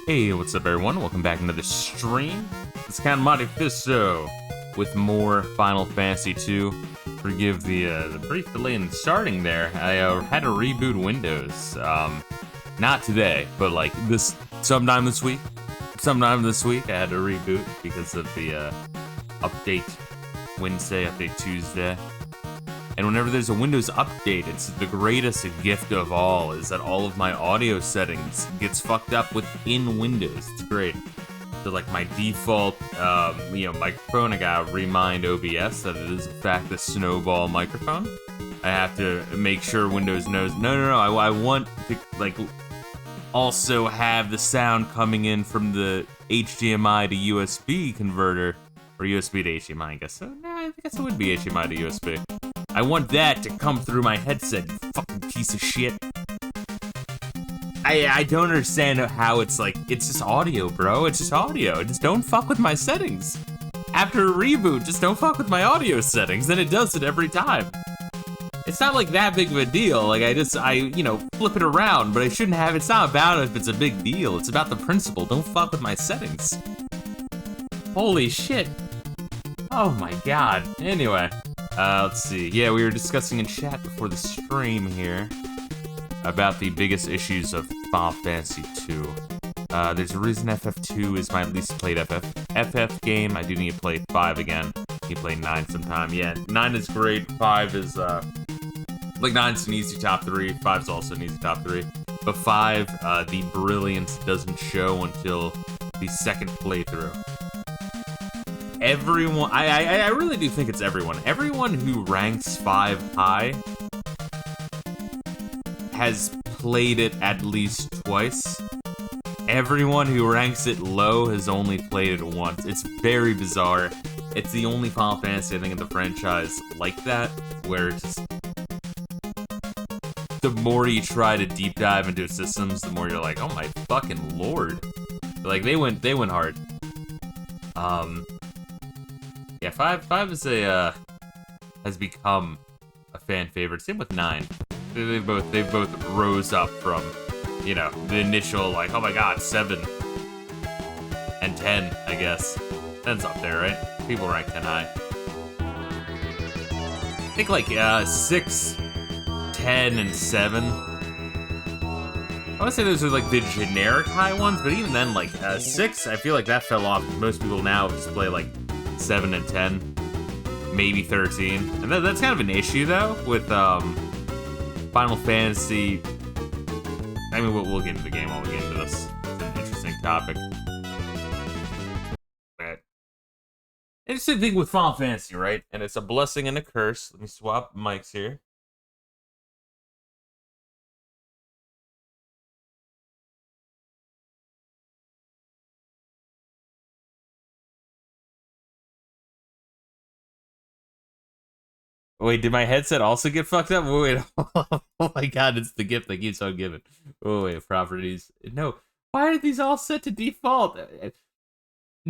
Hey, what's up everyone? Welcome back to another stream. It's kind of Monte Fisto with more Final Fantasy 2. Forgive the brief delay in starting there. I had to reboot Windows. Not today, but like sometime this week. Sometime this week I had to reboot because of the update Wednesday, update Tuesday. And whenever there's a Windows update, it's the greatest gift of all, is that all of my audio settings gets fucked up within Windows. It's great. So like my default, microphone, I gotta remind OBS that it is in fact a snowball microphone. I have to make sure Windows knows, no, I want to like also have the sound coming in from the HDMI to USB converter, or USB to HDMI, I guess. So, no, I guess it would be HDMI to USB. I want that to come through my headset, you fucking piece of shit. I don't understand how it's like, it's just audio, bro. It's just audio. Just don't fuck with my settings. After a reboot, just don't fuck with my audio settings. Then it does it every time. It's not like that big of a deal. Like, I flip it around, but I shouldn't have. It's not about if it's a big deal. It's about the principle. Don't fuck with my settings. Holy shit. Oh my god. Anyway. Let's see. Yeah, we were discussing in chat before the stream here about the biggest issues of Final Fantasy 2. There's a reason FF2 is my least played FF game. I do need to play 5 again. You play 9 sometime. Yeah, 9 is great. 5 is, like 9's an easy top 3. 5's also an easy top 3. But 5, the brilliance doesn't show until the second playthrough. Everyone, I really do think it's everyone. Everyone who ranks 5 high has played it at least twice. Everyone who ranks it low has only played it once. It's very bizarre. It's the only Final Fantasy, I think, in the franchise like that, where it's just the more you try to deep dive into systems, the more you're like, oh my fucking lord. Like, they went hard. Yeah, 5 is has become a fan favorite. Same with 9. They both rose up from, the initial, like, oh my god, 7 and 10, I guess. 10's up there, right? People rank 10 high. I think like 6, 10, and 7. I would say those are like the generic high ones, but even then, like 6, I feel like that fell off. Most people now just play like 7 and 10, maybe 13. And that's kind of an issue, though, with Final Fantasy. I mean, we'll get into the game while we get into this. It's an interesting topic. But interesting thing with Final Fantasy, right? And it's a blessing and a curse. Let me swap mics here. Wait, did my headset also get fucked up? Wait, oh my god, it's the gift that keeps on giving. Oh wait, properties. No, why are these all set to default?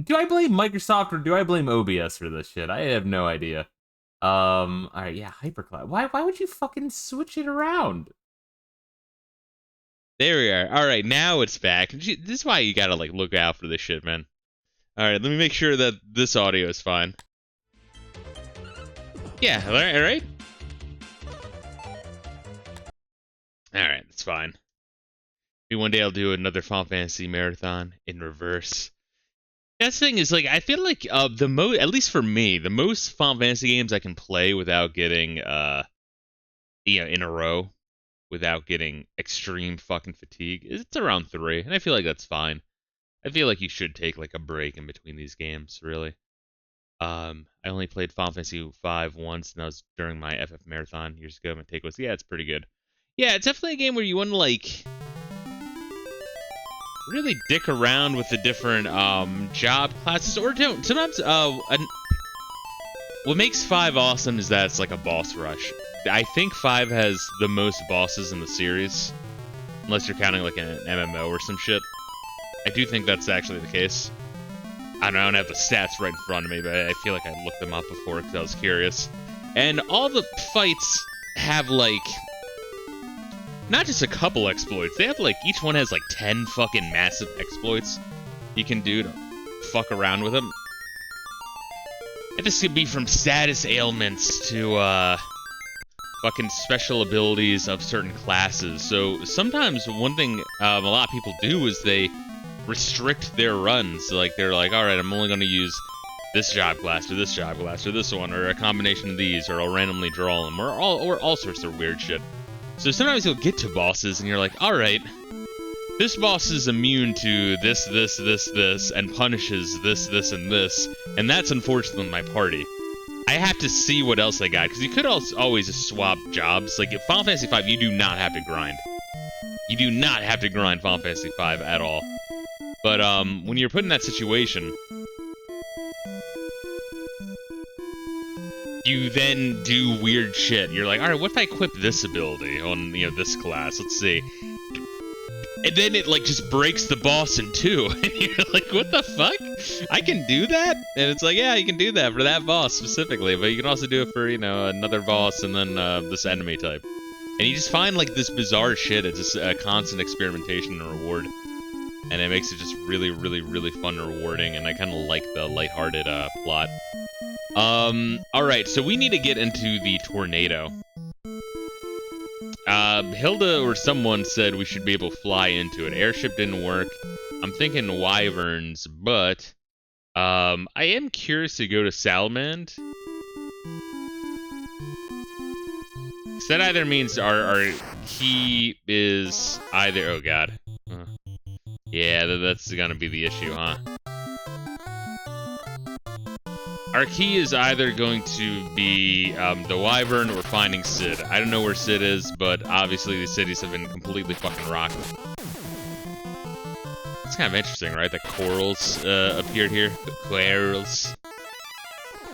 Do I blame Microsoft or do I blame OBS for this shit? I have no idea. Alright, yeah, Hypercloud. Why would you fucking switch it around? There we are. Alright, now it's back. This is why you gotta, like, look out for this shit, man. Alright, let me make sure that this audio is fine. Yeah, alright? Alright, that's fine. Maybe one day I'll do another Final Fantasy marathon in reverse. That's the thing is, like, I feel like at least for me, the most Final Fantasy games I can play without getting, in a row, without getting extreme fucking fatigue, it's around 3, and I feel like that's fine. I feel like you should take, like, a break in between these games, really. I only played Final Fantasy V once, and that was during my FF marathon years ago. My take was, yeah, it's pretty good. Yeah, it's definitely a game where you want to, like, really dick around with the different, job classes, or don't. Sometimes, what makes 5 awesome is that it's like a boss rush. I think 5 has the most bosses in the series, unless you're counting, like, an MMO or some shit. I do think that's actually the case. I don't have the stats right in front of me, but I feel like I looked them up before because I was curious. And all the fights have, like, not just a couple exploits. They have like, each one has like 10 fucking massive exploits you can do to fuck around with them. And this could be from status ailments to fucking special abilities of certain classes. So sometimes one thing a lot of people do is they restrict their runs. Like they're like, alright, I'm only going to use this job class or this job class or this one or a combination of these, or I'll randomly draw them, or all sorts of weird shit. So sometimes you'll get to bosses and you're like, alright, this boss is immune to this, and punishes this, and this, and that's unfortunately my party. I have to see what else they got, because you could always just swap jobs. Like, in Final Fantasy V, you do not have to grind. You do not have to grind Final Fantasy V at all. But, when you're put in that situation, you then do weird shit. You're like, alright, what if I equip this ability on, you know, this class? Let's see. And then it, like, just breaks the boss in two. And you're like, what the fuck? I can do that? And it's like, yeah, you can do that for that boss specifically. But you can also do it for, you know, another boss and then this enemy type. And you just find, like, this bizarre shit. It's just a constant experimentation and reward. And it makes it just really, really, really fun and rewarding. And I kind of like the lighthearted plot. Alright, so we need to get into the tornado. Hilda or someone said we should be able to fly into it. Airship didn't work. I'm thinking wyverns, but I am curious to go to Salmand. So that either means our key is either... Oh, God. Yeah, that's gonna be the issue, huh? Our key is either going to be the Wyvern or finding Sid. I don't know where Sid is, but obviously the cities have been completely fucking rocked. It's kind of interesting, right? The corals appeared here. The corals.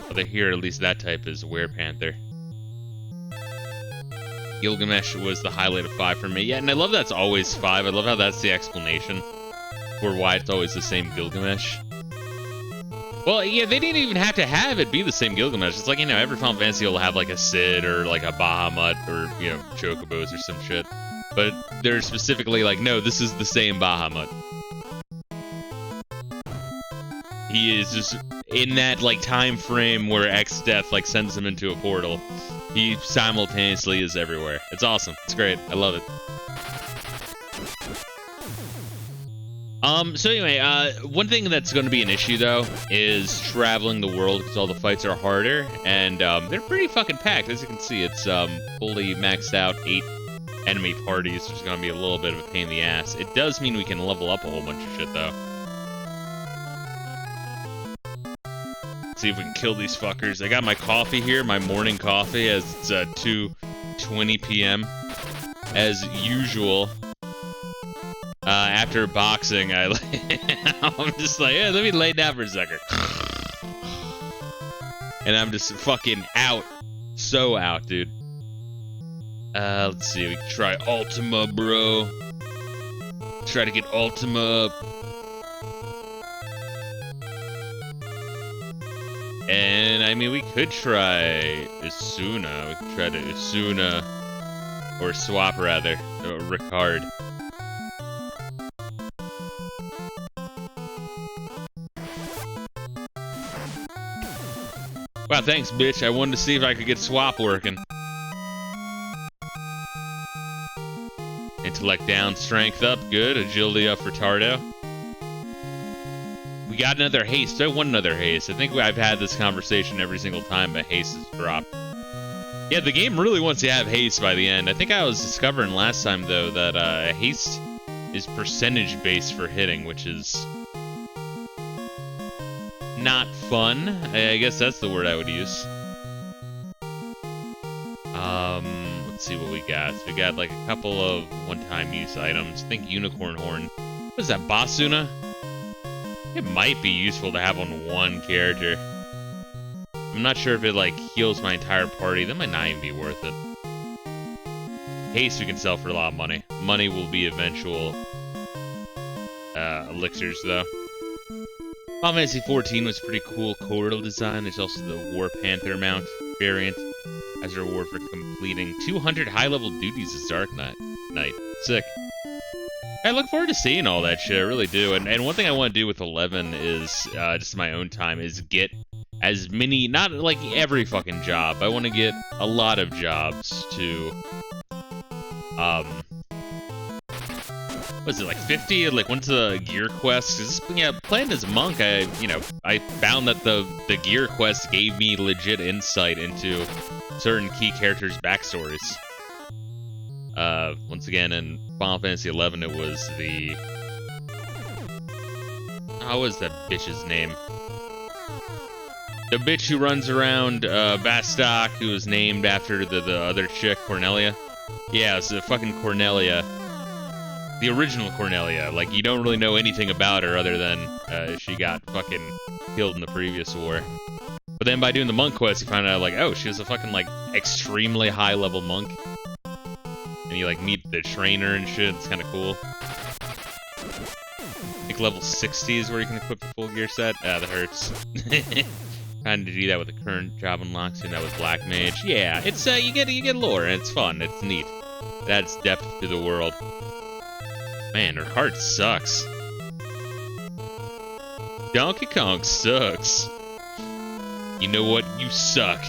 Well, they're here, at least that type is werepanther. Gilgamesh was the highlight of 5 for me. Yeah, and I love that's always 5. I love how that's the explanation for why it's always the same Gilgamesh. Well, yeah, they didn't even have to have it be the same Gilgamesh. It's like, you know, every Final Fantasy will have, like, a Sid or, like, a Bahamut or, you know, Chocobos or some shit. But they're specifically like, no, this is the same Bahamut. He is just in that, like, time frame where X-Death, like, sends him into a portal. He simultaneously is everywhere. It's awesome. It's great. I love it. So anyway, one thing that's going to be an issue, though, is traveling the world, because all the fights are harder, and, they're pretty fucking packed. As you can see, it's, fully maxed out 8 enemy parties, which is going to be a little bit of a pain in the ass. It does mean we can level up a whole bunch of shit, though. Let's see if we can kill these fuckers. I got my coffee here, my morning coffee, as it's, 2:20 p.m. As usual. After boxing, I'm just like, yeah, let me lay down for a second. And I'm just fucking out. So out, dude. Let's see, we can try Ultima, bro. Try to get Ultima up. And, I mean, we could try Isuna. We could try to Isuna. Or swap, rather. Or Ricard. Wow, thanks, bitch. I wanted to see if I could get swap working. Intellect down, strength up, good. Agility up for Tardo. We got another haste. I want another haste. I think I've had this conversation every single time a haste is dropped. Yeah, the game really wants you to have haste by the end. I think I was discovering last time, though, that haste is percentage-based for hitting, which is not fun. I guess that's the word I would use. Let's see what we got. So we got like a couple of one-time use items. I think Unicorn Horn. What is that, Basuna? It might be useful to have on one character. I'm not sure if it like heals my entire party. That might not even be worth it. Haste we can sell for a lot of money. Money will be eventual elixirs though. Final Fantasy XIV was pretty cool corridor design. There's also the War Panther mount variant as a reward for completing 200 high-level duties as Dark Knight. night. Sick. I look forward to seeing all that shit, I really do. And one thing I want to do with 11 is, just in my own time, is get as many, not like every fucking job, I want to get a lot of jobs to, was it like 50? Like, went to the gear quest? Cause yeah, playing as a monk, I found that the gear quest gave me legit insight into certain key characters' backstories. Once again, in Final Fantasy XI, it was the... what was that bitch's name? The bitch who runs around, Bastok, who was named after the other chick, Cornelia. Yeah, it's the fucking Cornelia. The original Cornelia. Like, you don't really know anything about her other than, she got fucking killed in the previous war. But then by doing the monk quest, you find out, like, oh, she was a fucking, like, extremely high-level monk. And you, like, meet the trainer and shit. It's kind of cool. I think level 60 is where you can equip the full gear set. Ah, that hurts. Trying to do that with the current job unlocks, doing that with Black Mage. Yeah, it's, you get lore, and it's fun. It's neat. It adds depth to the world. Man, her heart sucks. Donkey Kong sucks. You know what? You suck.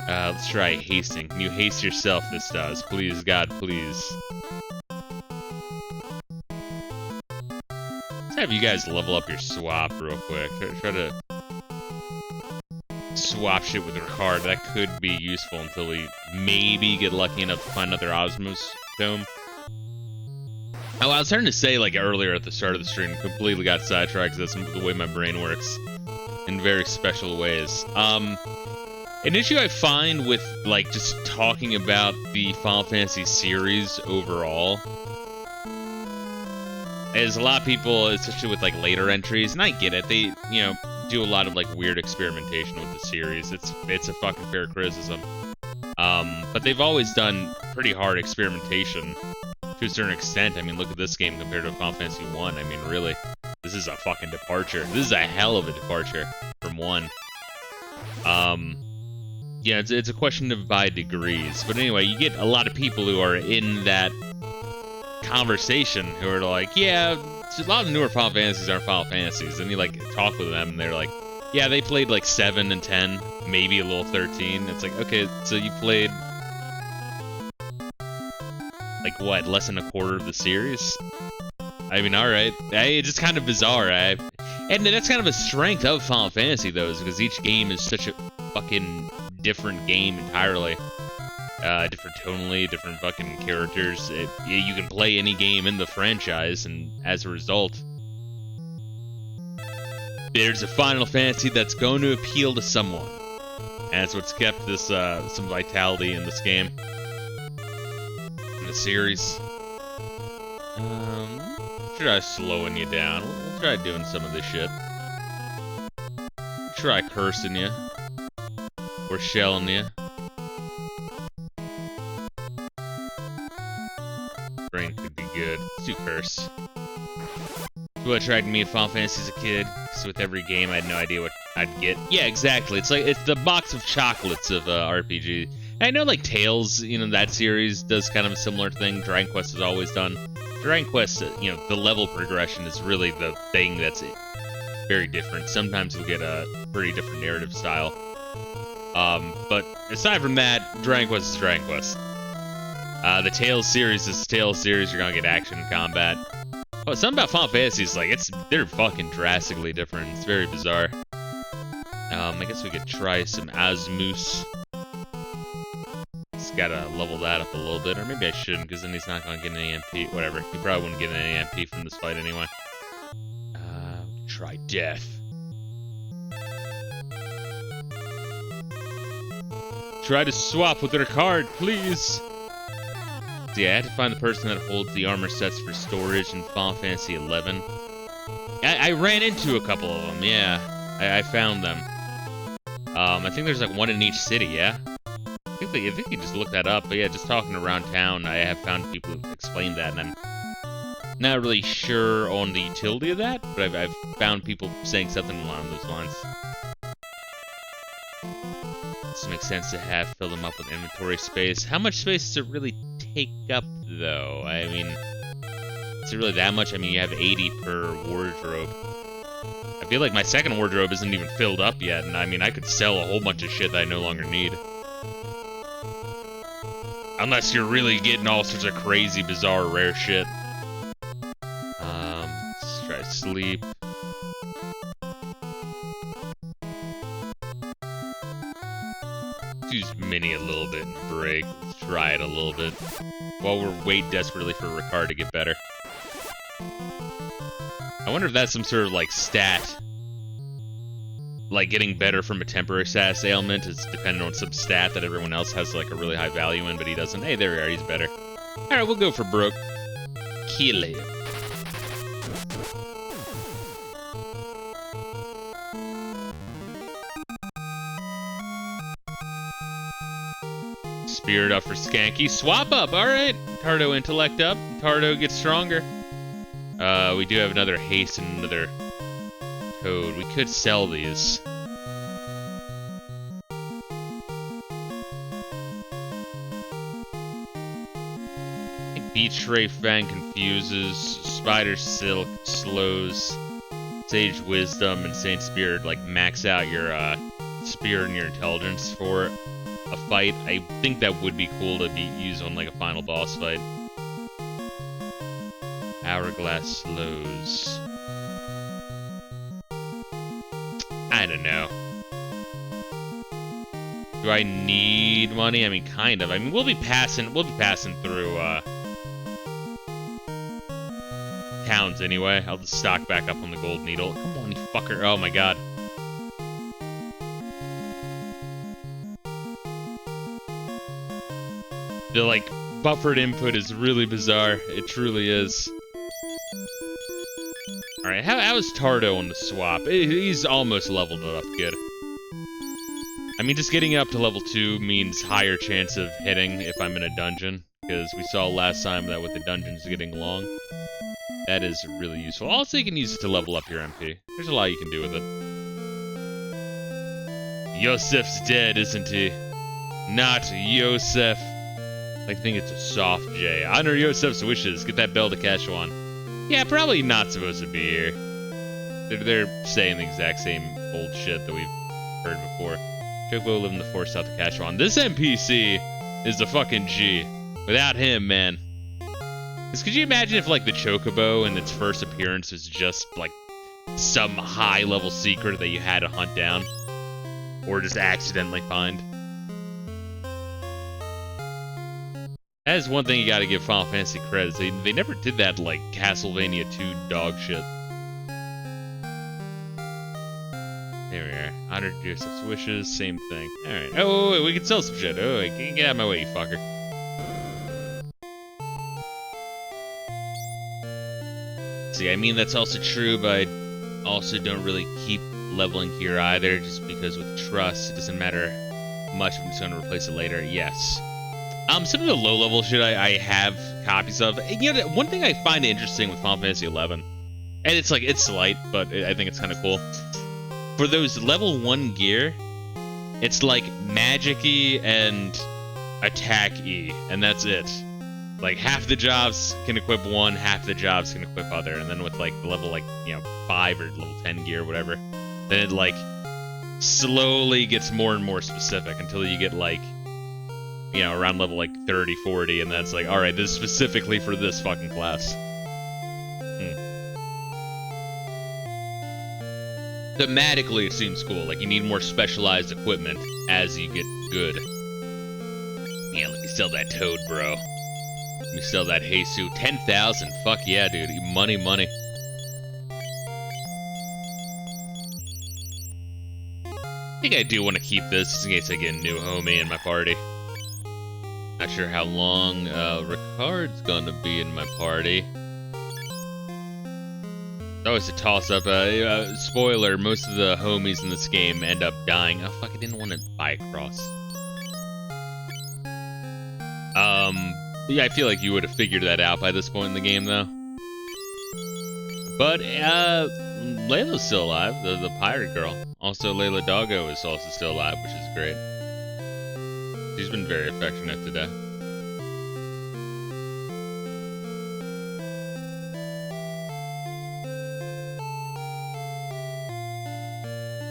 Let's try hasting. Can you haste yourself this does? Please, God, please. Let's have you guys level up your swap real quick. Try to swap shit with Ricard. That could be useful until we maybe get lucky enough to find another Osmos Dome. Oh, I was starting to say, like, earlier at the start of the stream, completely got sidetracked because that's the way my brain works in very special ways. An issue I find with, like, just talking about the Final Fantasy series overall is a lot of people, especially with, like, later entries, and I get it, they, you know, do a lot of, like, weird experimentation with the series. It's a fucking fair criticism. But they've always done pretty hard experimentation to a certain extent. I mean, look at this game compared to Final Fantasy 1. I mean, really, this is a fucking departure. This is a hell of a departure from 1. Yeah, it's a question of by degrees. But anyway, you get a lot of people who are in that conversation who are like, yeah, a lot of newer Final Fantasies aren't Final Fantasies. And you, like, talk with them, and they're like, yeah, they played, like, 7 and 10, maybe a little 13. It's like, okay, so you played, like, what, less than a quarter of the series? I mean, alright. It's just kind of bizarre, And that's kind of a strength of Final Fantasy, though, is because each game is such a fucking different game entirely. Different tonally, different fucking characters. You can play any game in the franchise, and as a result, there's a Final Fantasy that's going to appeal to someone. And that's what's kept this, some vitality in this game. In the series. Try slowing you down. We'll try doing some of this shit. Try cursing you. Or shelling you. Brain could be good. Let's do curse. That's what attracted me to Final Fantasy as a kid. Because with every game, I had no idea what I'd get. Yeah, exactly. It's like, it's the box of chocolates of RPG. And I know, like, Tales, you know, that series does kind of a similar thing. Dragon Quest has always done. Dragon Quest, you know, the level progression is really the thing that's very different. Sometimes you'll get a pretty different narrative style. But aside from that, Dragon Quest is Dragon Quest. The Tales series is Tales series. You're gonna get action and combat. Oh, something about Final Fantasy is like, they're fucking drastically different. It's very bizarre. I guess we could try some Asmus. Just gotta level that up a little bit, or maybe I shouldn't, because then he's not gonna get an EMP. Whatever, he probably wouldn't get an EMP from this fight anyway. Try death. Try to swap with their card, please. Yeah, I had to find the person that holds the armor sets for storage in Final Fantasy XI. I ran into a couple of them, yeah. I found them. I think there's like one in each city, yeah? I think you just look that up, but yeah, just talking around town, I have found people who've explained that, and I'm not really sure on the utility of that, but I've found people saying something along those lines. This makes sense to have fill them up with inventory space. How much space does it really take up, though? I mean, is it really that much? I mean, you have 80 per wardrobe. I feel like my second wardrobe isn't even filled up yet, and I mean, I could sell a whole bunch of shit that I no longer need. Unless you're really getting all sorts of crazy, bizarre, rare shit. Let's try sleep. Let's use Mini a little bit and break. Let's try it a little bit. While we're waiting desperately for Ricard to get better. I wonder if that's some sort of, like, stat. Like, getting better from a temporary status ailment is dependent on some stat that everyone else has, like, a really high value in, but he doesn't. Hey, there we are, he's better. Alright, we'll go for broke. Kill him. Spirit up for Skanky. Swap up, alright. Tardo intellect up. Tardo gets stronger. We do have another haste and another toad. We could sell these. Beach Ray Fang confuses. Spider Silk slows. Sage Wisdom and Saint Spirit like max out your spirit and your intelligence for a fight. I think that would be cool to be used on like a final boss fight. Hourglass slows. I don't know. Do I need money? I mean, kind of. I mean, we'll be passing through towns anyway. I'll just stock back up on the gold needle. Come on, you fucker! Oh my god. The like buffered input is really bizarre. It truly is. Alright, how is Tardo on the swap? He's almost leveled it up good. I mean, just getting up to level 2 means higher chance of hitting if I'm in a dungeon, because we saw last time that with the dungeons getting long, that is really useful. Also, you can use it to level up your MP. There's a lot you can do with it. Yosef's dead, isn't he? Not Yosef. I think it's a soft J. Honor Yosef's wishes. Get that bell to Kashuan. Yeah, probably not supposed to be here. They're saying the exact same old shit that we've heard before. Chocobo live in the forest south of Kashuan. This NPC is the fucking G. Without him, man. Because could you imagine if, like, the Chocobo in its first appearance was just, like, some high-level secret that you had to hunt down? Or just accidentally find? That is one thing you gotta give Final Fantasy credits. They never did that, like, Castlevania 2 dog shit. There we are. Honored Joseph's wishes, same thing. Alright. Oh, wait, we can sell some shit. Oh, wait, get out of my way, you fucker. See, I mean, that's also true, but I also don't really keep leveling here either, just because with trust, it doesn't matter much if I'm just gonna replace it later. Yes. Some of the low-level shit I have copies of. You know, one thing I find interesting with Final Fantasy XI, and it's like, it's slight, but I think it's kind of cool. For those level 1 gear, it's like Magic-y and Attack-y, and that's it. Like, half the jobs can equip one, half the jobs can equip other, and then with, like, the level, like, you know, 5 or level 10 gear, whatever, then it, like, slowly gets more and more specific until you get, like, you know, around level, like, 30, 40, and that's like, alright, this is specifically for this fucking class. Thematically, it seems cool. Like, you need more specialized equipment as you get good. Yeah, let me sell that toad, bro. Let me sell that Jesus. 10,000. Fuck yeah, dude. Money, money. I think I do want to keep this just in case I get a new homie in my party. Not sure how long Ricard's gonna be in my party. It's always a toss-up. Spoiler, most of the homies in this game end up dying. Oh, fuck, I didn't want to buy a cross. Yeah, I feel like you would have figured that out by this point in the game, though. But, Layla's still alive, the pirate girl. Also, Layla Doggo is also still alive, which is great. She's been very affectionate today.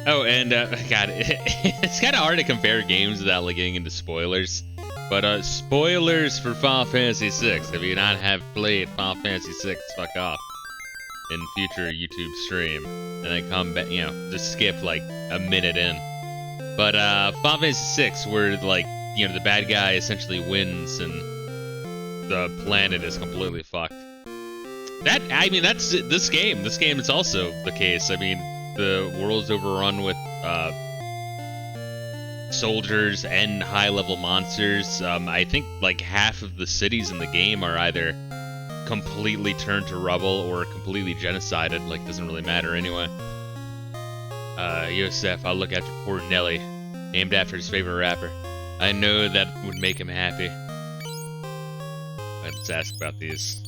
Oh, and God, it's kind of hard to compare games without like getting into spoilers. But spoilers for Final Fantasy VI. If you not have played Final Fantasy VI, fuck off. In future YouTube stream, and then come back, you know, just skip like a minute in. But Final Fantasy VI, where like, you know, the bad guy essentially wins and the planet is completely fucked. That, I mean, that's this game. This game is also the case. I mean, the world's overrun with soldiers and high-level monsters. I think like half of the cities in the game are either completely turned to rubble or completely genocided. Like, doesn't really matter anyway. Yosef, I'll look after poor Nelly, named after his favorite rapper. I know that would make him happy. Let's ask about these.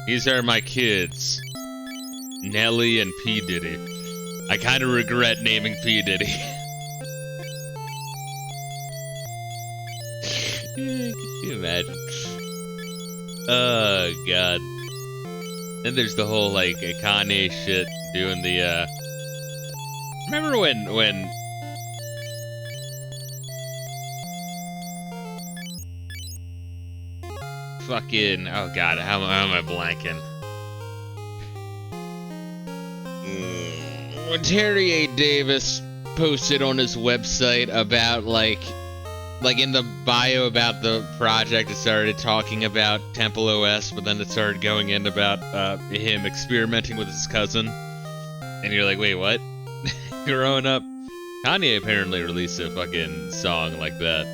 These are my kids, Nelly and P. Diddy. I kind of regret naming P. Diddy. Could you imagine? Oh, God. Then there's the whole, like, Kanye shit, doing the, Remember when... Fucking... Oh, God, how am I blanking? When Terry A. Davis posted on his website about, like in the bio about the project, it started talking about Temple OS, but then it started going in about him experimenting with his cousin. And you're like, wait, what? Growing up, Kanye apparently released a fucking song like that.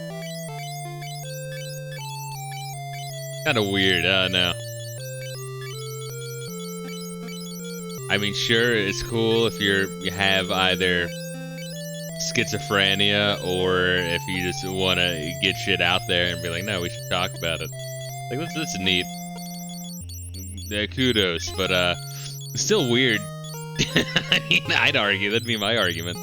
Kinda weird, I don't know. I mean, sure, it's cool if you have either schizophrenia or if you just want to get shit out there and be like, no, we should talk about it. Like, that's neat. Kudos, but it's still weird. I mean, I'd argue, that'd be my argument.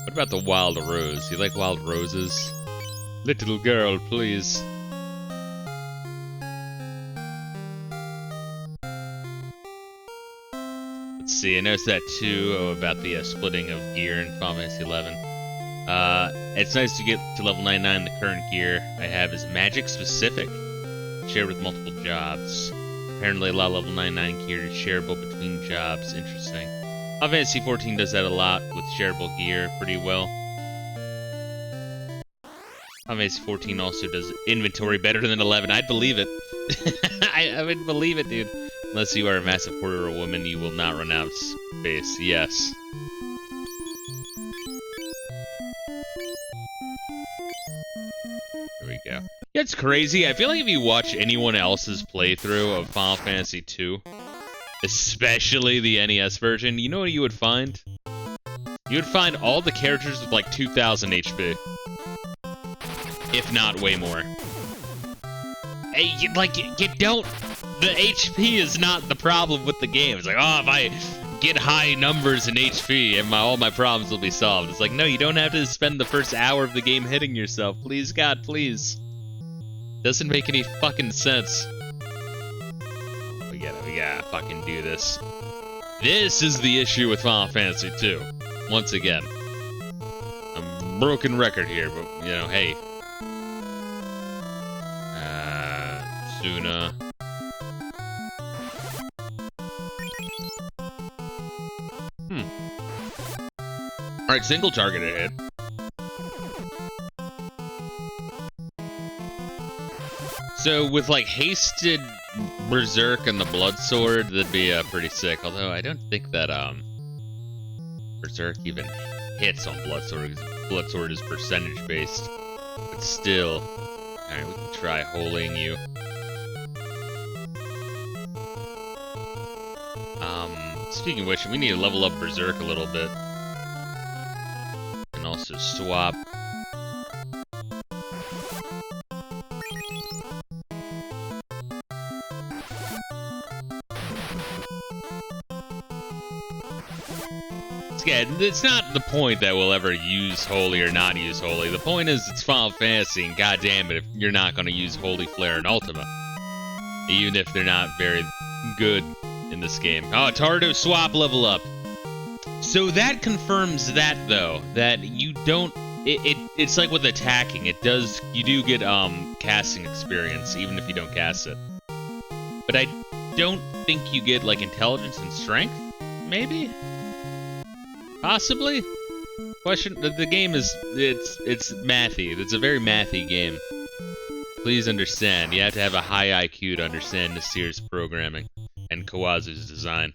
What about the wild rose? You like wild roses? Little girl, please. Let's see, I noticed that too, about the splitting of gear in Final Fantasy 11. It's nice to get to level 99. The current gear I have is magic specific, shared with multiple jobs. Apparently a lot of level 99 gear is shareable between jobs. Interesting. Final Fantasy 14 does that a lot with shareable gear pretty well. Final Fantasy 14 also does inventory better than 11. I'd believe it. I would believe it, dude. Unless you are a massive hoarder or a woman, you will not run out of space. Yes. There we go. Yeah, it's crazy. I feel like if you watch anyone else's playthrough of Final Fantasy II, especially the NES version, you know what you would find? You would find all the characters with like 2,000 HP. If not way more. Hey, you don't... The HP is not the problem with the game. It's like, oh, if I get high numbers in HP, and all my problems will be solved. It's like, no, you don't have to spend the first hour of the game hitting yourself. Please, God, please. Doesn't make any fucking sense. We gotta fucking do this. This is the issue with Final Fantasy II. Once again. I'm broken record here, but, you know, hey. Suna. Alright, single targeted hit. So with like hasted Berserk and the Blood Sword, that'd be pretty sick. Although I don't think that Berserk even hits on Blood Sword, because Blood Sword is percentage based. But still. Alright, we can try holding you. Speaking of which, we need to level up Berserk a little bit. And also swap. it's not the point that we'll ever use Holy or not use Holy. The point is it's Final Fantasy, and goddamn it if you're not going to use Holy, Flare, and Ultima. Even if they're not very good in this game. Oh, Tardo swap level up. So that confirms that, though, that you don't... It's like with attacking. You do get casting experience, even if you don't cast it. But I don't think you get, like, intelligence and strength, maybe? Possibly? The game is... It's mathy. It's a very mathy game. Please understand, you have to have a high IQ to understand Nasir's programming and Kawazu's design.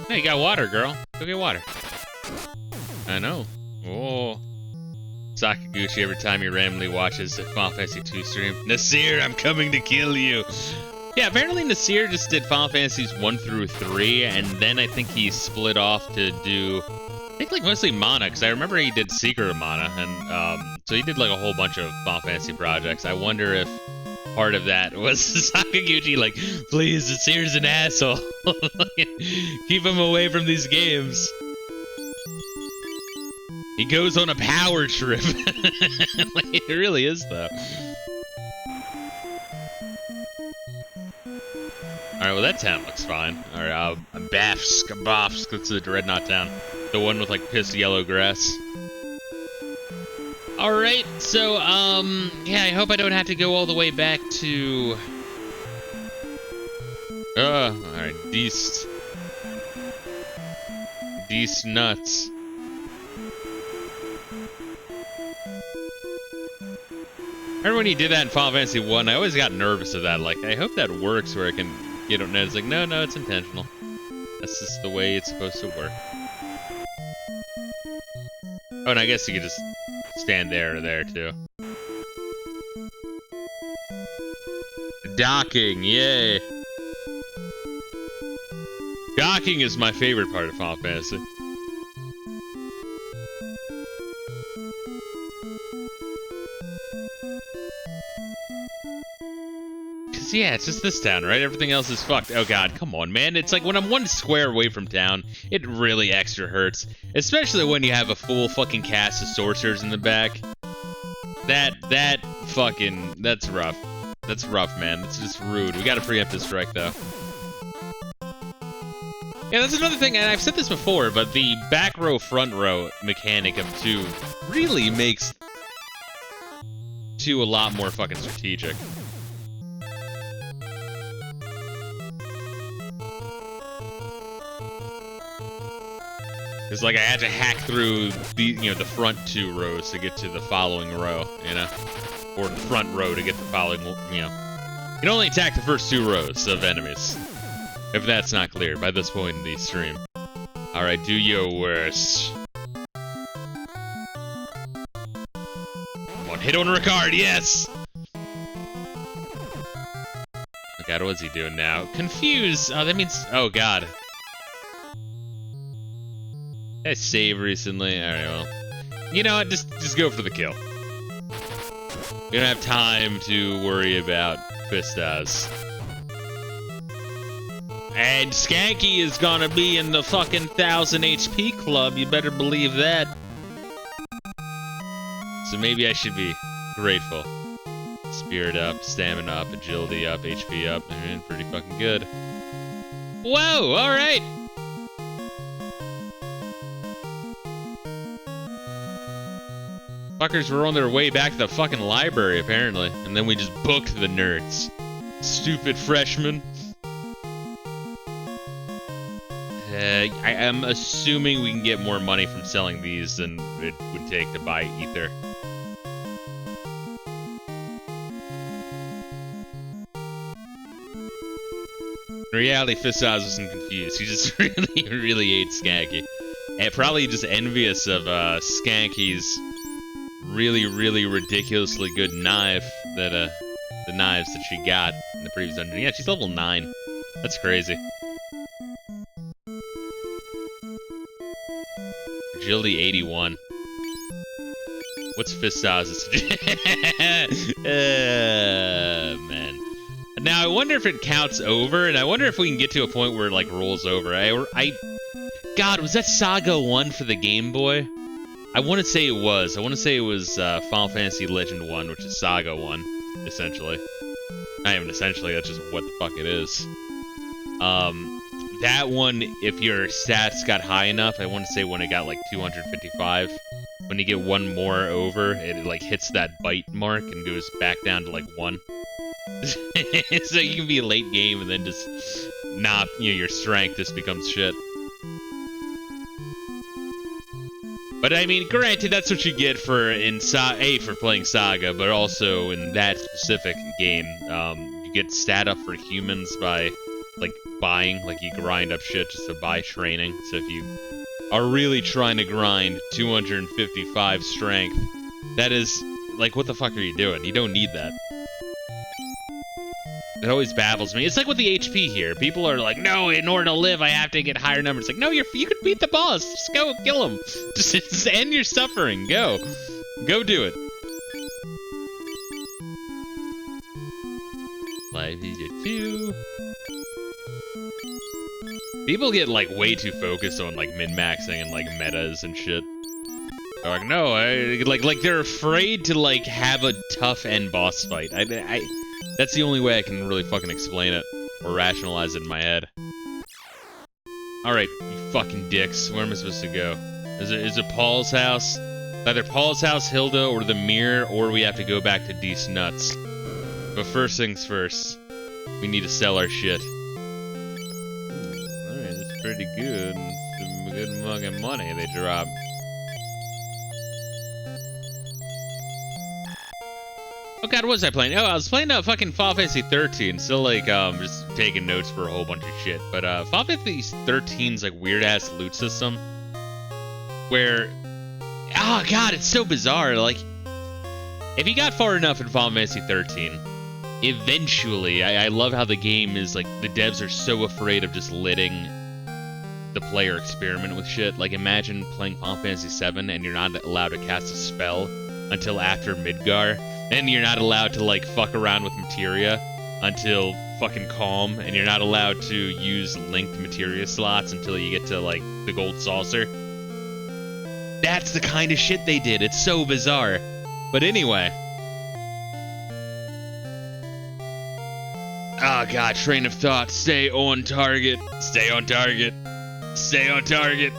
Hey, you got water, girl. Go get water. I know. Oh. Sakaguchi every time he randomly watches a Final Fantasy 2 stream. Nasir, I'm coming to kill you. Yeah, apparently Nasir just did Final Fantasies 1 through 3, and then I think he split off to do, I think like mostly Mana, because I remember he did Secret of Mana, and so he did like a whole bunch of Final Fantasy projects. I wonder if part of that was Sakaguchi like, please, Nasir's an asshole. Keep him away from these games. He goes on a power trip. Like, it really is, though. Alright, well, that town looks fine. Alright, Bafsk, that's the Dreadnought town. The one with, like, pissed yellow grass. Alright, so, yeah, I hope I don't have to go all the way back to... alright, Deist nuts. Remember when he did that in Final Fantasy 1, I always got nervous of that. Like, I hope that works where I can get it. And it's like, no, it's intentional. That's just the way it's supposed to work. Oh, and I guess you could just stand there or there, too. Docking, yay! Docking is my favorite part of Final Fantasy. Yeah, it's just this town, right? Everything else is fucked. Oh god, come on, man. It's like when I'm 1 square away from town, it really extra hurts. Especially when you have a full fucking cast of sorcerers in the back. That's rough. That's rough, man. That's just rude. We gotta preempt this strike, though. Yeah, that's another thing, and I've said this before, but the back row, front row mechanic of 2 really makes 2 a lot more fucking strategic. It's like I had to hack through the front 2 rows to get to the following row, or the front row to get the following, You can only attack the first 2 rows of enemies. If that's not clear by this point in the stream. Alright, do your worst. Come on, hit on Ricard, yes! Oh god, what's he doing now? Confuse! Oh, that means... Oh god. I saved recently. Alright, well. You know what? Just go for the kill. You don't have time to worry about Fistas. And Skanky is gonna be in the fucking 1000 HP club. You better believe that. So maybe I should be grateful. Spirit up, stamina up, agility up, HP up. I mean, pretty fucking good. Whoa! Alright! Fuckers were on their way back to the fucking library, apparently. And then we just booked the nerds. Stupid freshmen. I am assuming we can get more money from selling these than it would take to buy Ether. In reality, Fistas wasn't confused. He just really ate Skanky. And probably just envious of Skanky's really ridiculously good knife that the knives that she got in the previous dungeon. Yeah, she's level 9. That's crazy. agility 81. What's Fisto's? Man. Now, I wonder if it counts over, and I wonder if we can get to a point where it, like, rolls over. God, was that Saga 1 for the Game Boy? I want to say it was. I want to say it was Final Fantasy Legend 1, which is Saga 1, essentially. Not even essentially, that's just what the fuck it is. That one, if your stats got high enough, I want to say when it got, like, 255, when you get one more over, it, like, hits that bite mark and goes back down to, like, 1. So you can be a late game and then just not, you know, your strength just becomes shit. But I mean, granted, that's what you get for for playing Saga, but also in that specific game, you get stat up for humans by like buying, like you grind up shit just to buy training. So if you are really trying to grind 255 strength, that is like, what the fuck are you doing? You don't need that. It always baffles me. It's like with the HP here. People are like, no, in order to live, I have to get higher numbers. Like, no, you can beat the boss. Just go kill him. Just end your suffering. Go. Go do it. Life is a 2. People get, like, way too focused on, like, min-maxing and, like, metas and shit. They're like, no, like, they're afraid to, like, have a tough end boss fight. That's the only way I can really fucking explain it, or rationalize it in my head. Alright, you fucking dicks. Where am I supposed to go? Is it Paul's house? Either Paul's house, Hilda, or the mirror, or we have to go back to D's nuts. But first things first, we need to sell our shit. Alright, that's pretty good. Some good fucking money they drop. Oh god, what was I playing? Oh, I was playing fucking Final Fantasy 13, still like, just taking notes for a whole bunch of shit. But, Final Fantasy 13's like weird-ass loot system, where, oh god, it's so bizarre, like, if you got far enough in Final Fantasy 13, eventually, I love how the game is, like, the devs are so afraid of just letting the player experiment with shit. Like, imagine playing Final Fantasy 7 and you're not allowed to cast a spell until after Midgar. And you're not allowed to, like, fuck around with materia until fucking Calm, and you're not allowed to use linked materia slots until you get to, like, the gold saucer. That's the kind of shit they did. It's so bizarre. But anyway. Oh god, train of thought. Stay on target. Stay on target. Stay on target.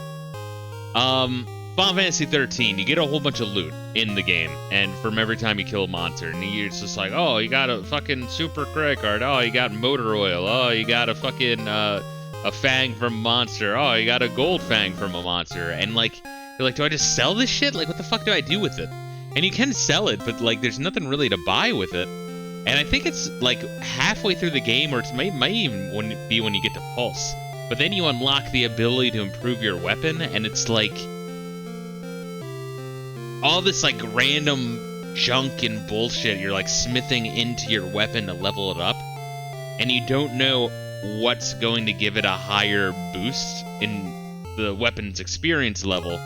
Final Fantasy 13, you get a whole bunch of loot in the game, and from every time you kill a monster, and it's just like, oh, you got a fucking super credit card, oh, you got motor oil, oh, you got a fucking, a fang from a monster, oh, you got a gold fang from a monster, and like, you're like, do I just sell this shit? Like, what the fuck do I do with it? And you can sell it, but like, there's nothing really to buy with it, and I think it's like halfway through the game, or it might even be when you get to Pulse, but then you unlock the ability to improve your weapon, and it's like, all this, like, random junk and bullshit you're, like, smithing into your weapon to level it up, and you don't know what's going to give it a higher boost in the weapon's experience level,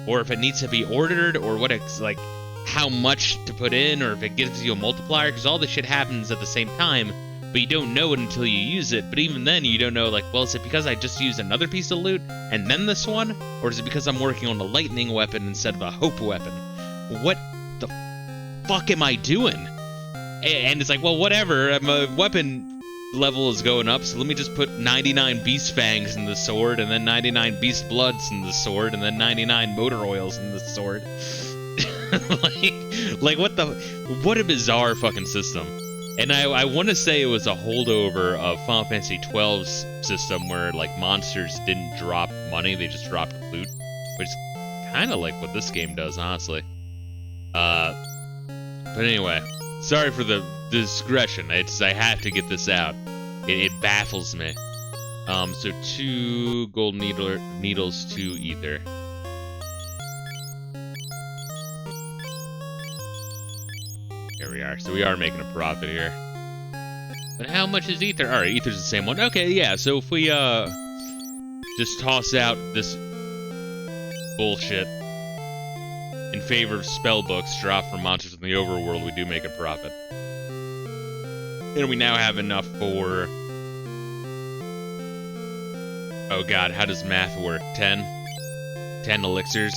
or if it needs to be ordered, or what it's, like, how much to put in, or if it gives you a multiplier, because all this shit happens at the same time, but you don't know it until you use it. But even then, you don't know, like, well, is it because I just used another piece of loot and then this one? Or is it because I'm working on a lightning weapon instead of a hope weapon? What the fuck am I doing? And it's like, well, whatever, my weapon level is going up, so let me just put 99 beast fangs in the sword, and then 99 beast bloods in the sword, and then 99 motor oils in the sword. like what a bizarre fucking system. And I want to say it was a holdover of Final Fantasy XII's system where, like, monsters didn't drop money, they just dropped loot. Which is kind of like what this game does, honestly. But anyway, sorry for the digression. I have to get this out. It baffles me. So 2 gold needles, 2 ether. Here we are. So we are making a profit here. But how much is ether? Alright, ether's the same one. Okay, yeah, so if we, just toss out this bullshit in favor of spell books dropped from monsters in the overworld, we do make a profit. And we now have enough for... Oh god, how does math work? 10? 10 elixirs?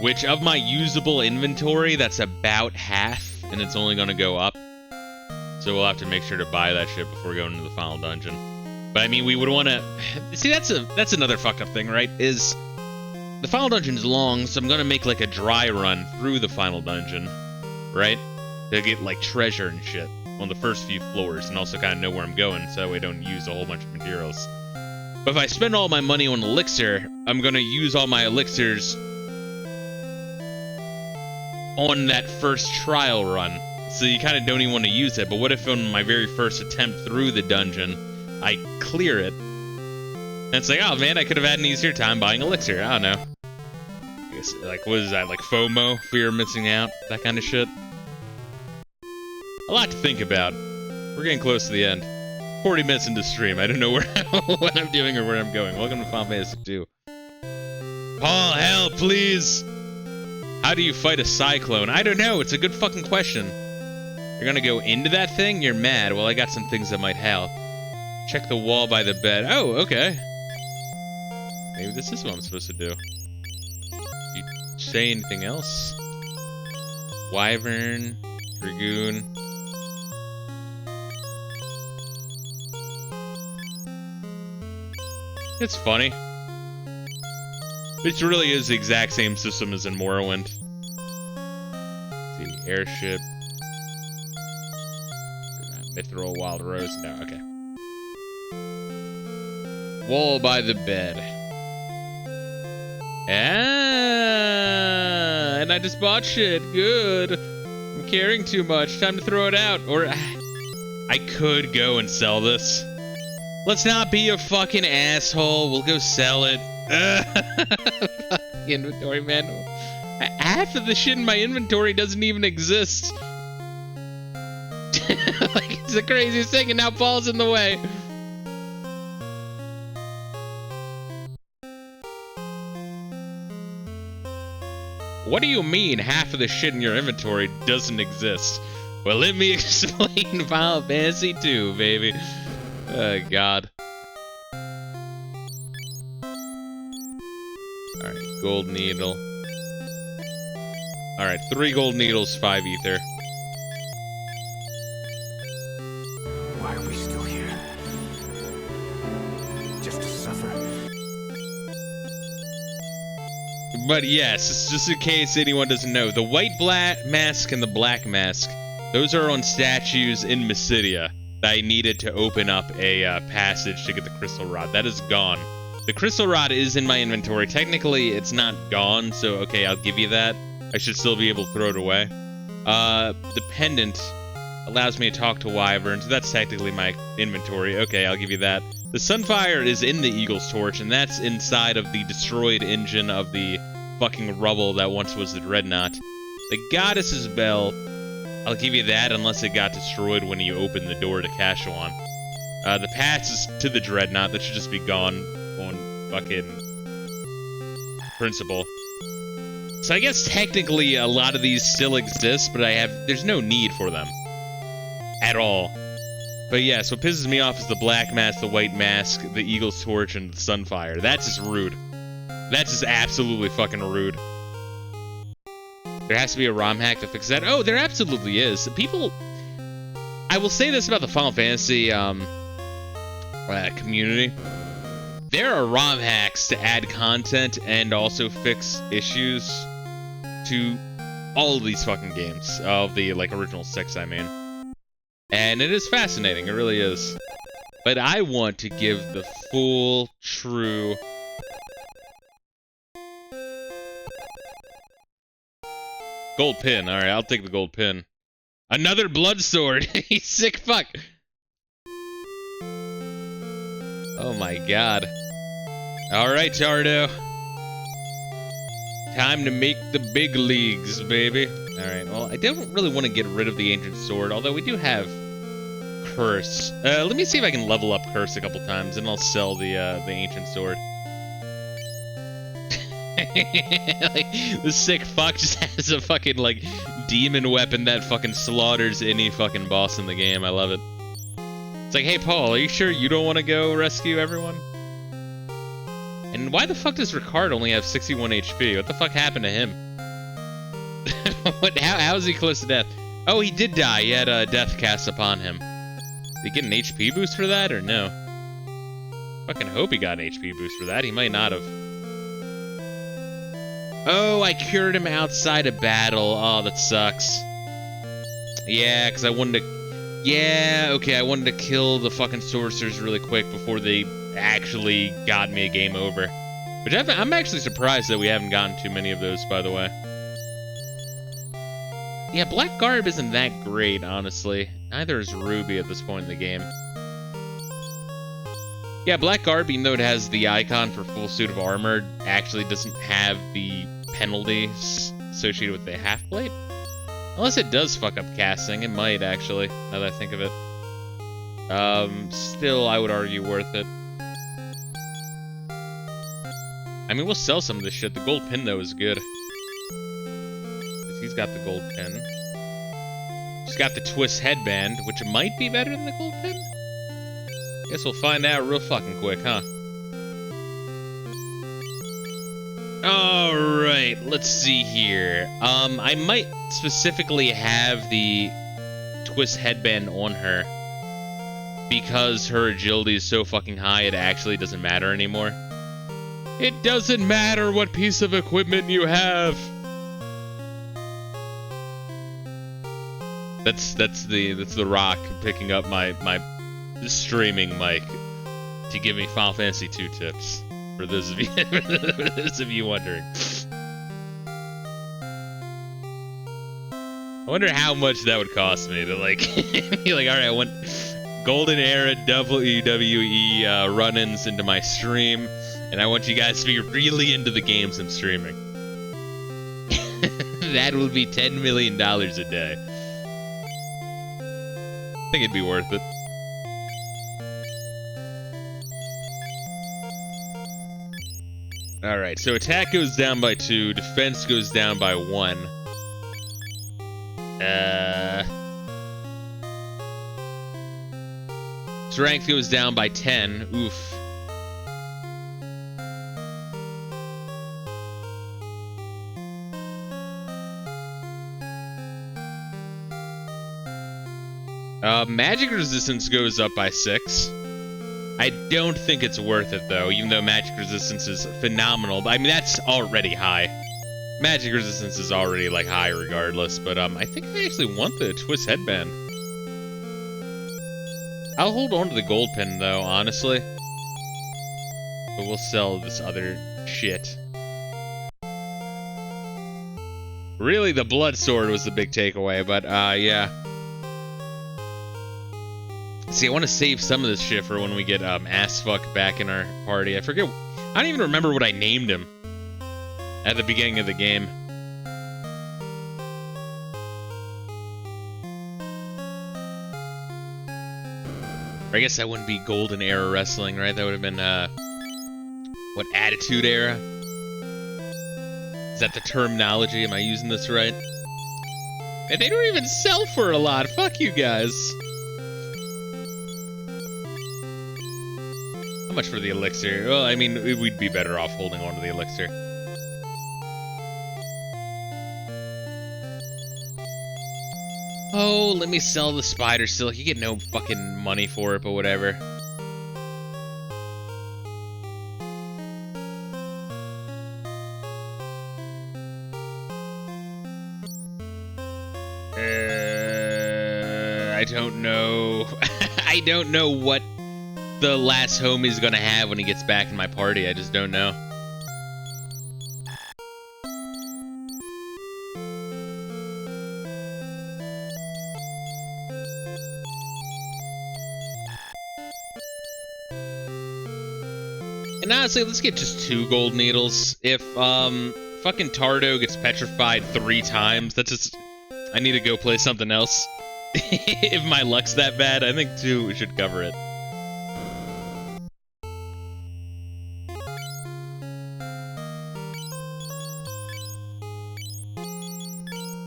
Which, of my usable inventory, that's about half, and it's only gonna go up. So we'll have to make sure to buy that shit before going into the final dungeon. But I mean, we would want to... See, that's another fucked up thing, right? Is the final dungeon's long, so I'm gonna make like a dry run through the final dungeon, right? To get like treasure and shit on the first few floors, and also kind of know where I'm going, so we don't use a whole bunch of materials. But if I spend all my money on elixir, I'm gonna use all my elixirs on that first trial run. So you kind of don't even want to use it. But what if on my very first attempt through the dungeon, I clear it? And it's like, oh man, I could have had an easier time buying elixir. I don't know. I guess, like, what is that? Like FOMO? Fear of missing out? That kind of shit? A lot to think about. We're getting close to the end. 40 minutes into stream. I don't know what I'm doing or where I'm going. Welcome to Final Fantasy 2. Paul, help, please! How do you fight a cyclone? I don't know. It's a good fucking question. You're gonna go into that thing? You're mad. Well, I got some things that might help. Check the wall by the bed. Oh, okay. Maybe this is what I'm supposed to do. You say anything else? Wyvern, Dragoon. It's funny. This really is the exact same system as in Morrowind. Let's see, airship. Mithril, Wild Rose. No, okay. Wall by the bed. Ah, and I just bought shit. Good. I'm carrying too much. Time to throw it out. Or I could go and sell this. Let's not be a fucking asshole. We'll go sell it. Fucking inventory, man. Half of the shit in my inventory doesn't even exist. Like, it's the craziest thing, and now Paul's in the way. What do you mean half of the shit in your inventory doesn't exist? Well, let me explain Final Fantasy 2, baby. Oh, God. Alright, gold needle. Alright, 3 gold needles, 5 ether. Why are we still here? Just to suffer. But yes, just in case anyone doesn't know, the white mask and the black mask, those are on statues in Mysidia that I needed to open up a passage to get the crystal rod. That is gone. The crystal rod is in my inventory. Technically, it's not gone, so okay, I'll give you that. I should still be able to throw it away. The pendant allows me to talk to wyverns. So that's technically my inventory. Okay, I'll give you that. The Sunfire is in the Eagle's Torch, and that's inside of the destroyed engine of the fucking rubble that once was the Dreadnought. The Goddess's Bell, I'll give you that unless it got destroyed when you opened the door to Kashuan. The pass to the Dreadnought, that should just be gone on fucking principle. So I guess technically a lot of these still exist, but there's no need for them. At all. But yes, what pisses me off is the black mask, the white mask, the Eagle's Torch, and the Sunfire. That's just rude. That's just absolutely fucking rude. There has to be a ROM hack to fix that. Oh, there absolutely is. People... I will say this about the Final Fantasy community. There are ROM hacks to add content and also fix issues to all of these fucking games. Of the, like, original 6, I mean. And it is fascinating, it really is. But I want to give the full, true... Gold pin, alright, I'll take the gold pin. Another blood sword! You sick fuck! Oh my god. Alright, Tardo. Time to make the big leagues, baby. Alright, well, I don't really want to get rid of the ancient sword, although we do have Curse. Let me see if I can level up Curse a couple times, and I'll sell the ancient sword. Like, the sick fuck just has a fucking, like, demon weapon that fucking slaughters any fucking boss in the game. I love it. It's like, hey, Paul, are you sure you don't want to go rescue everyone? And why the fuck does Ricard only have 61 HP? What the fuck happened to him? How is he close to death? Oh, he did die. He had a death cast upon him. Did he get an HP boost for that, or no? Fucking hope he got an HP boost for that. He might not have. Oh, I cured him outside of battle. Oh, that sucks. Yeah, because I wanted to... Yeah, okay, I wanted to kill the fucking sorcerers really quick before they actually got me a game over. Which I'm actually surprised that we haven't gotten too many of those, by the way. Yeah, Black Garb isn't that great, honestly. Neither is Ruby at this point in the game. Yeah, Black Garb, even though it has the icon for full suit of armor, actually doesn't have the penalties associated with the half-plate. Unless it does fuck up casting, it might, actually, now that I think of it. Still, I would argue worth it. I mean, we'll sell some of this shit. The gold pin, though, is good. He's got the gold pin. He's got the twist headband, which might be better than the gold pin? Guess we'll find out real fucking quick, huh? Alright, let's see here. I might specifically have the twist headband on her because her agility is so fucking high it actually doesn't matter anymore. It doesn't matter what piece of equipment you have! That's the Rock picking up my streaming mic to give me Final Fantasy 2 tips. For those of you wondering. I wonder how much that would cost me to like be like, all right, I want Golden Era WWE run-ins into my stream, and I want you guys to be really into the games I'm streaming. That would be $10 million a day. I think it'd be worth it. Alright, so attack goes down by 2, defense goes down by 1. Strength goes down by 10. Oof. Magic resistance goes up by 6. I don't think it's worth it, though, even though magic resistance is phenomenal. I mean, that's already high. Magic resistance is already, like, high regardless, but, I think I actually want the twist headband. I'll hold on to the gold pin, though, honestly. But we'll sell this other shit. Really, the blood sword was the big takeaway, but, yeah. See, I want to save some of this shit for when we get Assfuck back in our party. I forget. I don't even remember what I named him at the beginning of the game. Or I guess that wouldn't be Golden Era Wrestling, right? That would have been, what, Attitude Era? Is that the terminology? Am I using this right? And they don't even sell for a lot. Fuck you guys. How much for the elixir? Well, I mean, we'd be better off holding on to the elixir. Oh, let me sell the spider silk. You get no fucking money for it, but whatever. I don't know. I don't know what the last homie's gonna have when he gets back in my party. I just don't know. And honestly, let's get just 2 gold needles. If fucking Tardo gets petrified 3 times, that's just... I need to go play something else. If my luck's that bad, I think 2 should cover it.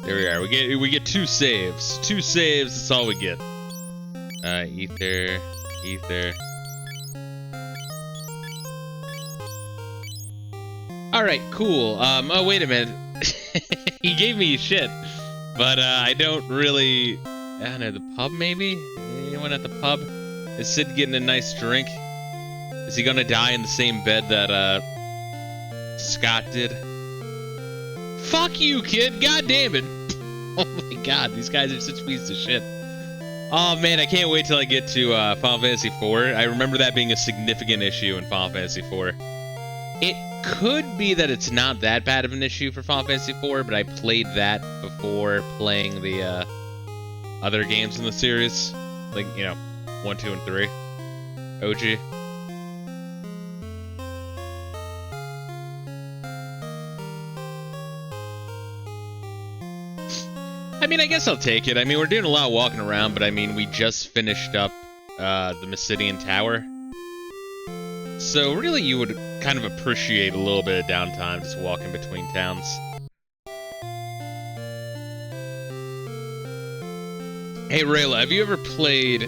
There we are. We get 2 saves. 2 saves. That's all we get. Ether. All right, cool. Oh wait a minute. He gave me shit, but I don't really. I don't know, the pub maybe. Anyone at the pub? Is Sid getting a nice drink? Is he gonna die in the same bed that Scott did? Fuck you, kid! God damn it! Oh my god, these guys are such pieces of shit. Oh man, I can't wait till I get to Final Fantasy IV. I remember that being a significant issue in Final Fantasy IV. It could be that it's not that bad of an issue for Final Fantasy IV, but I played that before playing the other games in the series. Like, you know, 1, 2, and 3. OG. I mean, I guess I'll take it. I mean, we're doing a lot of walking around, but I mean, we just finished up the Mysidian Tower. So really, you would kind of appreciate a little bit of downtime just walking between towns. Hey, Rayla, have you ever played...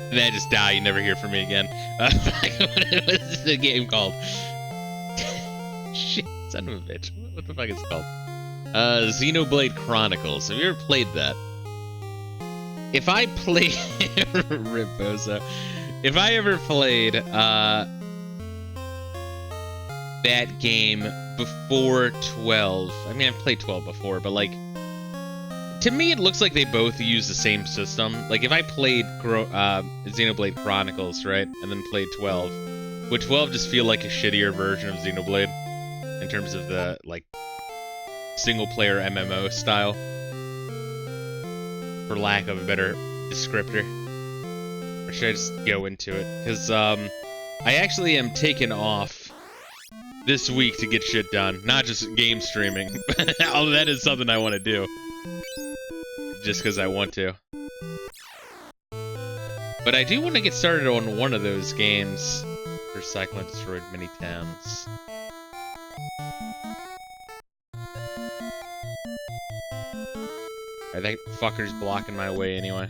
And then I just die, you never hear from me again. What's the game called? Shit, son of a bitch. What the fuck is it called? Xenoblade Chronicles. Have you ever played that? If I played... Riposo. If I ever played, that game before 12... I mean, I've played 12 before, but, like... To me, it looks like they both use the same system. Like, if I played Xenoblade Chronicles, right, and then played 12, would 12 just feel like a shittier version of Xenoblade? In terms of the, like, single-player MMO style? For lack of a better descriptor. Or should I just go into it? Because, I actually am taking off this week to get shit done. Not just game streaming. Although that is something I want to do. Just because I want to. But I do want to get started on one of those games. For Cyclone Destroyed Many Towns. Alright, that fucker's blocking my way anyway.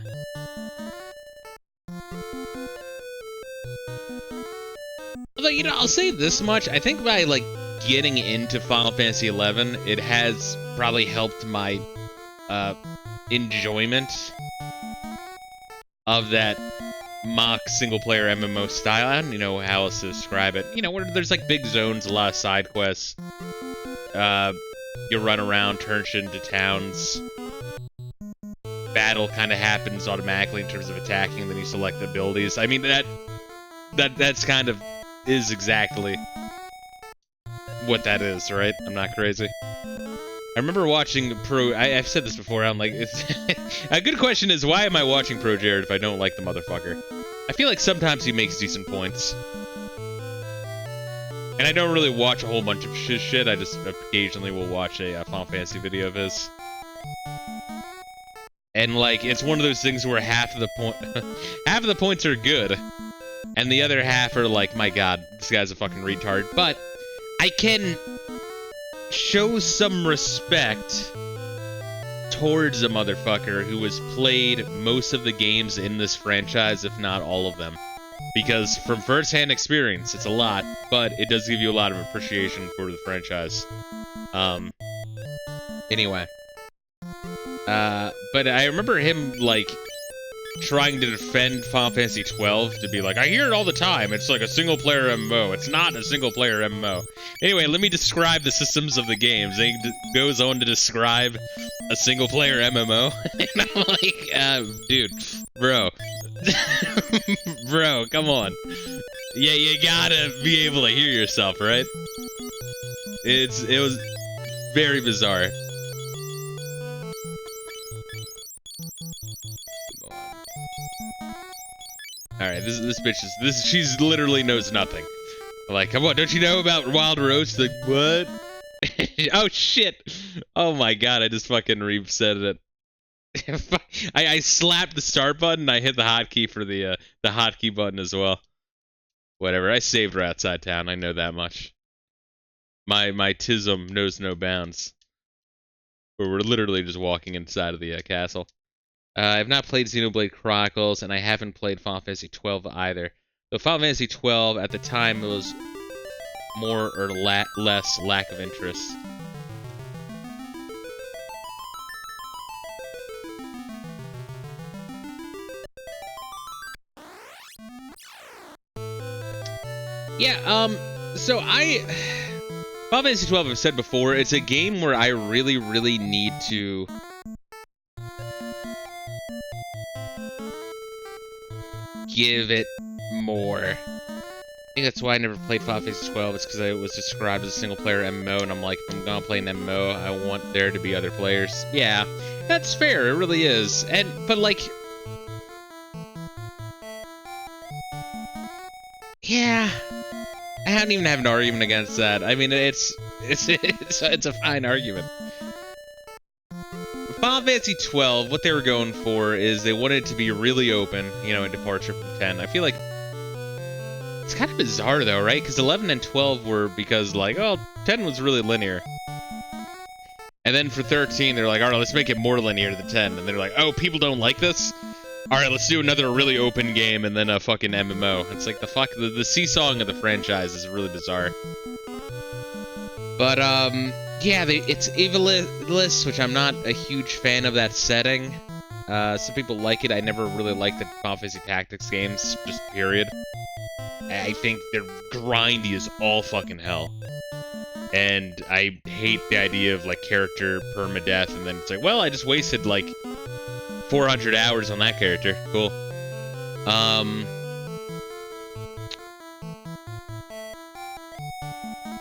Although, you know, I'll say this much. I think by, like, getting into Final Fantasy XI, it has probably helped my, enjoyment of that mock single-player MMO style. I don't even know how else to describe it. You know, where there's, like, big zones, a lot of side quests. You run around, turn shit into towns. Battle kind of happens automatically in terms of attacking, and then you select the abilities. I mean, that's kind of is exactly what that is, right? I'm not crazy. I remember watching I've said this before, I'm like, a good question is, why am I watching Pro Jared if I don't like the motherfucker? I feel like sometimes he makes decent points. And I don't really watch a whole bunch of shit, I just occasionally will watch a Final Fantasy video of his. And, like, it's one of those things where half of the points are good, and the other half are like, my god, this guy's a fucking retard. But I can show some respect towards a motherfucker who has played most of the games in this franchise, if not all of them. Because from first-hand experience, it's a lot, but it does give you a lot of appreciation for the franchise. Anyway. But I remember him, like, trying to defend Final Fantasy XII to be like, I hear it all the time, it's like a single-player MMO. It's not a single-player MMO. Anyway, let me describe the systems of the games. And he goes on to describe a single-player MMO. And I'm like, dude, bro. Bro, come on. Yeah, you gotta be able to hear yourself, right? It was very bizarre. Alright, this bitch is, she's literally knows nothing. I'm like, come on, don't you know about Wild Roast? Like, what? Oh, shit! Oh my god, I just fucking reset it. I slapped the start button, I hit the hotkey for the hotkey button as well. Whatever, I saved her outside town, I know that much. My tism knows no bounds. Where we're literally just walking inside of the castle. I've not played Xenoblade Chronicles, and I haven't played Final Fantasy XII either. So Final Fantasy XII, at the time, it was more or less lack of interest. Yeah, so Final Fantasy XII, I've said before, it's a game where I really, really need to give it more. I think that's why I never played Final Fantasy XII. It's because it was described as a single-player MMO, and I'm like, if I'm gonna play an MMO, I want there to be other players. Yeah, that's fair. It really is. But like, yeah, I don't even have an argument against that. I mean, it's a fine argument. Final Fantasy XII, what they were going for is they wanted it to be really open, you know, in departure from 10. I feel like it's kind of bizarre though, right? Because 11 and 12 were because like, oh, 10 was really linear. And then for 13, they're like, all right, let's make it more linear than 10. And they're like, oh, people don't like this? All right, let's do another really open game and then a fucking MMO. It's like the seesawing of the franchise is really bizarre. But, yeah, it's evilist, which I'm not a huge fan of that setting. Some people like it. I never really liked the Final Fantasy Tactics games, just period. I think they're grindy as all fucking hell. And I hate the idea of, like, character permadeath, and then it's like, well, I just wasted, like, 400 hours on that character. Cool.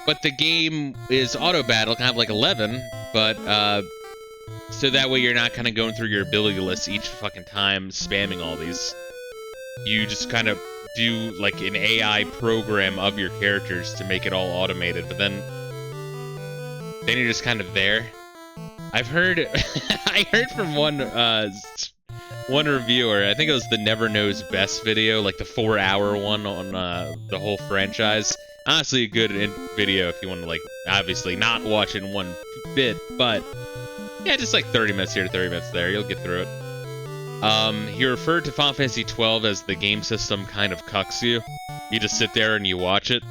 But the game is auto battle, kind of like 11, but so that way you're not kind of going through your ability list each fucking time, spamming all these. You just kind of do like an AI program of your characters to make it all automated, but then you're just kind of there. I've heard, I heard from one reviewer, I think it was the Never Knows Best video, like the 4-hour one on the whole franchise. Honestly, a good video if you want to, like, obviously not watch it in one bit, but yeah, just like 30 minutes here, 30 minutes there, you'll get through it. He referred to Final Fantasy XII as the game system kind of cucks you. You just sit there and you watch it.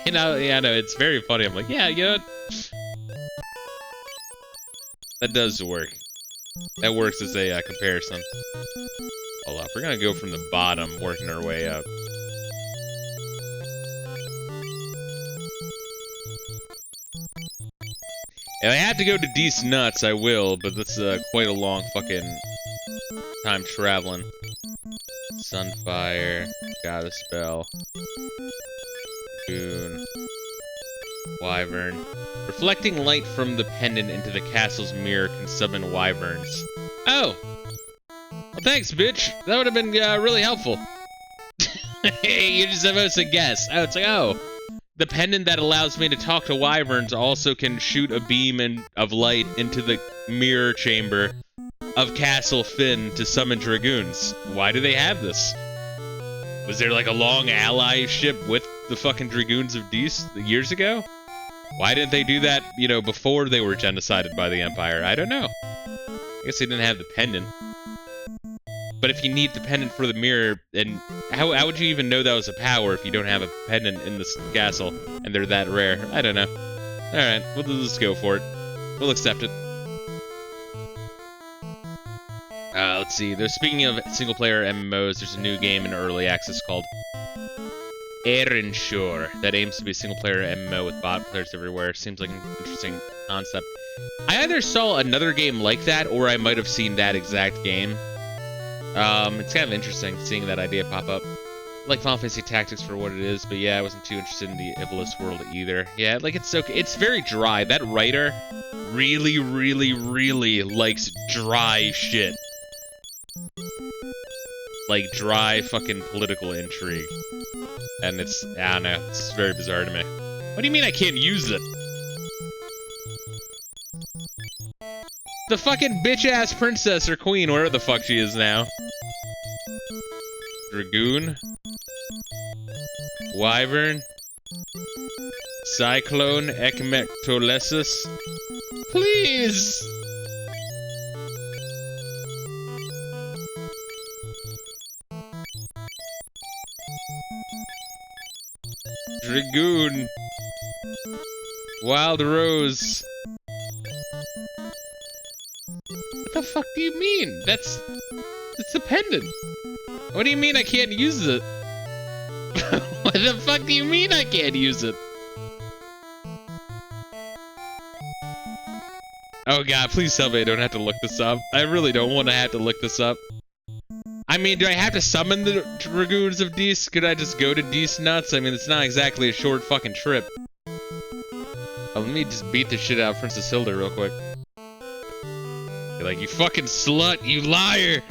And yeah, I know, it's very funny. I'm like, yeah, you know what? That does work. That works as a comparison. Hold up, we're gonna go from the bottom, working our way up. If I have to go to Decent Nuts, I will, but that's quite a long fucking time traveling. Sunfire, got a spell. Goon. Wyvern. Reflecting light from the pendant into the castle's mirror can summon wyverns. Oh! Well, thanks, bitch. That would have been really helpful. You're just supposed to guess. Oh, it's like, oh. The pendant that allows me to talk to wyverns also can shoot a beam of light into the mirror chamber of Castle Finn to summon dragoons. Why do they have this? Was there like a long allyship with the fucking dragoons of Dees years ago? Why didn't they do that, you know, before they were genocided by the Empire? I don't know. I guess they didn't have the pendant. But if you need the pendant for the mirror, and how would you even know that was a power if you don't have a pendant in this castle, and they're that rare? I don't know. Alright, we'll just go for it. We'll accept it. Let's see. Speaking of single-player MMOs, there's a new game in early access called Eventual that aims to be a single-player MMO with bot players everywhere. Seems like an interesting concept. I either saw another game like that, or I might have seen that exact game. It's kind of interesting seeing that idea pop up. I like Final Fantasy Tactics for what it is, but yeah, I wasn't too interested in the Evilist world either. Yeah, like it's okay. It's very dry. That writer really, really, really likes dry shit. Like dry fucking political intrigue. And it's, I don't know, it's very bizarre to me. What do you mean I can't use it? The fucking bitch-ass princess or queen, wherever the fuck she is now. Dragoon. Wyvern. Cyclone Ekmectolesis. Please! Dragoon. Wild Rose. What the fuck do you mean? It's a pendant. What do you mean I can't use it? What the fuck do you mean I can't use it? Oh god, please tell me I don't have to look this up. I really don't want to have to look this up. I mean, do I have to summon the Dragoons of Dees? Could I just go to Dees Nuts? I mean, it's not exactly a short fucking trip. Oh, let me just beat the shit out of Princess Hilda real quick. You're like, you fucking slut, you liar!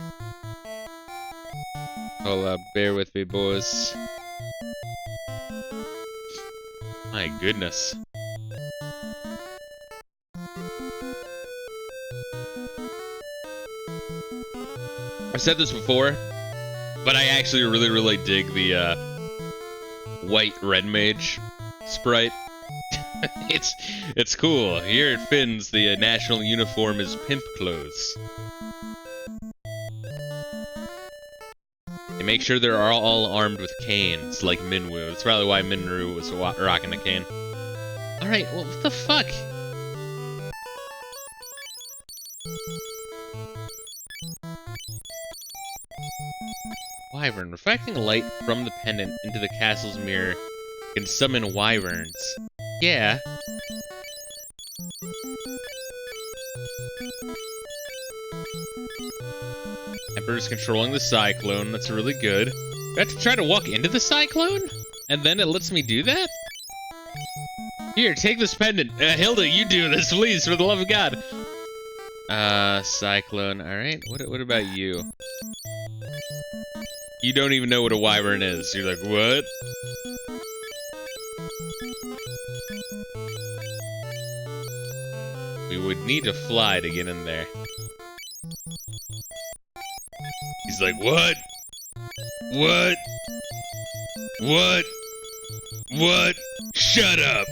Hold up, bear with me, boys. My goodness. I've said this before, but I actually really dig the white red mage sprite. It's cool. Here at Finn's, the national uniform is pimp clothes. They make sure they're all armed with canes, like Minwoo. That's probably why Minru was rocking a cane. Alright, well, what the fuck? Wyvern. Reflecting light from the pendant into the castle's mirror can summon wyverns. Yeah. Emperor's controlling the cyclone. That's really good. I have to try to walk into the cyclone? And then it lets me do that? Here, take this pendant. Hilda, you do this, please, for the love of God. Cyclone. Alright, what about you? You don't even know what a wyvern is. You're like, what? We would need to fly to get in there. He's like, what? What? What? What? Shut up!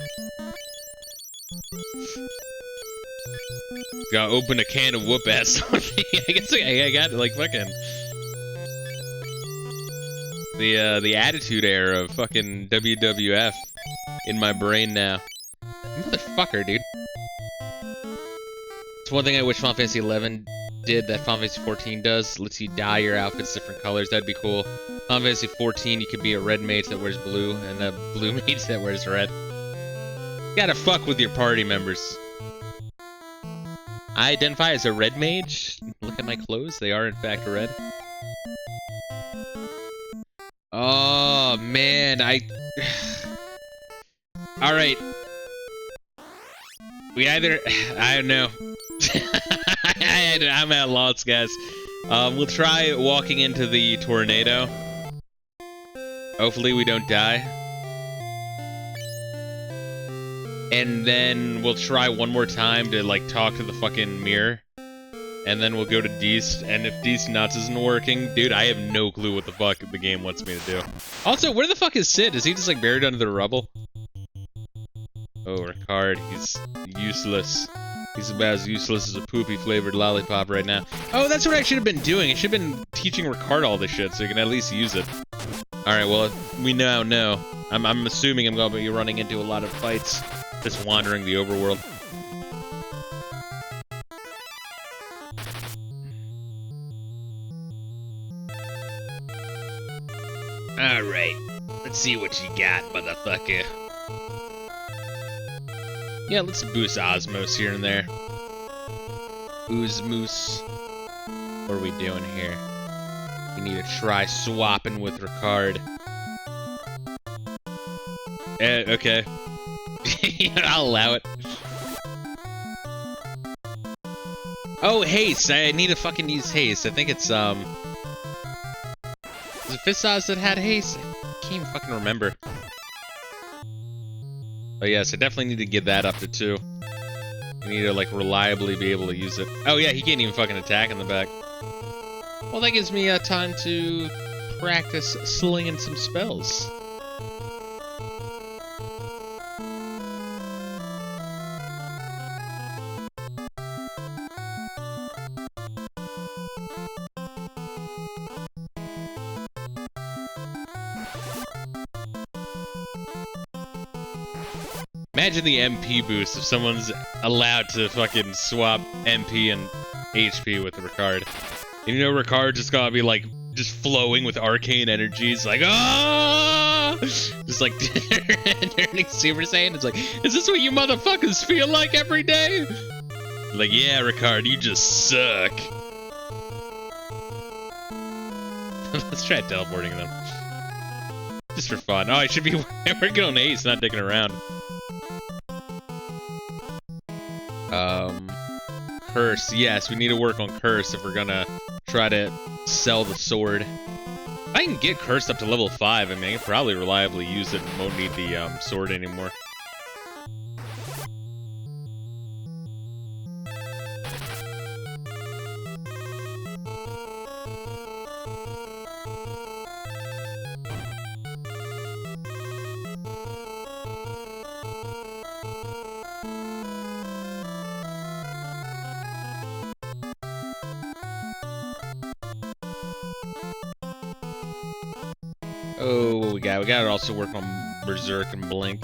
Gotta open a can of whoop ass on me. I guess I got like fucking the attitude era of fucking WWF in my brain now. Motherfucker, dude. It's one thing I wish Final Fantasy 11 did that Final Fantasy 14 does. Lets you dye your outfits different colors. That'd be cool. Final Fantasy 14, you could be a red mage that wears blue, and a blue mage that wears red. You gotta fuck with your party members. I identify as a red mage. Look at my clothes. They are, in fact, red. Oh, man. Alright. We either... I don't know. I'm at loss, guys. We'll try walking into the tornado. Hopefully we don't die. And then we'll try one more time to, like, talk to the fucking mirror. And then we'll go to Deist, and if Deist Nuts isn't working, dude, I have no clue what the fuck the game wants me to do. Also, where the fuck is Sid? Is he just, like, buried under the rubble? Oh, Ricard, he's useless. He's about as useless as a poopy-flavored lollipop right now. Oh, that's what I should have been doing. I should have been teaching Ricard all this shit so he can at least use it. Alright, well, we now know. I'm assuming I'm gonna be running into a lot of fights. Just wandering the overworld. Alright. Let's see what you got, motherfucker. Yeah, let's boost Osmos here and there. Oozmoose. What are we doing here? We need to try swapping with Ricard. Okay. I'll allow it. Oh, haste! I need to fucking use haste. I think it's, Was it Fistos that had haste? I can't even fucking remember. Oh yes, I definitely need to get that up to 2. I need to, like, reliably be able to use it. Oh yeah, he can't even fucking attack in the back. Well, that gives me time to practice slinging some spells. Imagine the MP boost if someone's allowed to fucking swap MP and HP with Ricard. And you know Ricard just gonna be like, just flowing with arcane energies, like, ah! Just like turning Super Saiyan. It's like, is this what you motherfuckers feel like every day? Like, yeah, Ricard, you just suck. Let's try teleporting them. Just for fun. Oh, I should be working on Ace, not dicking around. Curse. Yes, we need to work on Curse if we're gonna try to sell the sword. If I can get Curse up to level 5, I mean, I can probably reliably use it and won't need the sword anymore. Oh, what we got? We gotta also work on Berserk and Blink.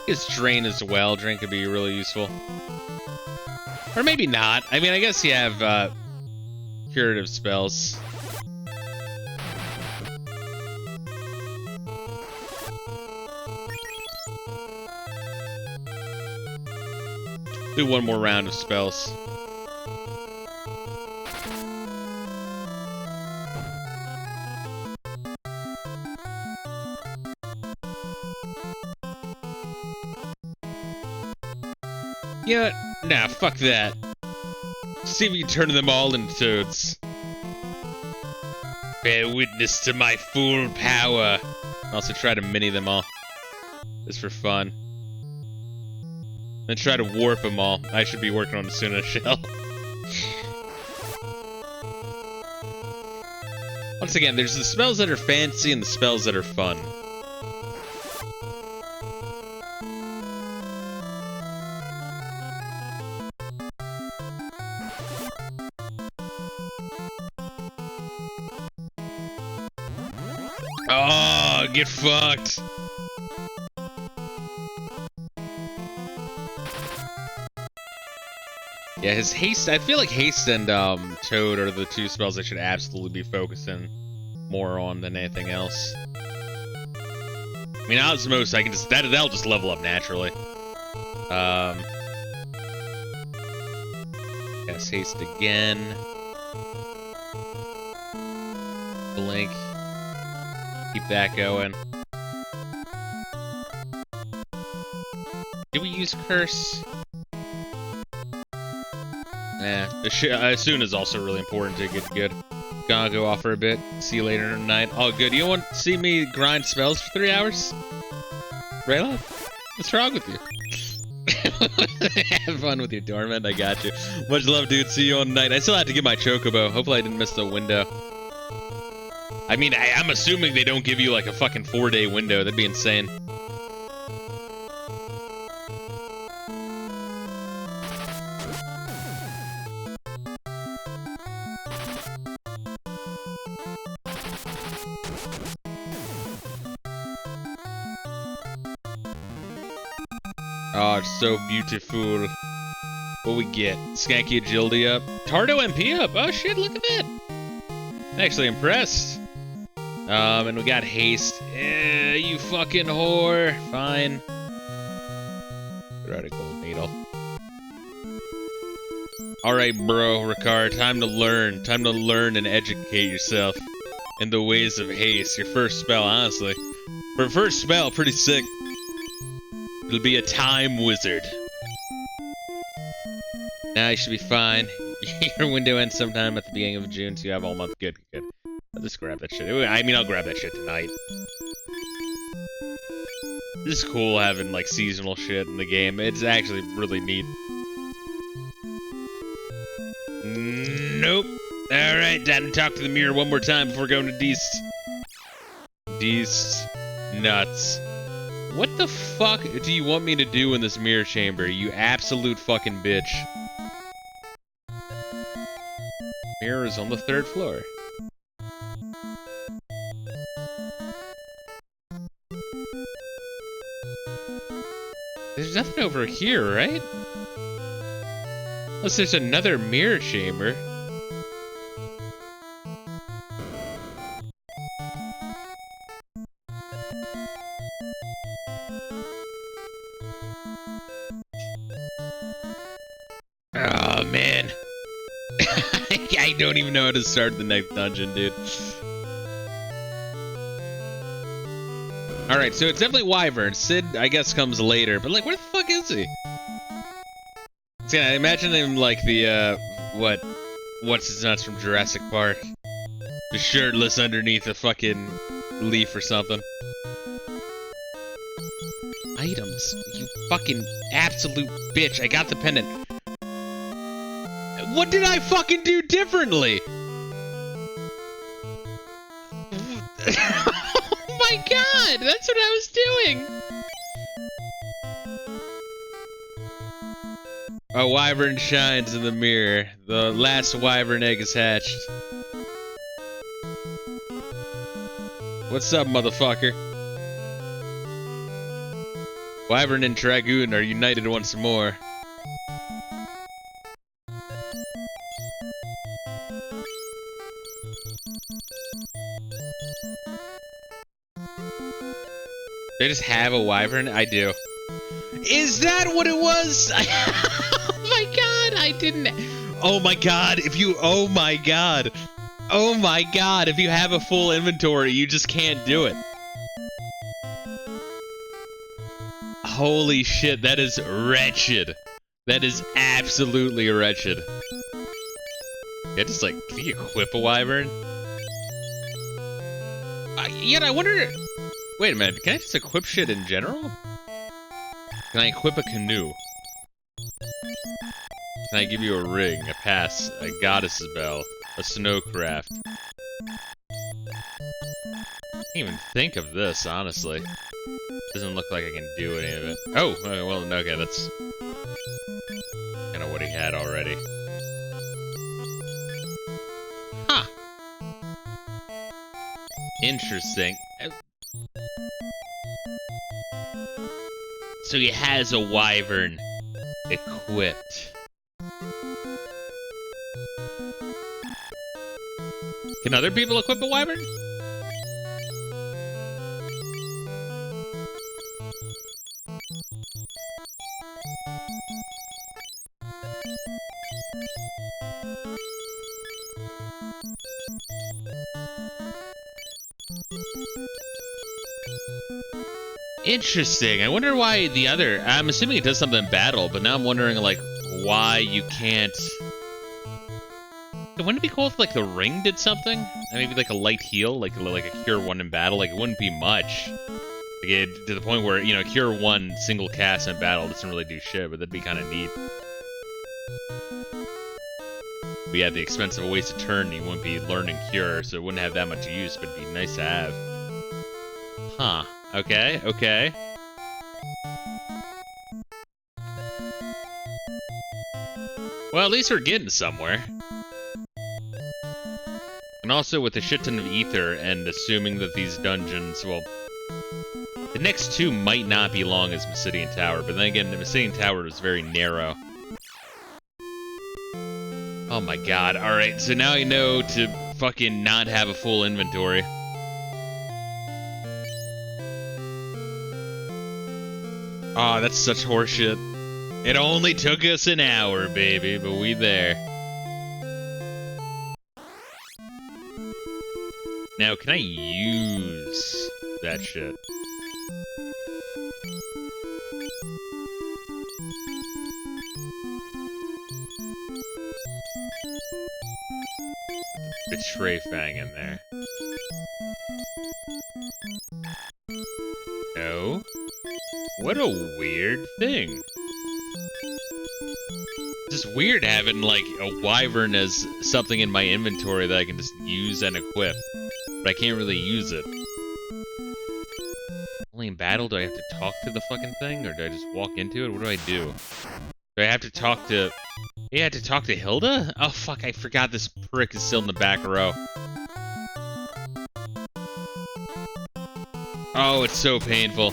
It's Drain as well. Drain could be really useful. Or maybe not. I mean, I guess you have curative spells. Do one more round of spells. Yeah, nah, fuck that. See if you turn them all into toads. Bear witness to my full power. Also try to mini them all. Just for fun. Then try to warp them all. I should be working on the Suna shell. Once again, there's the spells that are fancy and the spells that are fun. Oh, get fucked. Yeah, his haste, I feel like haste and Toad are the two spells I should absolutely be focusing more on than anything else. I mean, Osmos, I can just, that'll just level up naturally. Yes, haste again. Blink. Keep that going. Did we use Curse? Soon is also really important to get good. Gonna go off for a bit. See you later tonight. Oh, good. You want to see me grind spells for 3 hours? Rayla? What's wrong with you? Have fun with your Dormant. I got you. Much love, dude. See you on night. I still have to get my Chocobo. Hopefully I didn't miss the window. I mean, I'm assuming they don't give you like a fucking 4-day window. That'd be insane. Oh, it's so beautiful. What we get? Skanky Agility up. Tardo MP up. Oh shit, look at that. I'm actually impressed. And we got haste. Yeah, you fucking whore. Fine. Got a gold needle. Alright, bro, Ricard, time to learn. Time to learn and educate yourself in the ways of haste. Your first spell, honestly. For a first spell, pretty sick. It'll be a time wizard. Now you should be fine. Your window ends sometime at the beginning of June, so you have all month. Good, good. I'll just grab that shit. I mean, I'll grab that shit tonight. This is cool having, like, seasonal shit in the game. It's actually really neat. Nope. Alright, time to talk to the mirror one more time before going to Deist. Deist. Nuts. What the fuck do you want me to do in this mirror chamber, you absolute fucking bitch? Mirror is on the 3rd floor. There's nothing over here, right? Unless there's another mirror chamber. Oh, man. I don't even know how to start the next dungeon, dude. Alright, so it's definitely Wyvern. Sid, I guess, comes later, but, like, where the fuck is he? See, I imagine him like the, what's his nuts from Jurassic Park? Just shirtless underneath a fucking leaf or something. Items? You fucking absolute bitch. I got the pendant. What did I fucking do differently? Oh my god! That's what I was doing! A wyvern shines in the mirror. The last wyvern egg is hatched. What's up, motherfucker? Wyvern and Dragoon are united once more. Do I just have a wyvern? I do. Is that what it was? Oh my god, I didn't. Oh my god, if you. Oh my god. Oh my god, if you have a full inventory, you just can't do it. Holy shit, that is wretched. That is absolutely wretched. Yeah, just like, can you equip a wyvern? Yet I wonder. Wait a minute, can I just equip shit in general? Can I equip a canoe? Can I give you a ring, a pass, a goddess's bell, a snowcraft? I can't even think of this, honestly. Doesn't look like I can do any of it. Oh, well, okay, that's kind of what he had already. Huh. Interesting. So he has a wyvern equipped. Can other people equip a wyvern? Interesting. I wonder why the other... I'm assuming it does something in battle, but now I'm wondering, like, why you can't... Wouldn't it be cool if, like, the ring did something? Maybe, like, a light heal? Like a Cure 1 in battle? Like, it wouldn't be much. Like, to the point where, you know, Cure 1 single cast in battle doesn't really do shit, but that'd be kind of neat. But yeah, at the expense of a wasted turn, you wouldn't be learning Cure, so it wouldn't have that much use, but it'd be nice to have. Huh. Okay, okay. Well, at least we're getting somewhere. And also with a shit ton of ether and assuming that these dungeons, well, the next two might not be long as Mysidian Tower, but then again, the Mysidian Tower is very narrow. Oh my god, alright, so now I know to fucking not have a full inventory. Oh, that's such horseshit. It only took us an hour, baby, but we there. Now, can I use that shit? Betray Fang in there. No? What a weird thing. It's just weird having, like, a wyvern as something in my inventory that I can just use and equip. But I can't really use it. Only in battle do I have to talk to the fucking thing? Or do I just walk into it? What do I do? Do I have to talk to... Yeah, I have to talk to Hilda? Oh, fuck, I forgot this prick is still in the back row. Oh, it's so painful.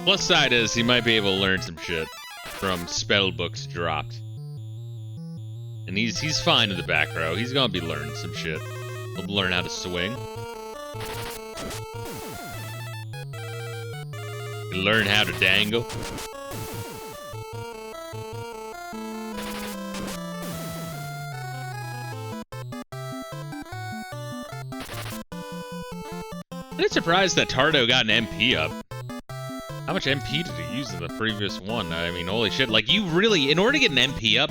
Plus side is he might be able to learn some shit from spell books dropped. And he's fine in the back row. He's gonna be learning some shit. He'll learn how to swing. He'll learn how to dangle. I'm surprised that Tardo got an MP up. How much MP did he use in the previous one? I mean, holy shit. Like, you really, in order to get an MP up,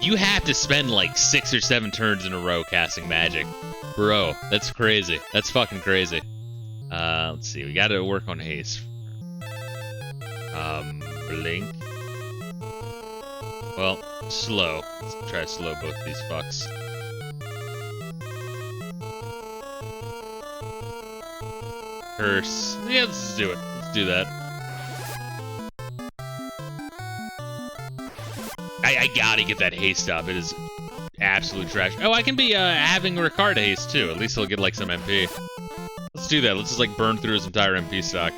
you have to spend like 6 or 7 turns in a row casting magic. Bro, that's crazy. That's fucking crazy. Let's see. We gotta work on haste. Blink. Well, slow. Let's try to slow both these fucks. Curse. Yeah, let's do it. Let's do that. I gotta get that haste up. It is absolute trash. Oh, I can be having Ricard haste too. At least he'll get like some MP. Let's do that. Let's just like burn through his entire MP stock.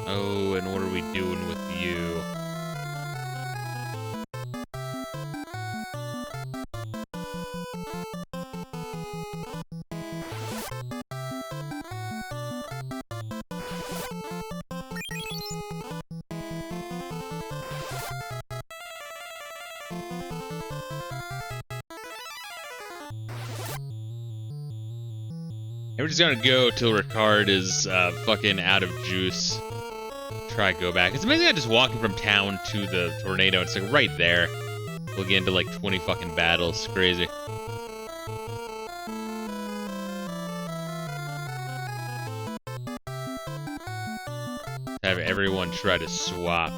Oh, and what are we doing with you? And we're just gonna go till Ricard is fucking out of juice. Try to go back. It's amazing how just walking from town to the tornado, it's like right there. We'll get into like 20 fucking battles. It's crazy. Have everyone try to swap.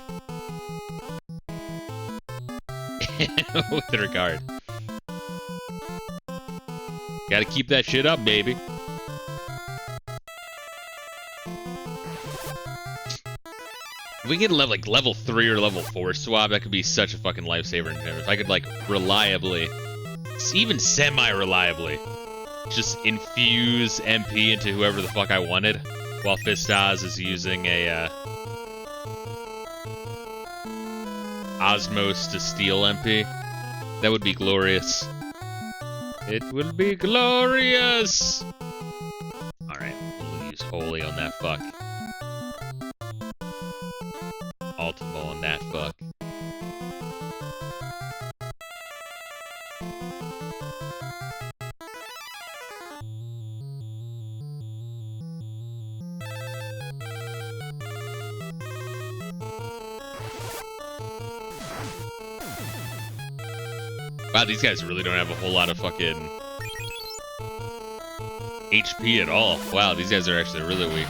With regard. Gotta keep that shit up, baby. If we get level 3 or level 4 swap, that could be such a fucking lifesaver in him. If I could like reliably, even semi-reliably, just infuse MP into whoever the fuck I wanted, while Fistos is using a Osmos to steal MP, that would be glorious. It will be glorious! Alright, we'll use Holy on that fuck. Ultimo on that fuck. Wow, these guys really don't have a whole lot of fucking HP at all. Wow, these guys are actually really weak.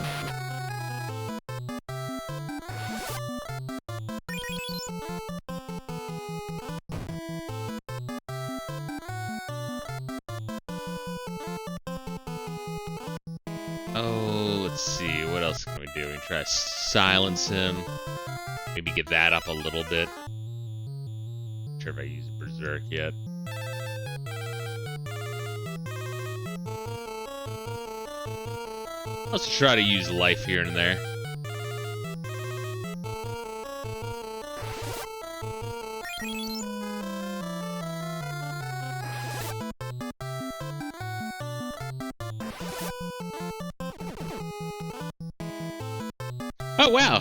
Oh, let's see. What else can we do? We can try to silence him. Maybe get that up a little bit. Not sure if I use Berserk yet. Let's try to use life here and there. Oh, wow.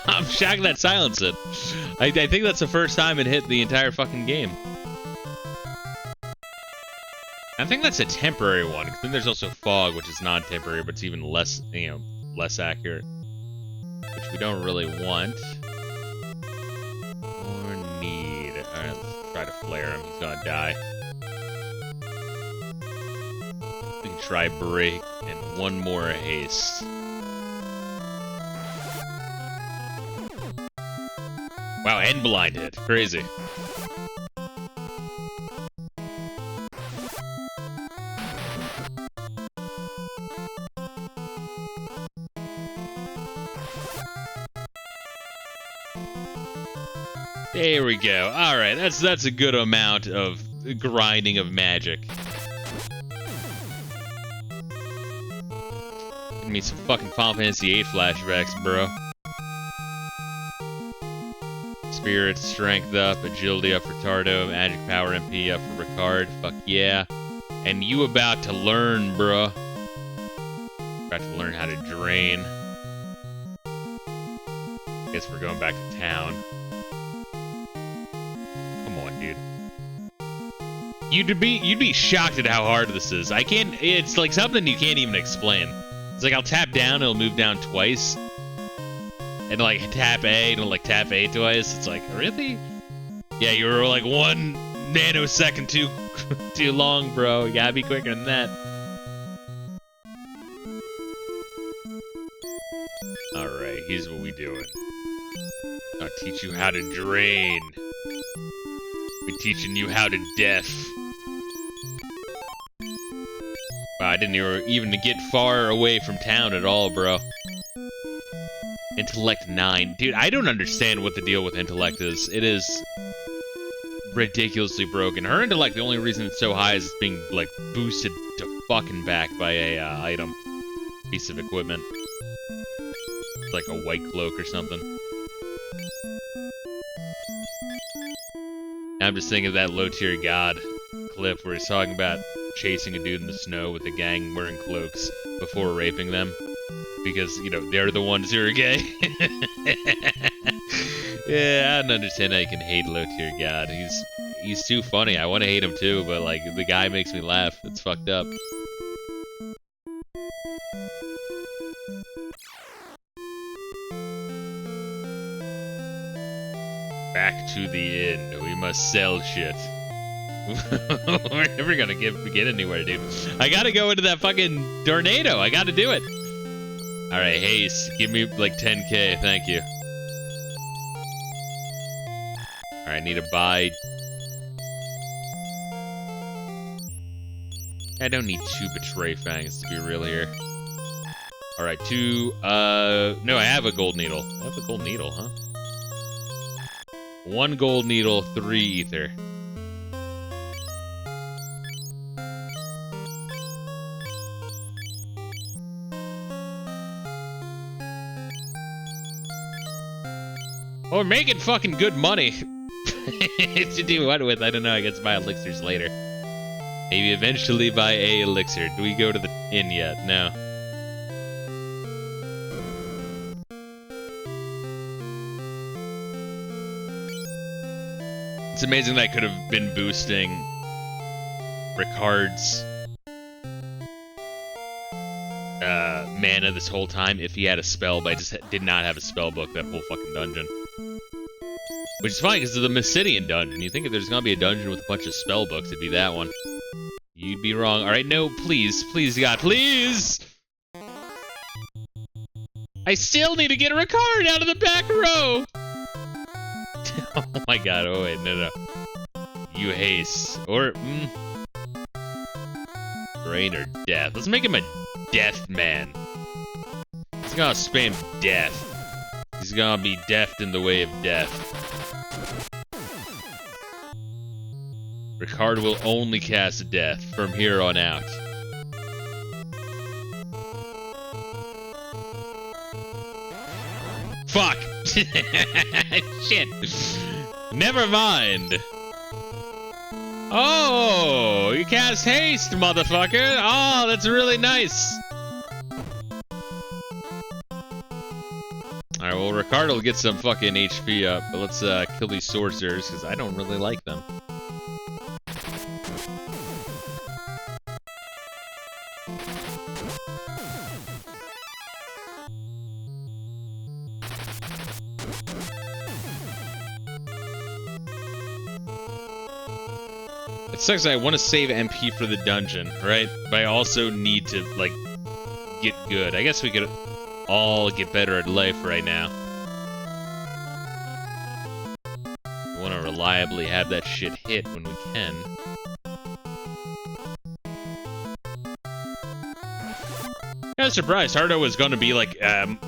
I'm shocked that silenced it. I think that's the first time it hit the entire fucking game. I think that's a temporary one, because then there's also Fog, which is non-temporary, but it's even less, you know, less accurate. Which we don't really want. Or need. Alright, let's try to flare him. He's gonna die. We can try Break, and one more haste. Wow, and blinded. Crazy. There we go. All right, that's a good amount of grinding of magic. Give me some fucking Final Fantasy VIII flashbacks, bro. Spirit, strength up, agility up for Tardo, magic power MP up for Ricard. Fuck yeah. And you about to learn, bro. About to learn how to drain. Guess we're going back to town. Come on, dude. You'd be shocked at how hard this is. It's like something you can't even explain. It's like I'll tap down, it'll move down twice. And like tap A, and it'll like tap A twice. It's like, really? Yeah, you were like 1 nanosecond too long, bro. You gotta be quicker than that. Alright, here's what we doing. I'll teach you how to drain. We're teaching you how to def. Wow, I didn't even get far away from town at all, bro. Intellect 9. Dude, I don't understand what the deal with intellect is. It is ridiculously broken. Her intellect, the only reason it's so high is it's being, like, boosted to fucking back by a item. Piece of equipment. Like a white cloak or something. I'm just thinking of that low-tier god clip where he's talking about chasing a dude in the snow with a gang wearing cloaks before raping them. Because, you know, they're the ones who are gay. Yeah, I don't understand how you can hate low-tier god. He's too funny. I want to hate him too, but, like, the guy makes me laugh. It's fucked up. Back to the inn. We must sell shit. We're never gonna get anywhere, dude. I gotta go into that fucking tornado. I gotta do it. Alright, Haste. Give me like 10k. Thank you. Alright, I need to buy. I don't need 2 Betray Fangs to be real here. Alright, 2. No, I have a gold needle. I have a gold needle, huh? 1 gold needle, 3 ether. Oh, we're making fucking good money. To do what with? I don't know. I guess buy elixirs later. Maybe eventually buy a elixir. Do we go to the inn yet? No. It's amazing that I could have been boosting Ricard's mana this whole time if he had a spell, but I just did not have a spell book that whole fucking dungeon. Which is fine, because it's the Mysidian dungeon. You think if there's gonna be a dungeon with a bunch of spell books, it'd be that one. You'd be wrong. Alright, no, please. Please, God, please! I still need to get a Ricard out of the back row! Oh my god, oh wait, no. You haste. Or, Brain or death. Let's make him a death man. He's gonna spam death. He's gonna be deft in the way of death. Ricard will only cast death from here on out. Fuck! Shit! Never mind! Oh! You cast haste, motherfucker! Oh, that's really nice! Alright, well, Ricard will get some fucking HP up, but let's kill these sorcerers, because I don't really like them. It sucks that I want to save MP for the dungeon, right? But I also need to, like, get good. I guess we could all get better at life right now. We want to reliably have that shit hit when we can. I was surprised. Hardo was going to be, like,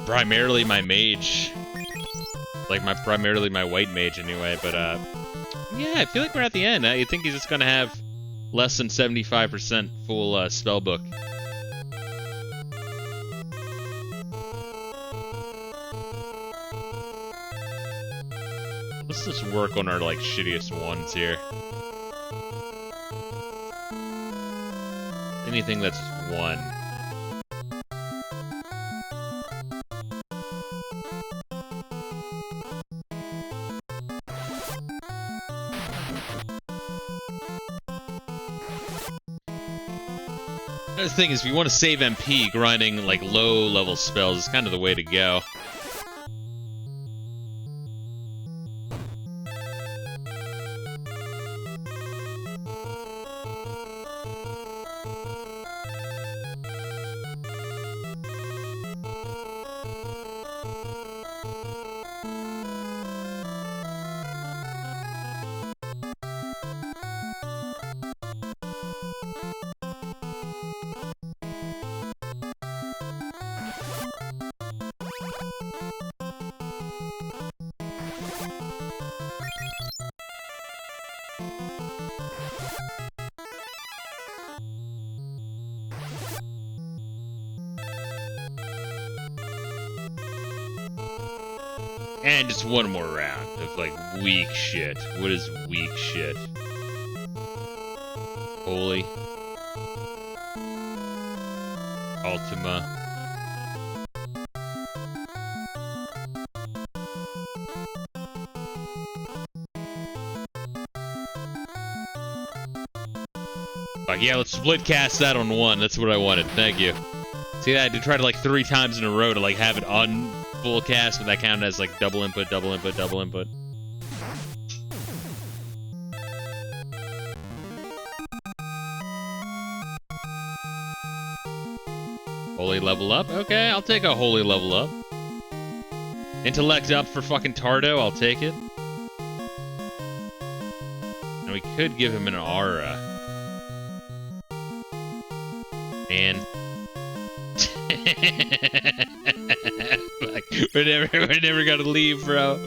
primarily my mage. Like primarily my white mage anyway, but yeah, I feel like we're at the end. I think he's just gonna have less than 75% full spellbook. Let's just work on our like shittiest ones here. Anything that's one. The thing is, if you want to save MP, grinding like low-level spells is kind of the way to go. And just one more round of, like, weak shit. What is weak shit? Holy. Ultima. Like, yeah, let's split cast that on one. That's what I wanted. Thank you. See, I had to try to, like, 3 times in a row to, like, have it on full cast, but that counted as, like, double input, double input, double input. Holy level up? Okay, I'll take a holy level up. Intellect up for fucking Tardo, I'll take it. And we could give him an aura. Man. Fuck, we're never gonna leave, bro.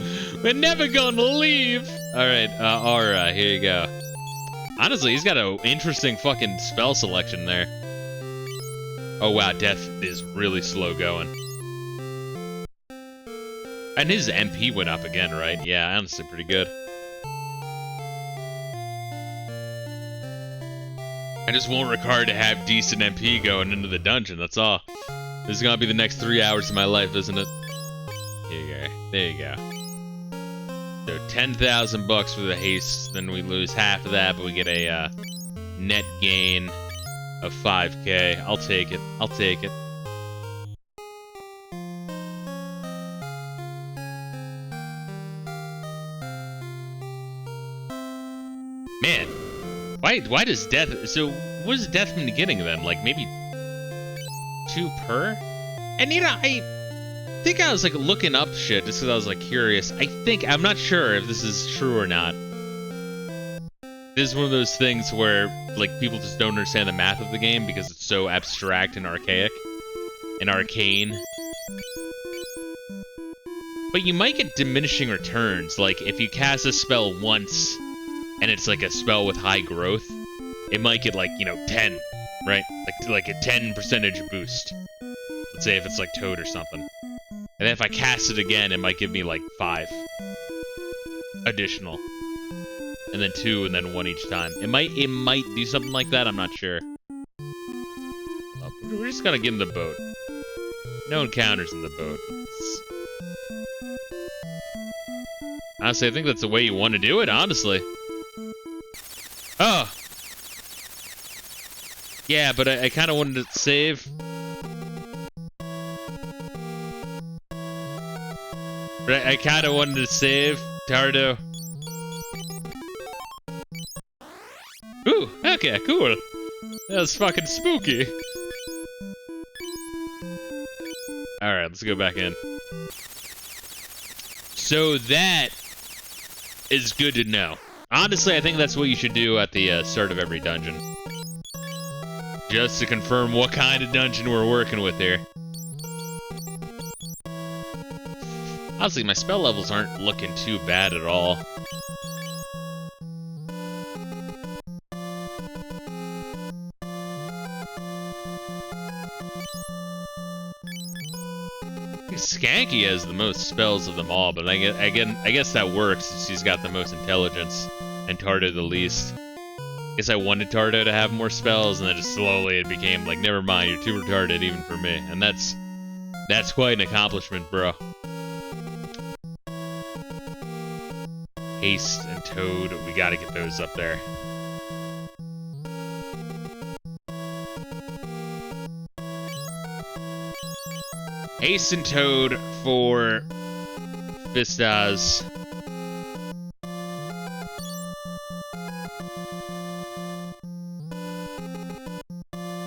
We're never gonna leave. Alright, aura, here you go. Honestly, he's got an interesting fucking spell selection there. Oh wow, death is really slow going. And his MP went up again, right? Yeah, honestly, pretty good. I just want Ricard to have decent MP going into the dungeon, that's all. This is gonna be the next 3 hours of my life, isn't it? Here you go. There you go. So 10,000 bucks for the haste, then we lose half of that, but we get a net gain of 5k. I'll take it. I'll take it. Man, why does death? So what is death from the beginning then? Like maybe 2 per? And you know, I think I was like looking up shit just because I was like curious. I'm not sure if this is true or not. This is one of those things where like people just don't understand the math of the game because it's so abstract and archaic and arcane. But you might get diminishing returns, like if you cast a spell once and it's like a spell with high growth, it might get like, you know, 10, right? Like a 10% boost. Let's say if it's like Toad or something. And then if I cast it again, it might give me like 5 additional. And then 2 and then 1 each time. It might do something like that, I'm not sure. Well, we're just gonna get in the boat. No encounters in the boat. Honestly, I think that's the way you want to do it, honestly. Oh! Yeah, but I kind of wanted to save. But I kind of wanted to save Tardo. Ooh, okay, cool. That was fucking spooky. Alright, let's go back in. So that is good to know. Honestly, I think that's what you should do at the start of every dungeon. Just to confirm what kind of dungeon we're working with here. Honestly, my spell levels aren't looking too bad at all. Skanky has the most spells of them all, but I guess that works since she's got the most intelligence, and Tardo the least. I guess I wanted Tardo to have more spells, and then just slowly it became like, never mind, you're too retarded even for me, and that's quite an accomplishment, bro. Haste and Toad, we gotta get those up there. Haste and Toad for Fistas.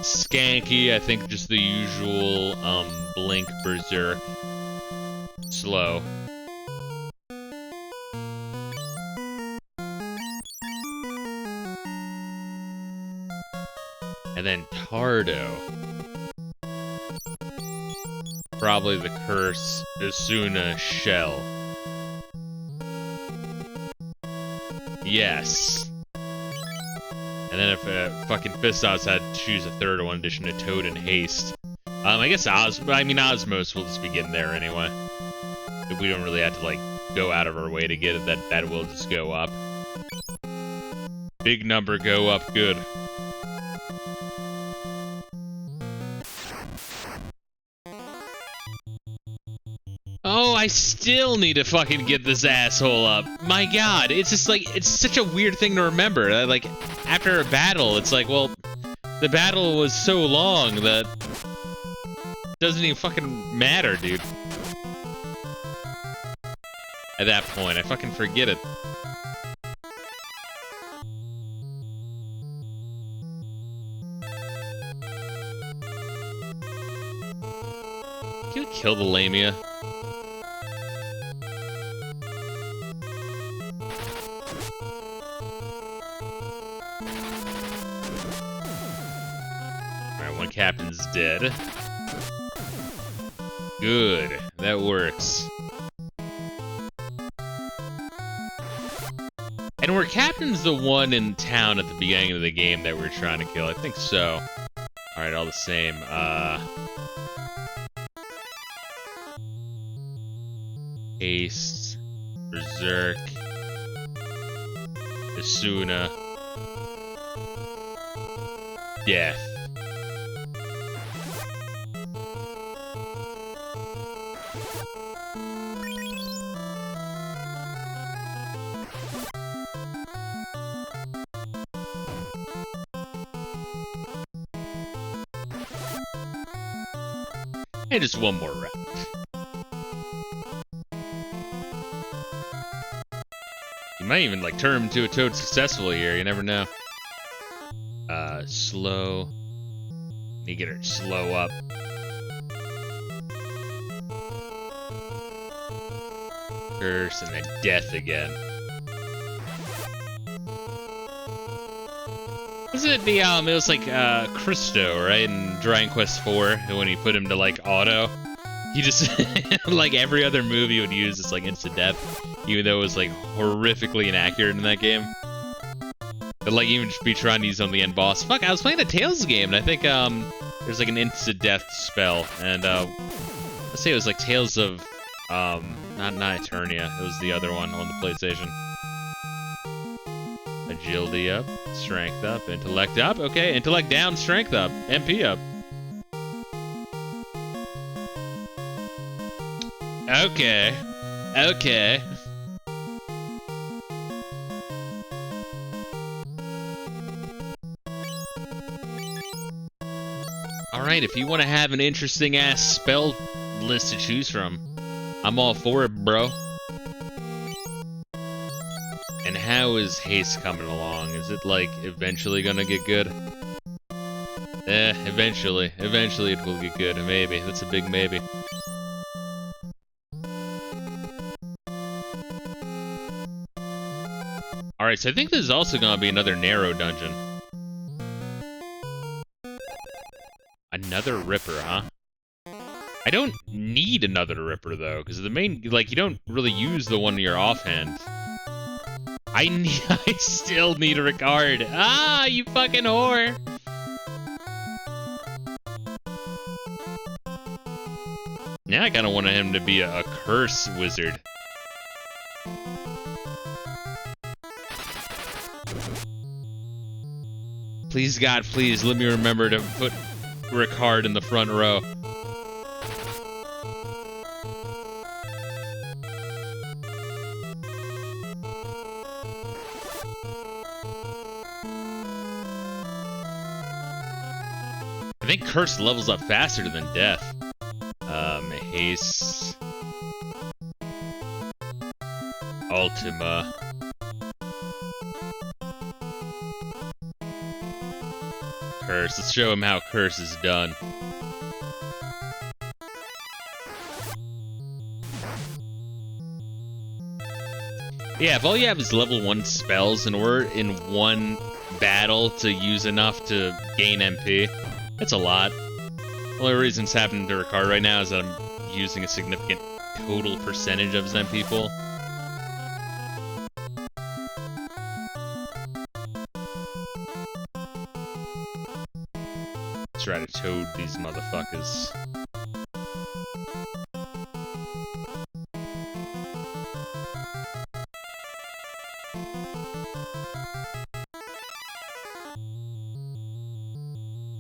Skanky, I think just the usual, Blink, Berserk, Slow. And then Tardo. Probably the Curse, Asuna, Shell. Yes. And then if fucking Fistos had to choose a third one in addition to Toad and Haste. I guess Osmos will just be getting there anyway. If we don't really have to, like, go out of our way to get it, that will just go up. Big number go up good. Oh, I still need to fucking get this asshole up. My god, it's just like, it's such a weird thing to remember. Like, after a battle, it's like, well, the battle was so long that it doesn't even fucking matter, dude. At that point, I fucking forget it. Can you kill the Lamia? One captain's dead. Good. That works. And were captains the one in town at the beginning of the game that we were trying to kill? I think so. Alright, all the same. Haste. Berserk. Asuna. Death. And just one more round. You might even, like, turn him into a Toad successfully here, you never know. Slow. Need to get her slow up. Curse, and then death again. Was it the, it was like, Christo, right, in Dragon Quest IV, when he put him to, like, auto? He just, like, every other move he would use is, like, instant death, even though it was, like, horrifically inaccurate in that game. But, like, even just be trying to use on the end boss. Fuck, I was playing a Tales game, and I think, there's, like, an instant death spell, and, let's say it was, like, Tales of, not Eternia, it was the other one on the PlayStation. Agility up, strength up, intellect up. Okay, intellect down, strength up, MP up. Okay. Okay. Alright, if you want to have an interesting ass spell list to choose from, I'm all for it, bro. And how is Haste coming along? Is it, like, eventually gonna get good? Eventually. Eventually it will get good. Maybe. That's a big maybe. Alright, so I think there's also gonna be another narrow dungeon. Another Ripper, huh? I don't need another Ripper, though, because the main, like, you don't really use the one in your offhand. I still need a Ricard. Ah, you fucking whore. Now I kind of want him to be a curse wizard. Please, God, please, let me remember to put Ricard in the front row. I think Curse levels up faster than Death. Haste. Ultima. Curse. Let's show him how Curse is done. Yeah, if all you have is level 1 spells and we're in one battle to use enough to gain MP, that's a lot. The only reason it's happening to Ricard right now is that I'm using a significant total percentage of his MP pool. Try to toad these motherfuckers.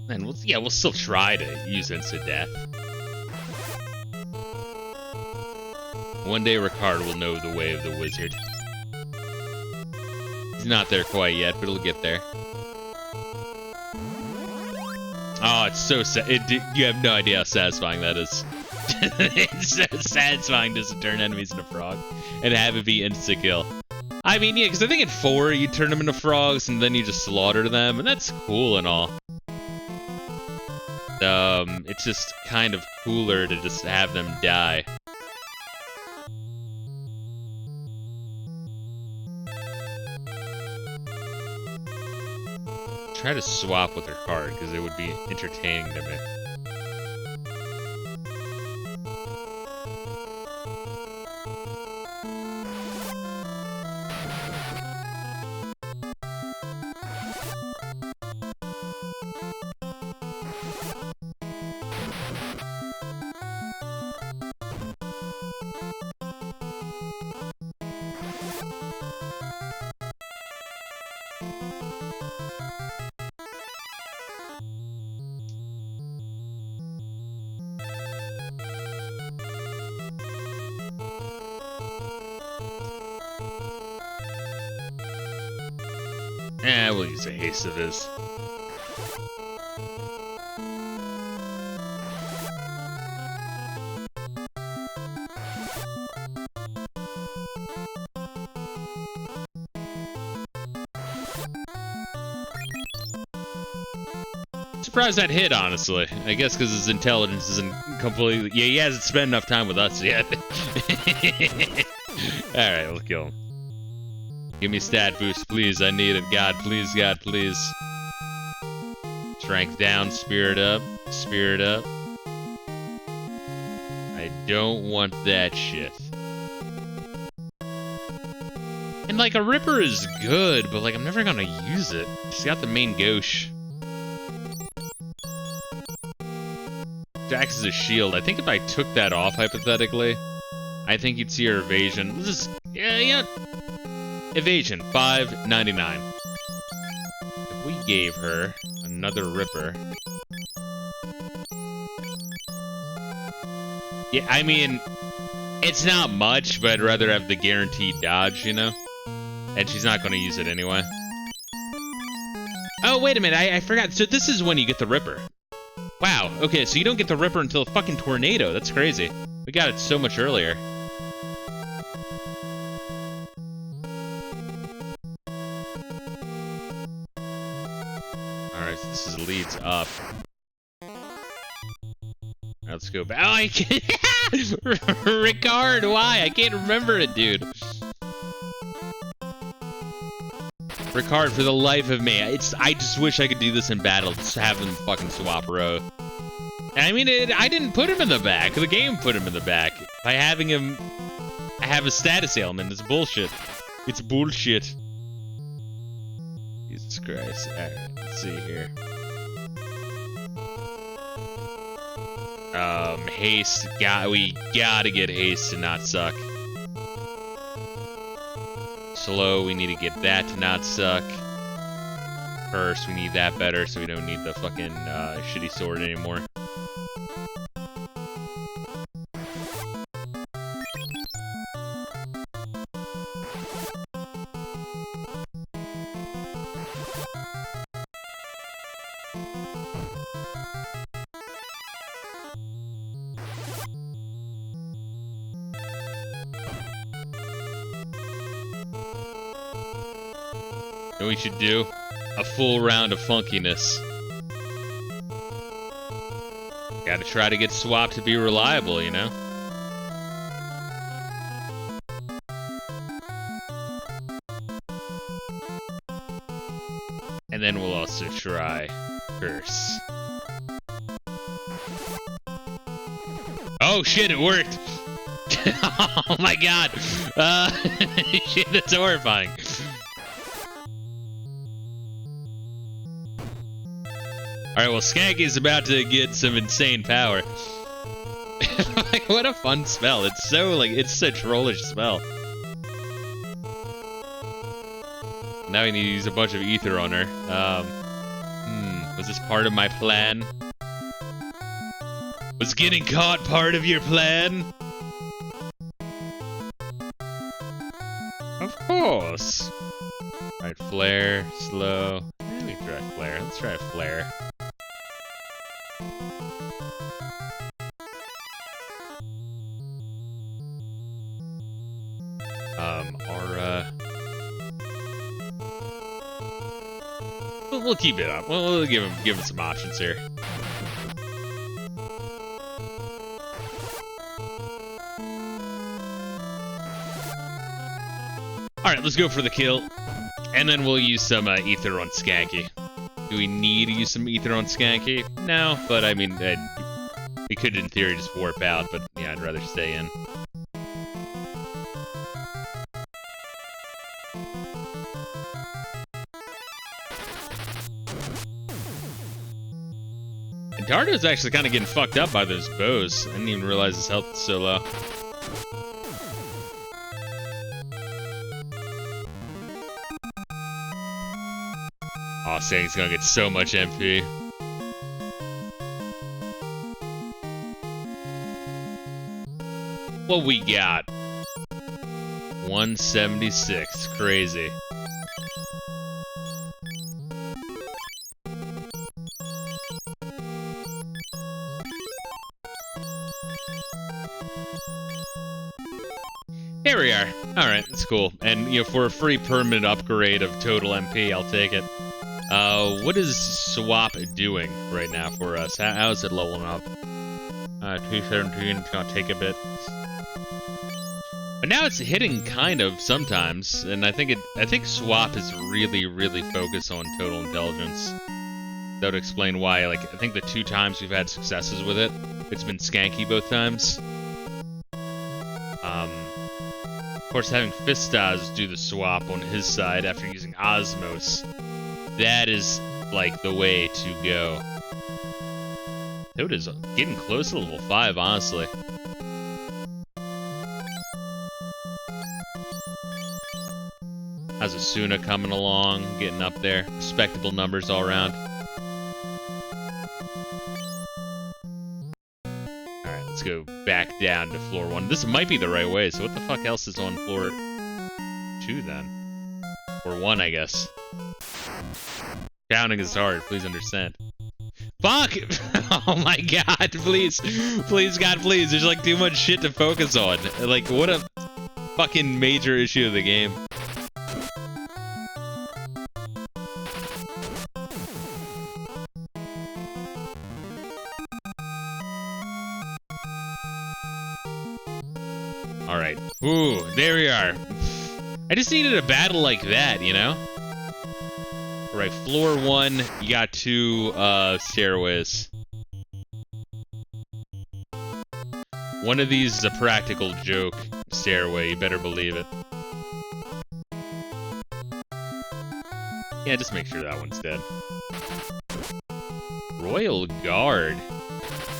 And we'll still try to use Instant Death. One day Ricard will know the way of the wizard. He's not there quite yet, but he'll get there. Oh, it's so sad. You have no idea how satisfying that is. It's so satisfying just to turn enemies into frog and have it be insta-kill. I mean, yeah, because I think in 4 you turn them into frogs and then you just slaughter them, and that's cool and all. It's just kind of cooler to just have them die. Try to swap with her card, because it would be entertaining to me. We'll use a haste of his. Surprised that hit, honestly. I guess because his intelligence isn't completely... Yeah, he hasn't spent enough time with us yet. Alright, we'll kill him. Give me stat boost, please. I need it. God, please, God, please. Strength down, spirit up. Spirit up. I don't want that shit. And, like, a Ripper is good, but, like, I'm never gonna use it. She's got the main gauche. Jax is a shield. I think if I took that off, hypothetically, I think you'd see her evasion. This is... Yeah. Evasion, 599. If we gave her another Ripper... Yeah, I mean, it's not much, but I'd rather have the guaranteed dodge, you know? And she's not going to use it anyway. Oh, wait a minute, I forgot. So this is when you get the Ripper. Wow, okay, so you don't get the Ripper until a fucking tornado. That's crazy. We got it so much earlier. Alright, so this is leads up. Let's go back. Oh, I can't. Ricard, why? I can't remember it, dude. Ricard, for the life of me, I just wish I could do this in battle. Just have them fucking swap row. I mean, I didn't put him in the back. The game put him in the back. By having him have a status ailment, it's bullshit. It's bullshit. Jesus Christ. Alright, let's see here. Haste. We gotta get haste to not suck. Slow, we need to get that to not suck. First, we need that better so we don't need the fucking shitty sword anymore. What we should do? A full round of funkiness. Gotta try to get swapped to be reliable, you know? And then we'll also try Curse. Oh shit, it worked! Oh my god! Shit, that's horrifying. Alright, well, Skanky's about to get some insane power. Like, what a fun spell. It's so, like, it's a trollish spell. Now we need to use a bunch of ether on her. Was this part of my plan? Was getting caught part of your plan? Of course. Alright, flare, slow. Let me try flare. Let's try flare. Aura. We'll keep it up. We'll give him some options here. Alright, let's go for the kill. And then we'll use some ether on Skanky. Do we need to use some ether on Skanky? No, but I mean, we could in theory just warp out, but yeah, I'd rather stay in. And Dardo's actually kind of getting fucked up by those bows. I didn't even realize his health was so low. Aw, saying he's gonna get so much MP. What we got? 176. Crazy. There we are. Alright, that's cool. And, you know, for a free permanent upgrade of total MP, I'll take it. What is Swap doing right now for us? How is it leveling up? 217, it's gonna take a bit. But now it's hitting kind of sometimes, and I think Swap is really, really focused on total intelligence. That would explain why, like, I think the 2 times we've had successes with it, it's been Skanky both times. Of course, having Fistos do the swap on his side after using Osmos, that is, like, the way to go. Toada's getting close to level 5, honestly. How's Asuna coming along, getting up there? Respectable numbers all around. Alright, let's go back down to floor 1. This might be the right way, so what the fuck else is on floor 2 then? Or 1, I guess. Counting is hard, please understand. Fuck! Oh my god, please. Please, God, please. There's like too much shit to focus on. Like, what a fucking major issue of the game. Alright. Ooh, there we are. I just needed a battle like that, you know? Alright, floor 1, you got 2 stairways. One of these is a practical joke stairway, you better believe it. Yeah, just make sure that one's dead. Royal Guard.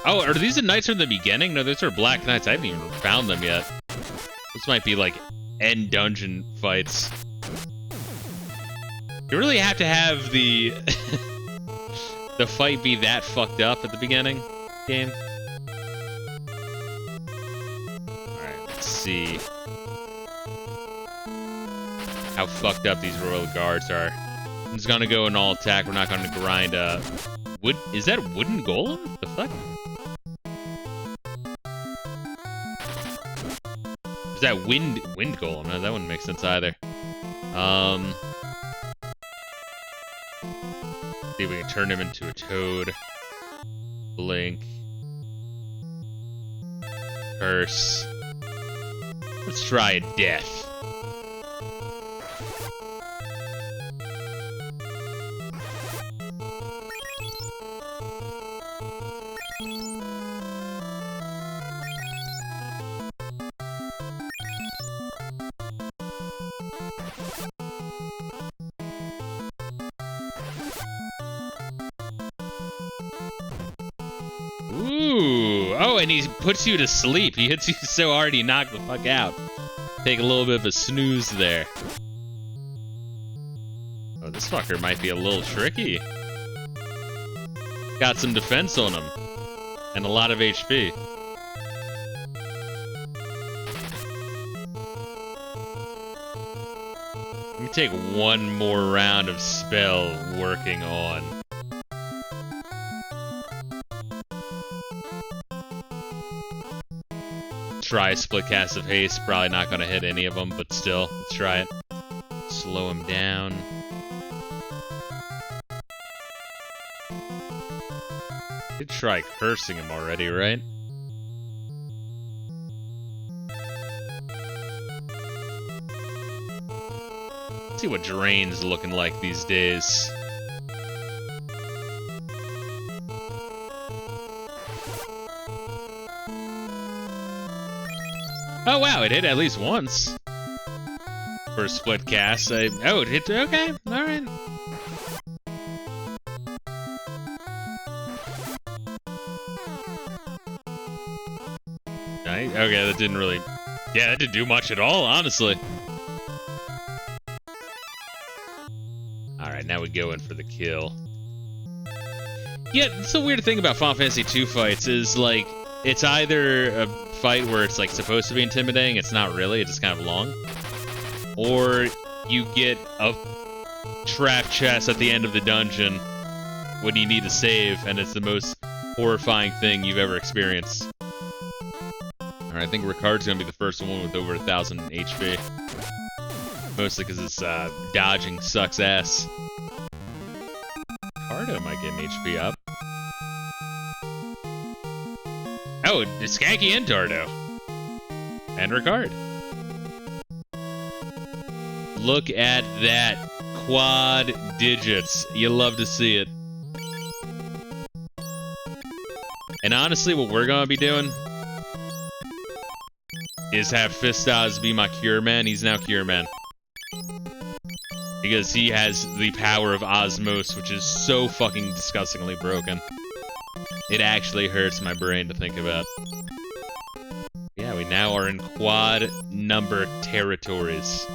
Oh, are these the knights from the beginning? No, those are Black Knights. I haven't even found them yet. This might be like end dungeon fights. You really have to have the the fight be that fucked up at the beginning game. Alright, let's see how fucked up these Royal Guards are. I'm just gonna go in all attack. We're not gonna grind wood. Is that wooden golem? The fuck? Is that wind golem? No, that wouldn't make sense either. See if we can turn him into a toad. Blink. Curse. Let's try a death. Ooh, oh, and he puts you to sleep. He hits you so hard he knocked the fuck out. Take a little bit of a snooze there. Oh, this fucker might be a little tricky. Got some defense on him. And a lot of HP. Let me take one more round of spell working on. Try split cast of haste. Probably not going to hit any of them, but still, let's try it. Slow him down. Did try cursing him already, right? Let's see what Drain's looking like these days. Oh wow, it hit at least once. For a split cast. Oh, it hit. Okay, alright. Okay, that didn't really... Yeah, that didn't do much at all, honestly. Alright, now we go in for the kill. Yeah, it's the weird thing about Final Fantasy 2 fights is, like, it's either a fight where it's, like, supposed to be intimidating, it's not really, it's just kind of long. Or you get a trap chest at the end of the dungeon when you need to save, and it's the most horrifying thing you've ever experienced. Alright, I think Ricard's gonna be the first one with over 1,000 HP. Mostly because his dodging sucks ass. Ricardo might get an HP up. Oh, it's Skanky and Dardo. And Ricard. Look at that. Quad digits. You love to see it. And honestly, what we're gonna be doing is have Fistos be my Cure Man. He's now Cure Man. Because he has the power of Osmos, which is so fucking disgustingly broken. It actually hurts my brain to think about. Yeah, we now are in quad number territories.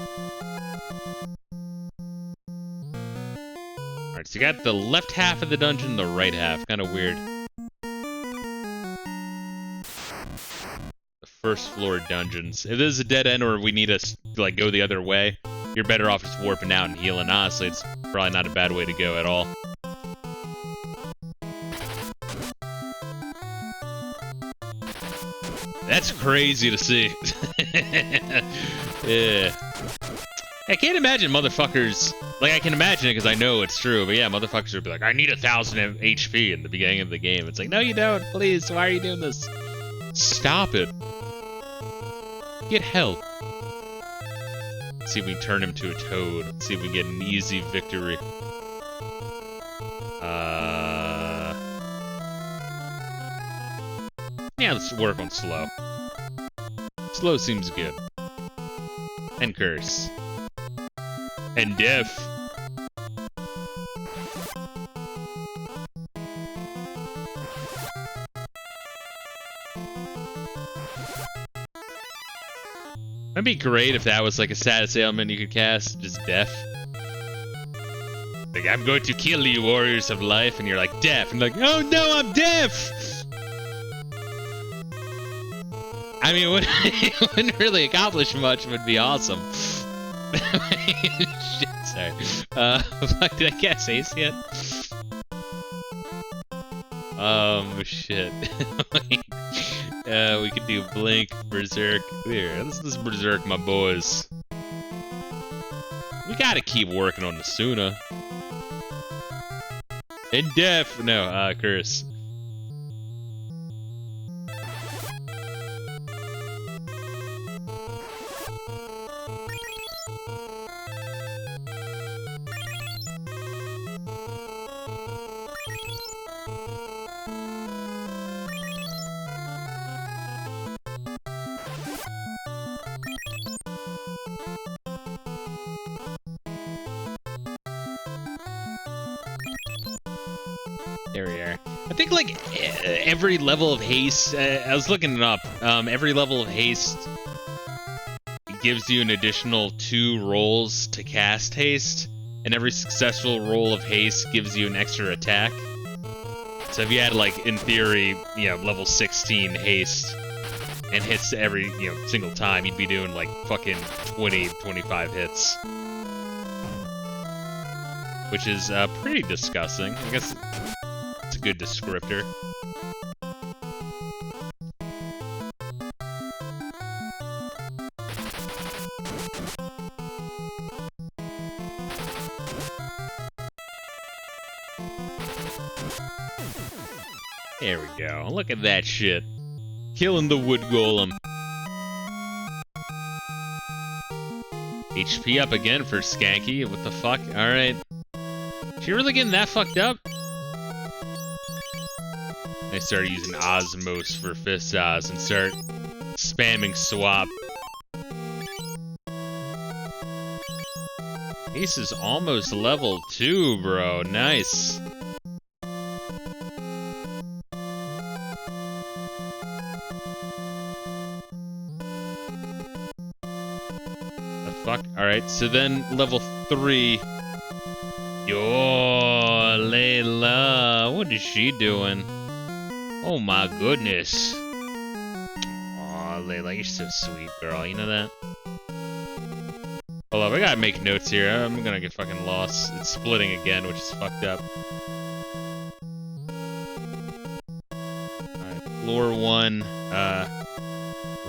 Alright, so you got the left half of the dungeon, the right half. Kind of weird. First floor dungeons. If this is a dead end or we need to like go the other way, you're better off just warping out and healing. Honestly, it's probably not a bad way to go at all. That's crazy to see. Yeah. I can't imagine motherfuckers... Like, I can imagine it because I know it's true, but yeah, motherfuckers would be like, I need 1,000 HP in the beginning of the game. It's like, no you don't, please, why are you doing this? Stop it. Get help. Let's see if we can turn him to a toad. Let's see if we get an easy victory. Yeah, let's work on slow. Slow seems good. And curse. And deaf. That'd be great if that was like a status ailment you could cast, just deaf. Like, I'm going to kill you, warriors of life, and you're like, deaf, and like, oh no, I'm deaf! I mean, it wouldn't really accomplish much, but it'd be awesome. Shit, sorry. Fuck, did I cast haste yet? Shit. We could do blink, berserk. Here, let's berserk my boys. We gotta keep working on the Suna. And deaf! No, curse. There we are. I think like every level of haste, I was looking it up, every level of haste gives you an additional 2 rolls to cast haste, and every successful roll of haste gives you an extra attack. So if you had like, in theory, you know, level 16 haste, and hits every, you know, single time, you'd be doing like fucking 20, 25 hits. Which is pretty disgusting. I guess it's a good descriptor. There we go. Look at that shit. Killing the wood golem. HP up again for Skanky. What the fuck? Alright. She really getting that fucked up? I started using Osmos for Fistos and start spamming swap. Ace is almost level 2, bro. Nice. The fuck? Alright, so then level 3. Yo, Layla. What is she doing? Oh my goodness. Aw, Layla, you're so sweet, girl. You know that? Hold up, I gotta make notes here. I'm gonna get fucking lost. It's splitting again, which is fucked up. Alright, floor 1,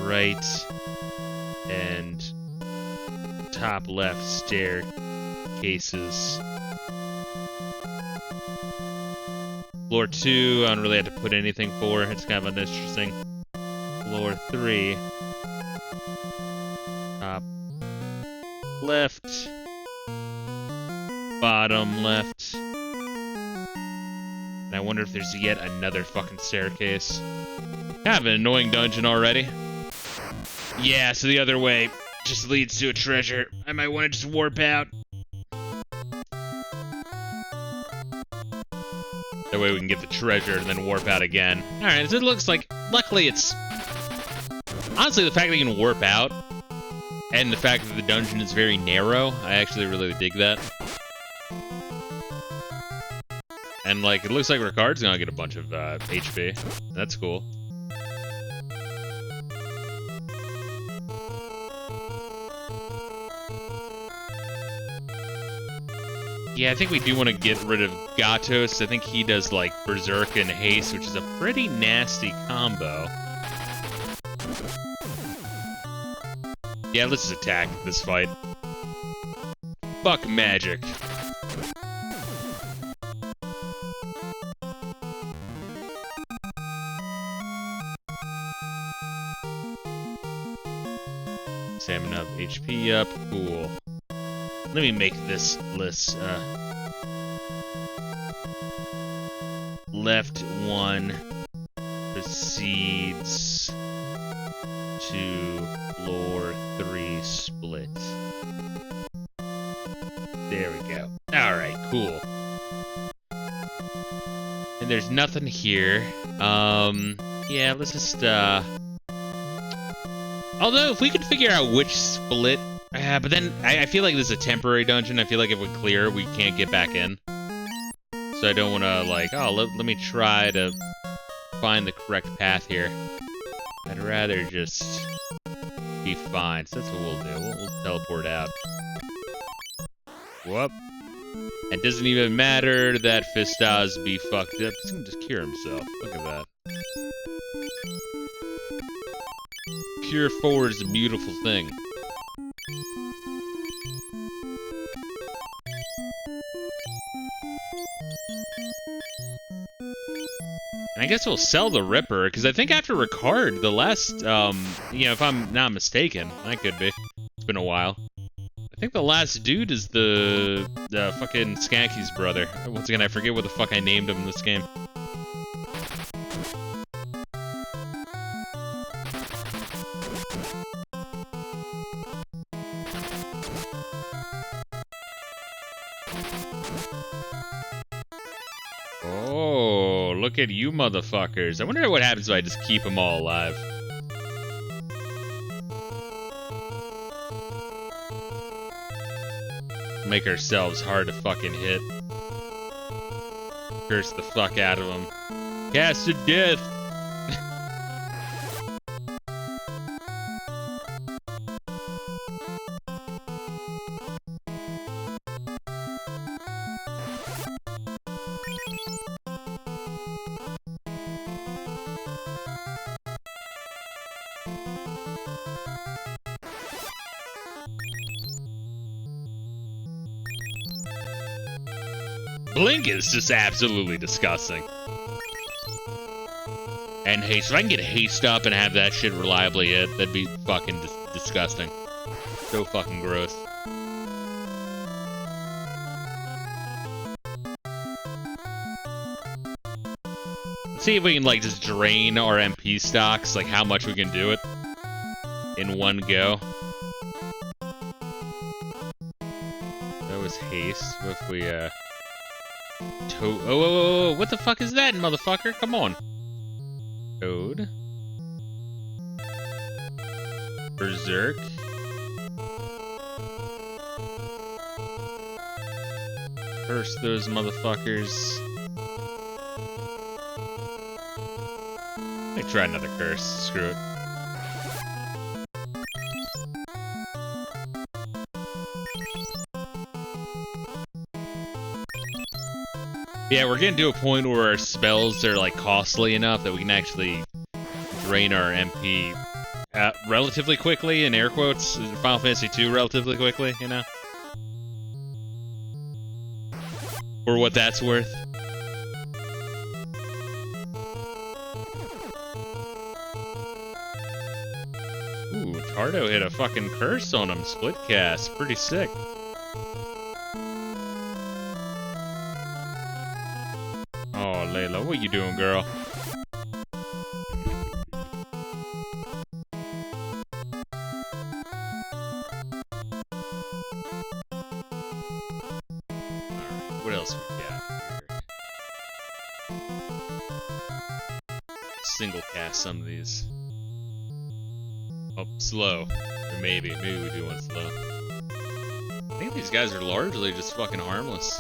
right, and top left staircases. Floor 2, I don't really have to put anything for. It's kind of uninteresting. Floor 3. Top left. Bottom left. And I wonder if there's yet another fucking staircase. Kind of an annoying dungeon already. Yeah, so the other way just leads to a treasure. I might want to just warp out. That way we can get the treasure and then warp out again. Alright, so it looks like... Luckily it's... Honestly, the fact that you can warp out, and the fact that the dungeon is very narrow, I actually really dig that. And, like, it looks like Ricard's gonna get a bunch of HP. That's cool. Yeah, I think we do want to get rid of Gatos. I think he does, like, Berserk and Haste, which is a pretty nasty combo. Yeah, let's just attack this fight. Fuck magic. Salmon up, HP up, cool. Let me make this list, left 1 proceeds to floor 3 split. There we go. Alright, cool. And there's nothing here. Yeah, let's just, although, if we could figure out which split... but then, I feel like this is a temporary dungeon. I feel like if we clear, we can't get back in. So I don't want to, like, oh, let me try to find the correct path here. I'd rather just be fine. So that's what we'll do. We'll teleport out. Whoop. It doesn't even matter that Fisto's be fucked up. He's gonna just cure himself. Look at that. Cure 4 is a beautiful thing. And I guess we'll sell the Ripper, because I think after Ricard, the last, you know, if I'm not mistaken, that could be. It's been a while. I think the last dude is the fucking Skanky's brother. Once again, I forget what the fuck I named him in this game. Oh, look at you motherfuckers. I wonder what happens if I just keep them all alive. Make ourselves hard to fucking hit. Curse the fuck out of them. Cast to death! Blink is just absolutely disgusting. And haste. If I can get haste up and have that shit reliably hit, that'd be fucking disgusting. So fucking gross. Let's see if we can, like, just drain our MP stocks, like how much we can do it in one go. That was haste. What if we, oh, what the fuck is that, motherfucker? Come on. Toad. Berserk. Curse those motherfuckers. Let me try another curse. Screw it. Yeah, we're getting to a point where our spells are, like, costly enough that we can actually drain our MP relatively quickly, in air quotes. Final Fantasy II relatively quickly, you know? For what that's worth. Ooh, Tardo hit a fucking curse on him. Split cast. Pretty sick. Layla, what you doing, girl? Alright, what else we got here? Single cast some of these. Oh, slow. Or maybe we do one slow. I think these guys are largely just fucking harmless.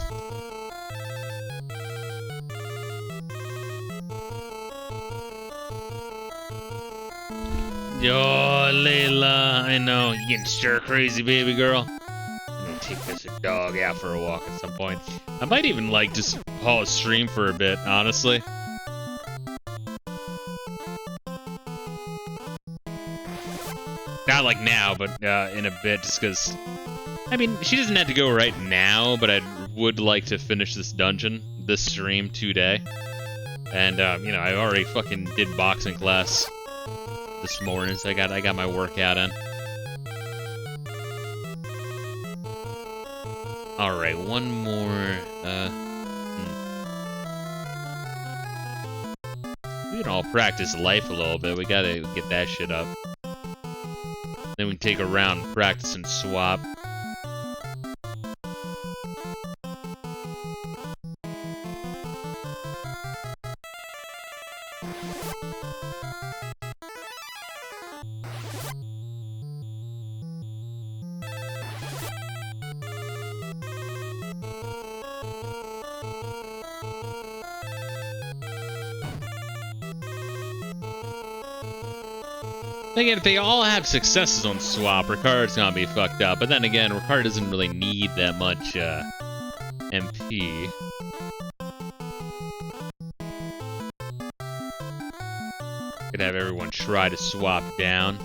Yo, Layla, I know, you're getting stir crazy, baby girl. I'm gonna take this dog out for a walk at some point. I might even, like, just pause stream for a bit, honestly. Not like now, but in a bit, just because... I mean, she doesn't have to go right now, but I would like to finish this dungeon, this stream today. And, you know, I already fucking did boxing class this morning, so I got my workout in. Alright, one more, we can all practice life a little bit. We gotta get that shit up. Then we take a round, practice, and swap. Again, if they all have successes on swap, Ricard's gonna be fucked up. But then again, Ricard doesn't really need that much MP. Could have everyone try to swap down.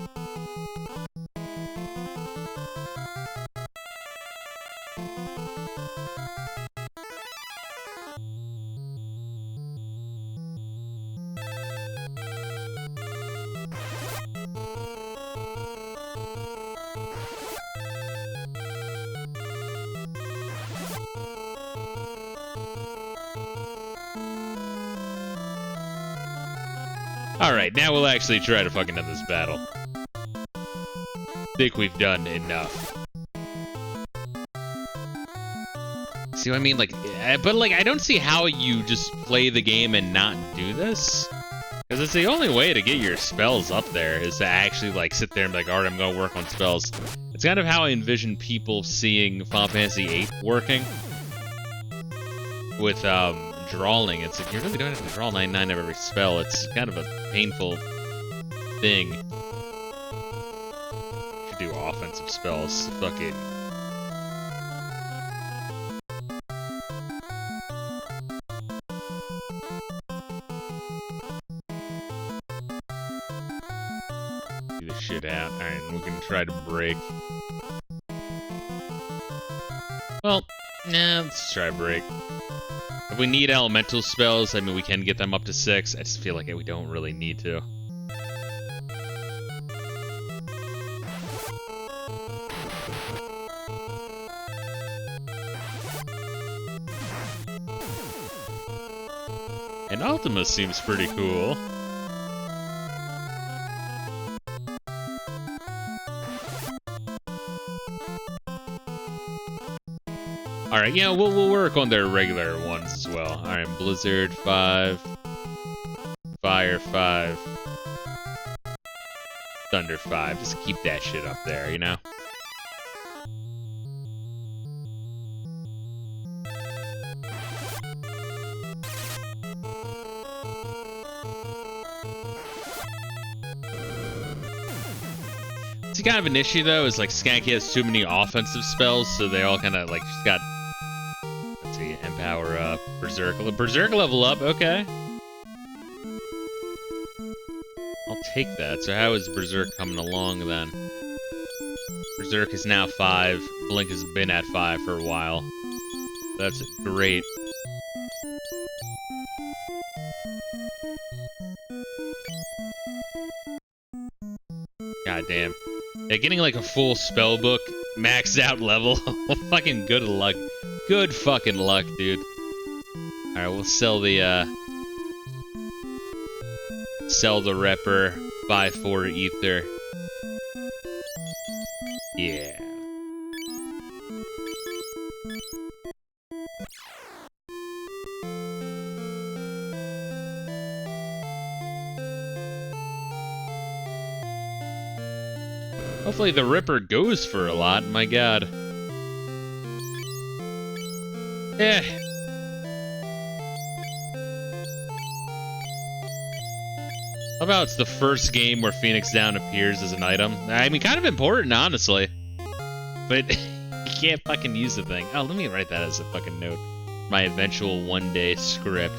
Alright, now we'll actually try to fucking end this battle. Think we've done enough. See what I mean? Like, but like, I don't see how you just play the game and not do this. Because it's the only way to get your spells up there, is to actually like sit there and be like, alright, I'm gonna work on spells. It's kind of how I envision people seeing Final Fantasy VIII working. With, drawing. It's like, you really don't have to draw 99 of every spell. It's kind of a painful thing. You should do offensive spells. Fucking. Do this shit out. Alright, we're gonna try to break. Well, nah, let's try break. If we need elemental spells, I mean, we can get them up to 6. I just feel like we don't really need to. And Ultima seems pretty cool. Alright, yeah, we'll work on their regular ones as well. Alright, Blizzard 5, Fire 5, Thunder 5. Just keep that shit up there, you know? It's kind of an issue though, is like Skanky has too many offensive spells, so they all kind of like just got. Let's see, Empower up, Berserk level up, okay. I'll take that. So how is Berserk coming along then? Berserk is now 5. Blink has been at 5 for a while. That's great. God damn. Yeah, getting like a full spell book, maxed out level. Fucking good luck. Good fucking luck, dude. Alright, we'll sell the Repper, buy 4 Ether. Yeah. Hopefully the Ripper goes for a lot, my god. Eh. How about it's the first game where Phoenix Down appears as an item? I mean, kind of important, honestly. But you can't fucking use the thing. Oh, let me write that as a fucking note. My eventual one-day script.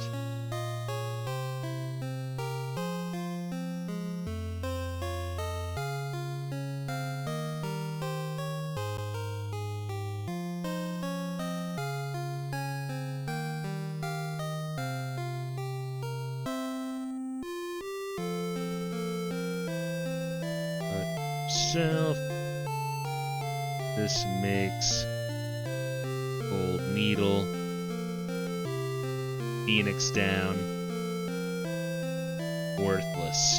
This makes Gold Needle, Phoenix Down, worthless.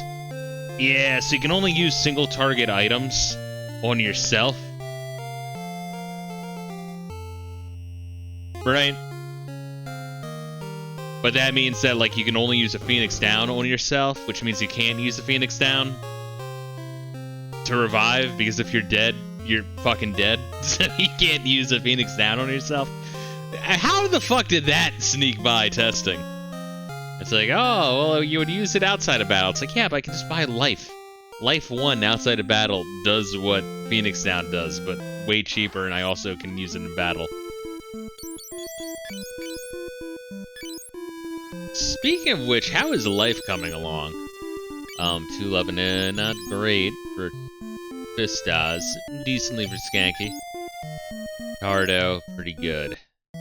Yeah, so you can only use single target items. on yourself. Right? But that means that, like, you can only use a Phoenix Down on yourself, which means you can't use a Phoenix Down to revive, because if you're dead, you're fucking dead. So you can't use a Phoenix Down on yourself. How the fuck did that sneak by testing? It's like, oh, well, you would use it outside of battle. It's like, yeah, but I can just buy life. Life 1 outside of battle does what Phoenix Down does, but way cheaper, and I also can use it in battle. Speaking of which, how is life coming along? 211, not great for Fistos, decently for Skanky. Hardo, pretty good. I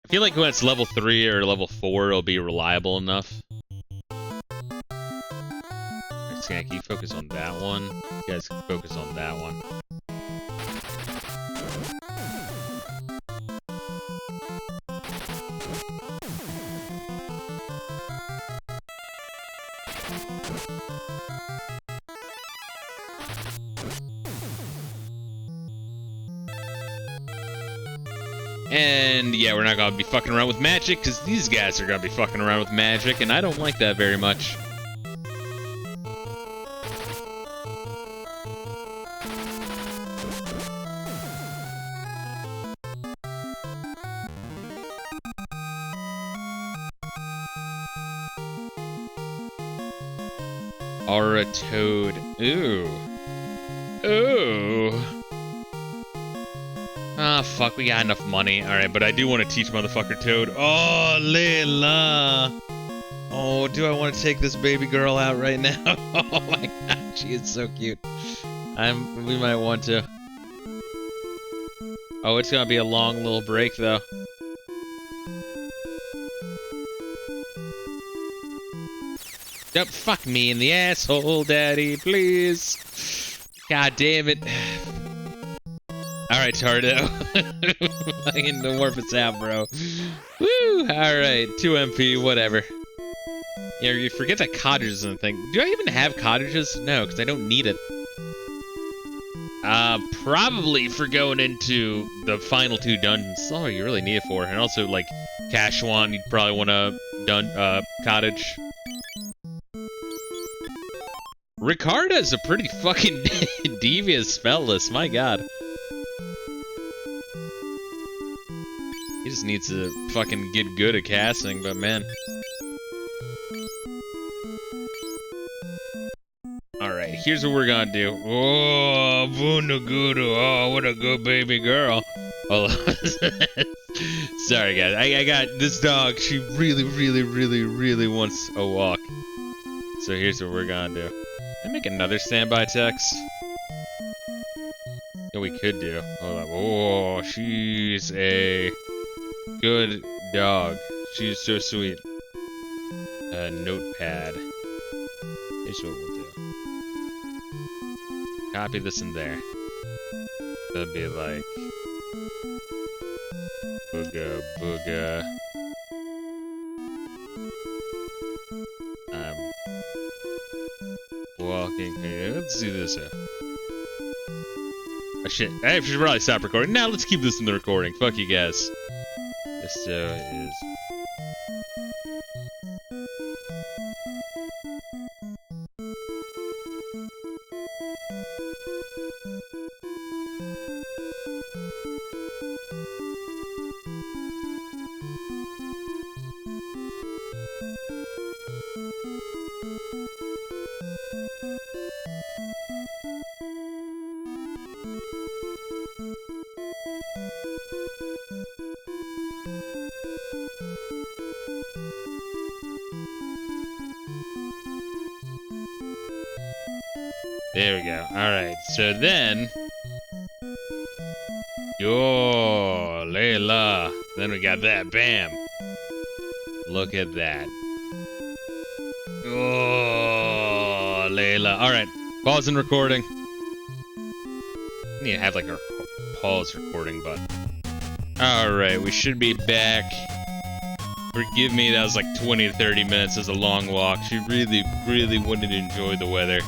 feel like when it's level 3 or level 4, it'll be reliable enough. Skanky, focus on that one. You guys can focus on that one. And yeah, we're not gonna be fucking around with magic, because these guys are gonna be fucking around with magic, and I don't like that very much. Aura Toad. Ooh. Ooh. Ah, fuck, we got enough money. Alright, but I do want to teach Motherfucker Toad. Oh, Layla! Oh, do I want to take this baby girl out right now? Oh my god, she is so cute. We might want to. Oh, it's gonna be a long little break, though. Don't fuck me in the asshole, daddy, please. God damn it. Alright, Tardo. Fucking don't warp us out, bro. Woo! Alright, 2 MP, whatever. Yeah, you forget that cartridges and thing. Do I even have cartridges? No, because I don't need it. Probably for going into the final 2 dungeons. That's all you really need it for. And also, like, Cashwan, you'd probably want a cottage. Ricardo's a pretty fucking devious spell list, my god. He just needs to fucking get good at casting, but man. Alright, here's what we're gonna do. Oh, Bunaguru, oh, what a good baby girl. Hold on. Sorry, guys. I got this dog. She really wants a walk. So here's what we're gonna do. Can I make another standby text? Yeah, we could do. Hold on. Oh, she's a good dog. She's so sweet. Notepad. Here's what we'll do. Copy this in there. That'll be like booga booga. I'm walking here. Let's do this. Oh shit! I should probably stop recording. Now let's keep this in the recording. Fuck you guys. This is. There we go. Alright, so then... Yo, Layla. Then we got that. Bam. Look at that. Oh, Layla. Alright, pause and recording. I need to have like a pause recording button. Alright, we should be back. Forgive me, that was like 20 to 30 minutes. It was a long walk. She really wanted to enjoy the weather.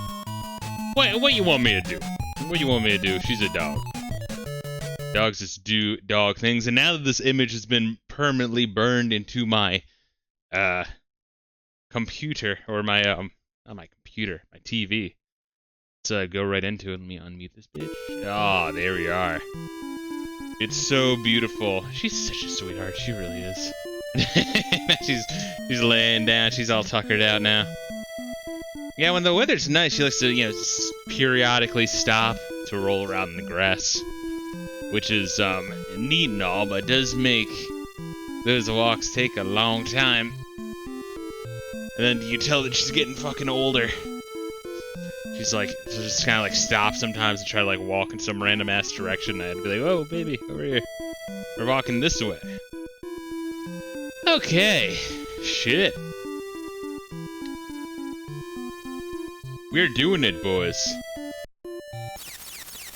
What you want me to do? What you want me to do? She's a dog. Dogs just do dog things, and now that this image has been permanently burned into my computer, or my not my computer, my TV. Let's go right into it. Let me unmute this bitch. Oh, there we are. It's so beautiful. She's such a sweetheart. She really is. she's laying down. She's all tuckered out now. Yeah, when the weather's nice, she likes to, you know, periodically stop to roll around in the grass, which is neat and all, but does make those walks take a long time. And then you tell that she's getting fucking older. She's like, she'll just kind of like stop sometimes and try to like walk in some random ass direction. And I'd be like, "Whoa, baby, over here. We're walking this way." Okay, shit. We're doing it, boys.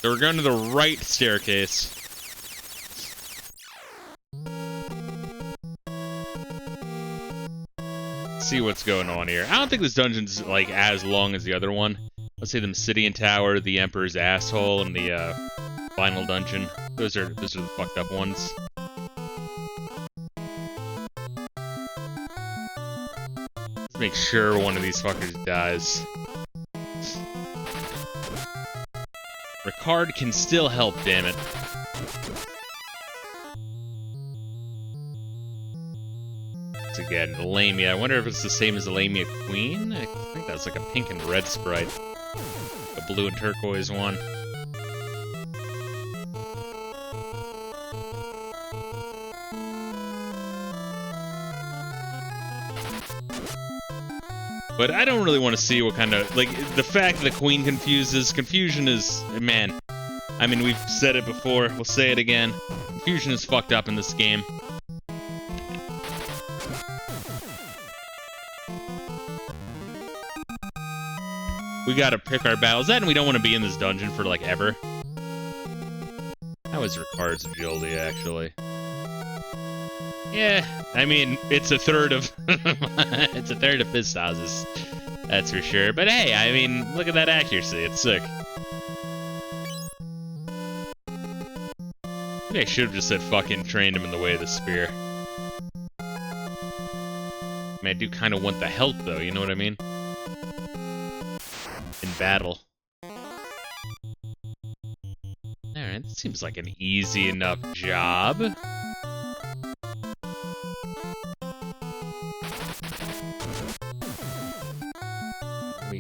So we're going to the right staircase. Let's see what's going on here. I don't think this dungeon's like as long as the other one. Let's say the Obsidian Tower, the Emperor's Asshole, and the final dungeon. Those are the fucked up ones. Let's make sure one of these fuckers dies. Ricard can still help, damn it. Once again, the Lamia. I wonder if it's the same as the Lamia Queen? I think that's like a pink and red sprite. A blue and turquoise one. But I don't really want to see what kind of, like, the fact that the Queen confusion is, man. I mean, we've said it before, we'll say it again. Confusion is fucked up in this game. We gotta pick our battles, and we don't want to be in this dungeon for, like, ever. How is Ricard's agility, actually? Yeah, I mean, it's a third of it's a third of Fistoz's, that's for sure. But hey, I mean, look at that accuracy, it's sick. Maybe I should have just said fucking trained him in the way of the spear. I mean, I do kind of want the help though, you know what I mean? In battle. Alright, seems like an easy enough job.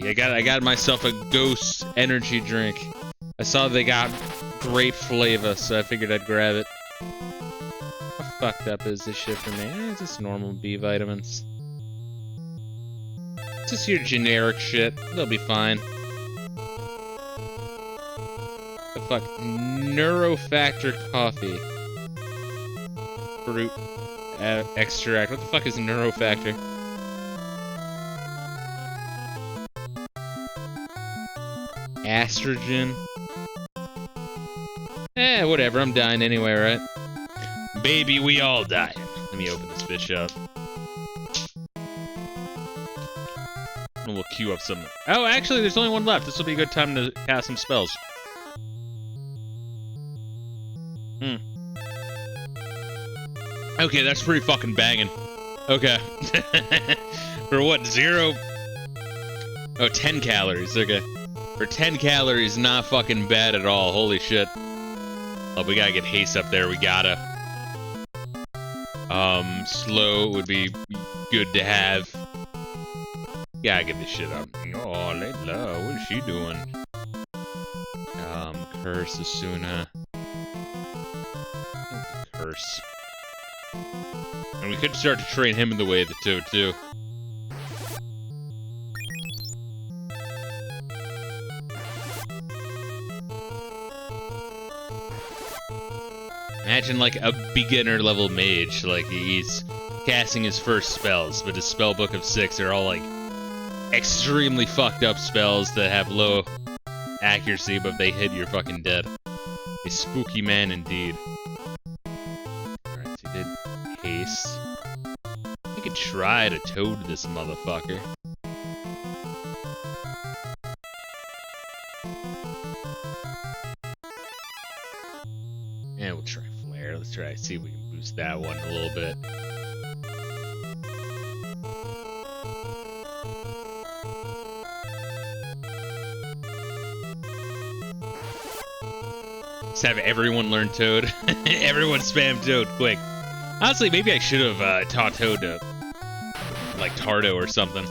I got myself a ghost energy drink. I saw they got grape flavor, so I figured I'd grab it. How fucked up is this shit for me? It's just normal B vitamins. Just your generic shit. They'll be fine. The fuck? Neurofactor coffee. Fruit extract. What the fuck is Neurofactor? Astrogen. Eh, whatever, I'm dying anyway, right? Baby, we all die. Let me open this bitch up. And we'll queue up some... Oh, actually, there's only one left. This will be a good time to cast some spells. Okay, that's pretty fucking banging. Okay. For what, 0? Oh, 10 calories, okay. For 10 calories, not fucking bad at all. Holy shit. Oh, we gotta get haste up there. We gotta. Slow would be good to have. Gotta get this shit up. Oh, Layla, what is she doing? Curse Asuna. Curse. And we could start to train him in the way of the two, too. Imagine like a beginner level mage, like he's casting his first spells, but his spell book of 6 are all like extremely fucked up spells that have low accuracy, but if they hit, you're fucking dead. A spooky man indeed. Alright, so he did haste. I could try to toad this motherfucker. And we'll try Flare. Let's try see if we can boost that one a little bit. Let's have everyone learn Toad. Everyone spam Toad, quick. Honestly, maybe I should have taught Toad to, like, Tardo or something.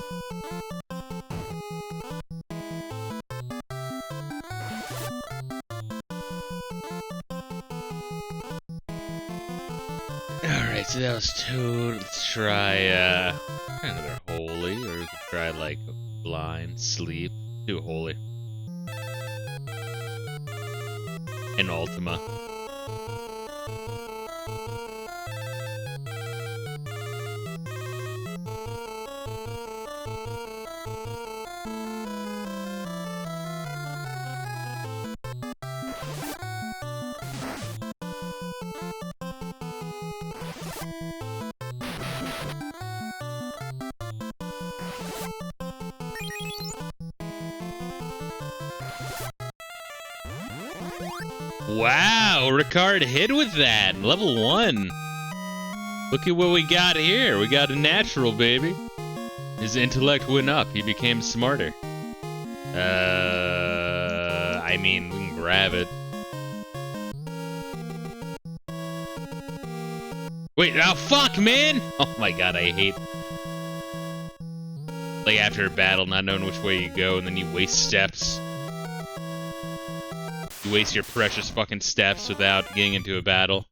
Alright, so that was Toad. Let's try another Holy, or we could try, like, Blind, Sleep. Do Holy. And Ultima. Wow, Ricard hit with that. Level 1. Look at what we got here. We got a natural, baby. His intellect went up. He became smarter. I mean, we can grab it. Wait, oh fuck, man! Oh my god, I hate... Like, after a battle, not knowing which way you go, and then you waste steps. You waste your precious fucking steps without getting into a battle.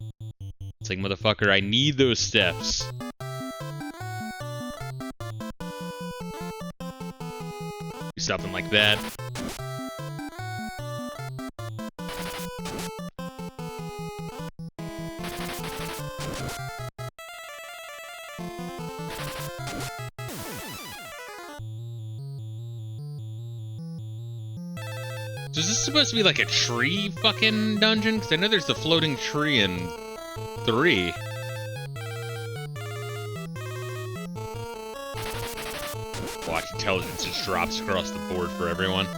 It's like, motherfucker, I need those steps. Do something like that. So is this supposed to be like a tree fucking dungeon? Because I know there's a floating tree in 3. Watch, intelligence just drops across the board for everyone.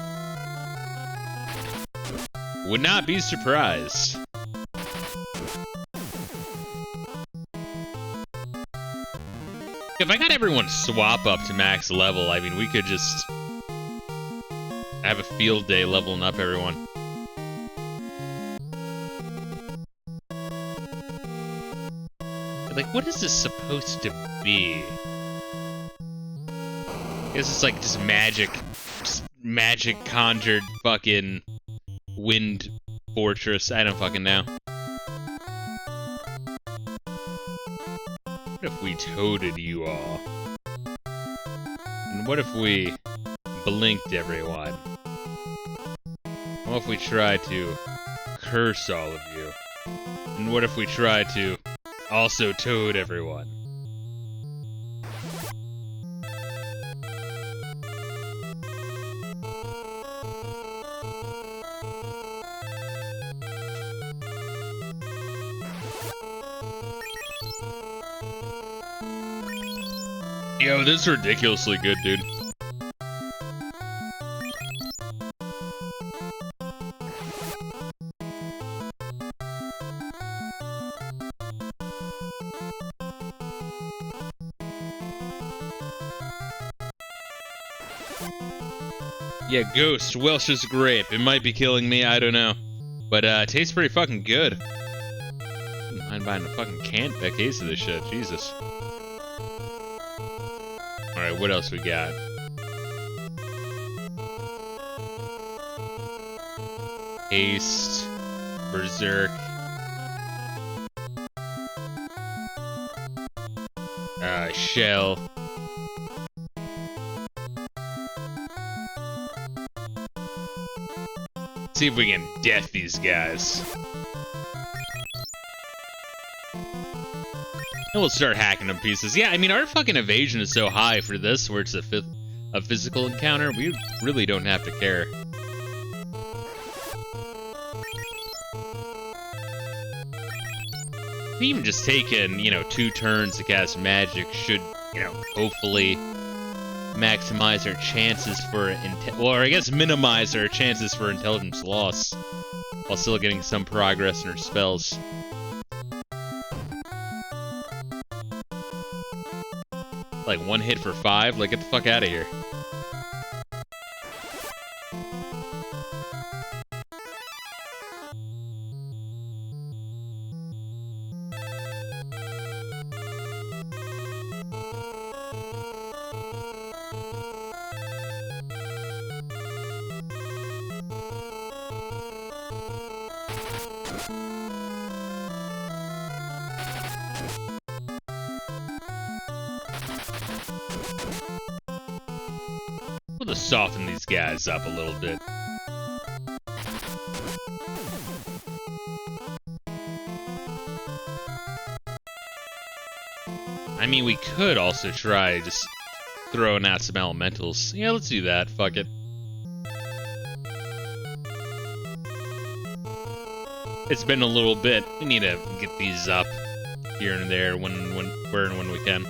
Would not be surprised. If I got everyone swap up to max level, I mean, we could just have a field day leveling up everyone. Like, what is this supposed to be? I guess it's like just magic conjured fucking wind fortress. I don't fucking know. What if we toaded you all? And what if we blinked everyone? What if we try to curse all of you? And what if we try to also toad everyone? Yo, this is ridiculously good, dude. Yeah, Ghost, Welsh's grape. It might be killing me, I don't know. But, it tastes pretty fucking good. I wouldn't mind buying a fucking case of this shit, Jesus. Alright, what else we got? Haste, Berserk. Shell. See if we can death these guys. And we'll start hacking them pieces. Yeah, I mean, our fucking evasion is so high for this, where it's a physical encounter, we really don't have to care. Even just taking, 2 turns to cast magic should, hopefully maximize our chances for or I guess minimize our chances for intelligence loss while still getting some progress in our spells. Like 1 hit for 5? Like, get the fuck out of here. We'll just soften these guys up a little bit. I mean, we could also try just throwing out some elementals. Yeah, let's do that. Fuck it. It's been a little bit. We need to get these up here and there when we can.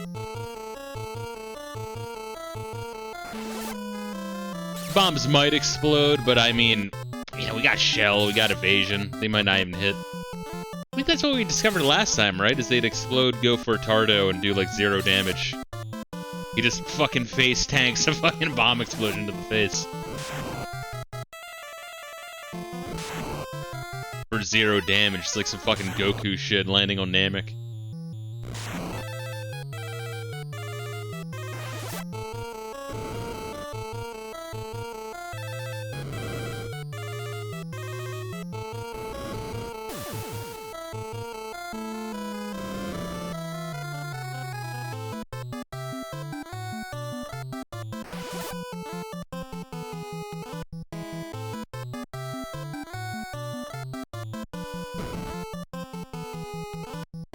Bombs might explode, but I mean, you know, we got shell, we got evasion. They might not even hit. I think that's what we discovered last time, right? Is they'd explode, go for Tardo, and do like 0 damage. He just fucking face tanks a fucking bomb explosion to the face. For 0 damage, it's like some fucking Goku shit landing on Namek.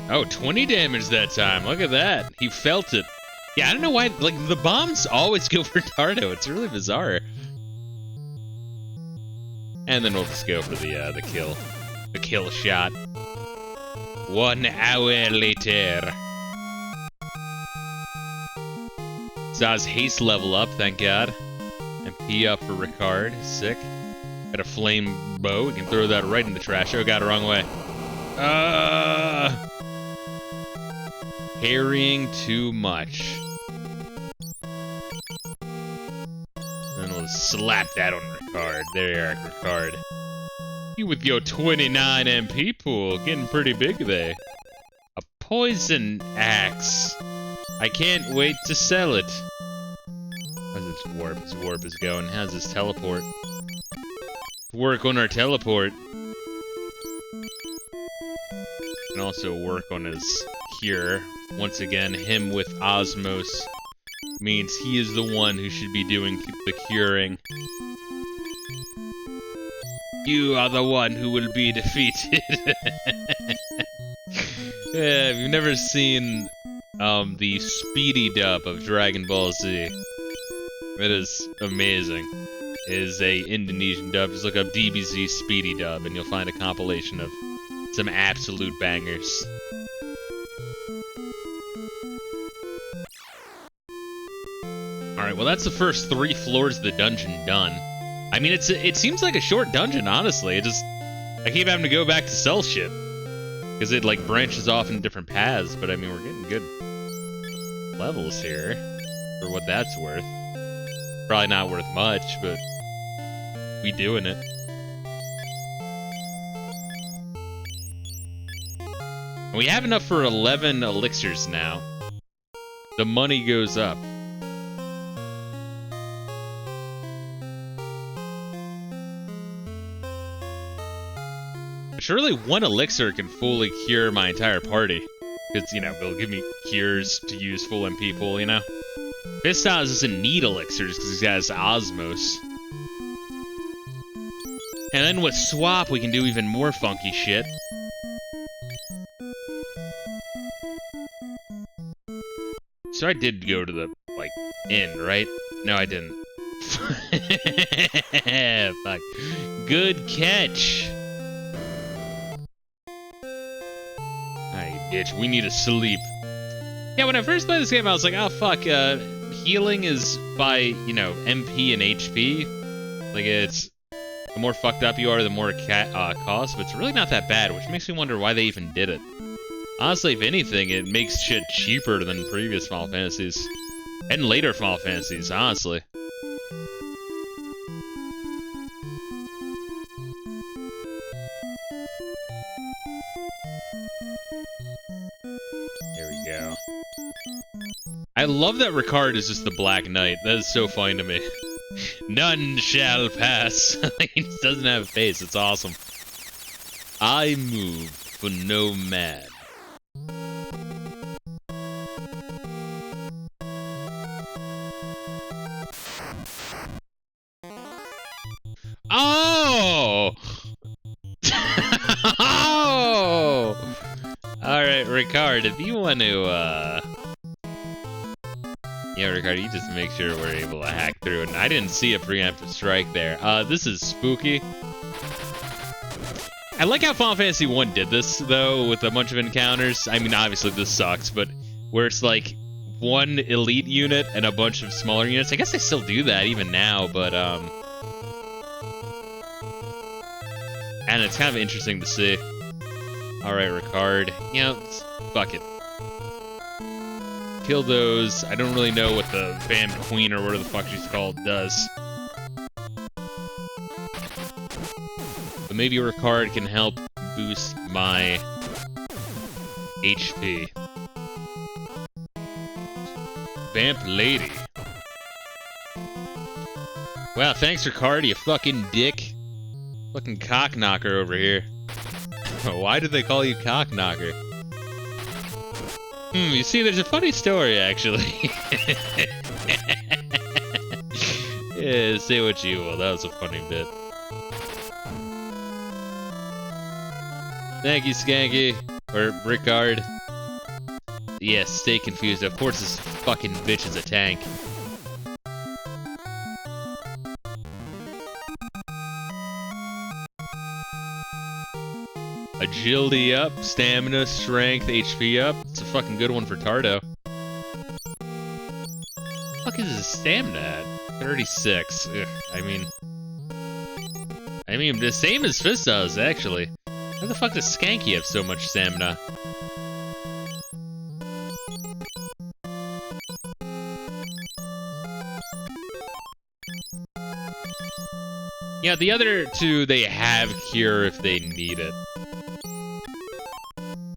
Oh, 20 damage that time. Look at that. He felt it. Yeah, I don't know why, like, the bombs always go for Tardo. It's really bizarre. And then we'll just go for the kill. The kill shot. 1 hour later. Zaz haste level up, thank God. MP up for Ricard. Sick. Got a flame bow. We can throw that right in the trash. Oh, God, wrong way. Carrying too much. And we'll slap that on Ricard. There you are, Ricard. You with your 29 MP pool, getting pretty big there. A poison axe. I can't wait to sell it. How's his warp? His warp is going. How's his teleport? Work on our teleport. And also work on his cure. Once again, him with Osmos means he is the one who should be doing the curing. You are the one who will be defeated. Yeah, if you've never seen the speedy dub of Dragon Ball Z, it is amazing. It is a Indonesian dub. Just look up DBZ speedy dub and you'll find a compilation of some absolute bangers. Alright, well that's the first 3 floors of the dungeon done. I mean, it seems like a short dungeon, honestly. I keep having to go back to sell shit. Because it, like, branches off in different paths, but I mean, we're getting good levels here. For what that's worth. Probably not worth much, but we doing it. And we have enough for 11 elixirs now. The money goes up. Surely 1 elixir can fully cure my entire party. Because, you know, they'll give me cures to use full MP pool, you know? Fisto doesn't need elixirs because he has Osmos. And then with Swap, we can do even more funky shit. So I did go to the, like, inn, right? No, I didn't. Fuck. Good catch. Alright, bitch, we need to sleep. Yeah, when I first played this game, I was like, oh, fuck, healing is by, you know, MP and HP. Like, it's... The more fucked up you are, the more it costs, but it's really not that bad, which makes me wonder why they even did it. Honestly, if anything, it makes shit cheaper than previous Final Fantasies. And later Final Fantasies, honestly. Here we go. I love that Ricard is just the Black Knight. That is so funny to me. None shall pass. He just doesn't have a face. It's awesome. I move for no man. Oh! Oh! Alright, Ricard, if you want to, yeah, Ricard, you just make sure we're able to hack through it. And I didn't see a preemptive strike there. This is spooky. I like how Final Fantasy 1 did this, though, with a bunch of encounters. I mean, obviously this sucks, but where it's like one elite unit and a bunch of smaller units. I guess they still do that even now, but, and it's kind of interesting to see. Alright, Ricard. You know, fuck it. Kill those. I don't really know what the Vamp Queen or whatever the fuck she's called does. But maybe Ricard can help boost my HP. Vamp Lady. Wow, thanks Ricard, you fucking dick. Fucking cockknocker over here. Why do they call you cockknocker? You see, there's a funny story, actually. Yeah, say what you will. That was a funny bit. Thank you, Skanky. Or Ricard. Yes, stay confused. Of course this fucking bitch is a tank. Agility up, stamina, strength, HP up. It's a fucking good one for Tardo. What the fuck is his stamina at? 36. Ugh, I mean, the same as Fisto's, actually. How the fuck does Skanky have so much stamina? Yeah, the other two, they have Cure if they need it.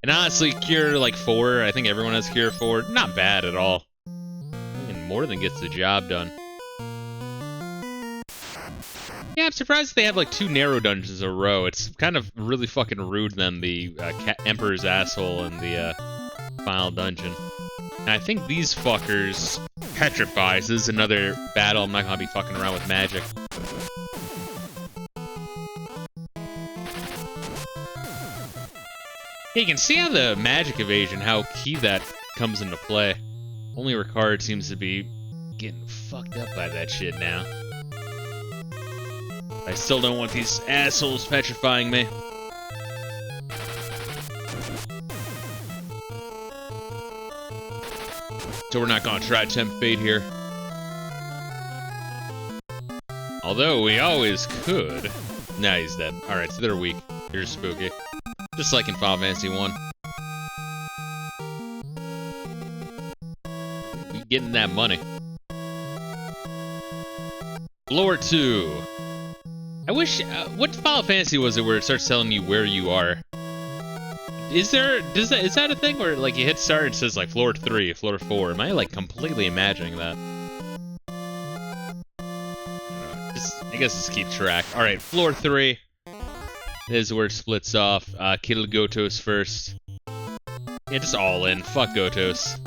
And honestly, Cure, like, 4, I think everyone has Cure 4. Not bad at all. And more than gets the job done. Yeah, I'm surprised they have, like, 2 narrow dungeons in a row. It's kind of really fucking rude than the Emperor's Asshole and the final dungeon. And I think these fuckers petrify. So this is another battle. I'm not gonna be fucking around with magic. Yeah, you can see how the magic evasion, how key that comes into play. Only Ricard seems to be getting fucked up by that shit now. I still don't want these assholes petrifying me. So we're not gonna try to tempt fate here. Although we always could. Nah, he's dead. Alright, so they're weak. They're spooky. Just like in Final Fantasy 1. We getting that money. Floor 2. I wish... what Final Fantasy was it where it starts telling you where you are? Is that a thing where, like, you hit start and it says, like, floor 3, floor 4? Am I, like, completely imagining that? I guess just keep track. Alright, floor 3. This is where it splits off. Kill Gotos first. Yeah, just all in. Fuck Gotos.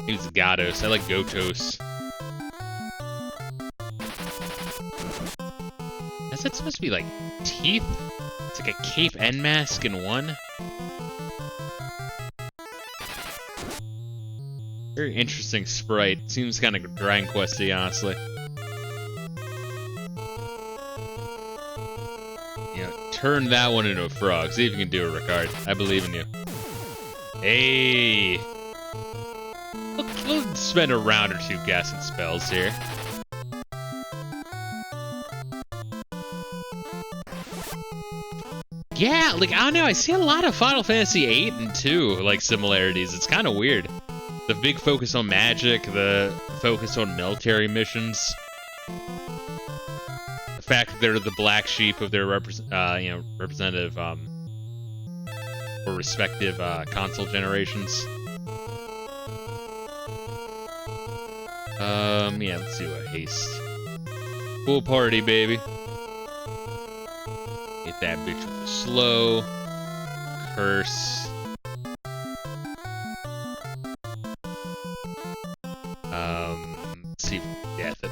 It's Gatos. I like Gotos. Is that supposed to be like teeth? It's like a cape and mask in one? Very interesting sprite. Seems kind of Dragon Questy, honestly. Turn that one into a frog. See if you can do it, Ricard. I believe in you. Hey! We'll spend a round or two guessing spells here. Yeah, like, I don't know, I see a lot of Final Fantasy 8 and 2, like, similarities. It's kind of weird. The big focus on magic, the focus on military missions. The fact that they're the black sheep of their representative, or respective, console generations. Yeah, let's do a haste. Pool party, baby. Hit that bitch with a slow. Curse. Let's see if we can death it.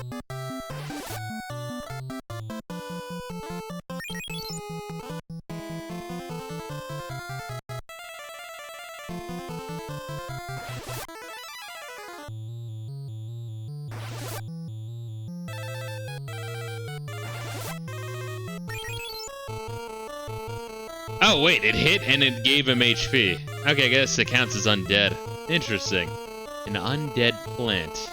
Oh, wait, it hit and it gave him HP. Okay, I guess it counts as undead. Interesting. An undead plant.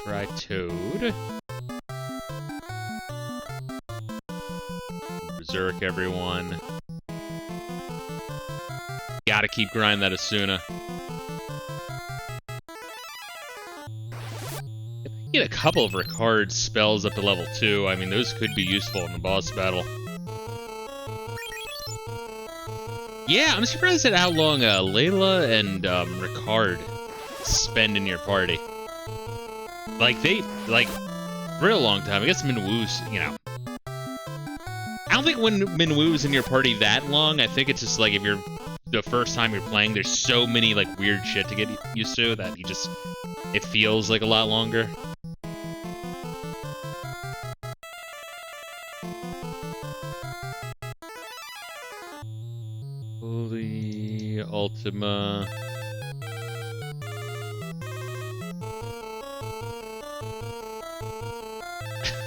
Try Toad. Berserk, everyone. Gotta keep grinding that Asuna. Get a couple of Ricard spells up to level 2. I mean, those could be useful in the boss battle. Yeah, I'm surprised at how long Layla and Ricard spend in your party. Like, real long time. I guess Minwu's, you know. I don't think when Minwu's in your party that long. I think it's just like if you're the first time you're playing, there's so many like weird shit to get used to that it feels like a lot longer. Holy Ultima.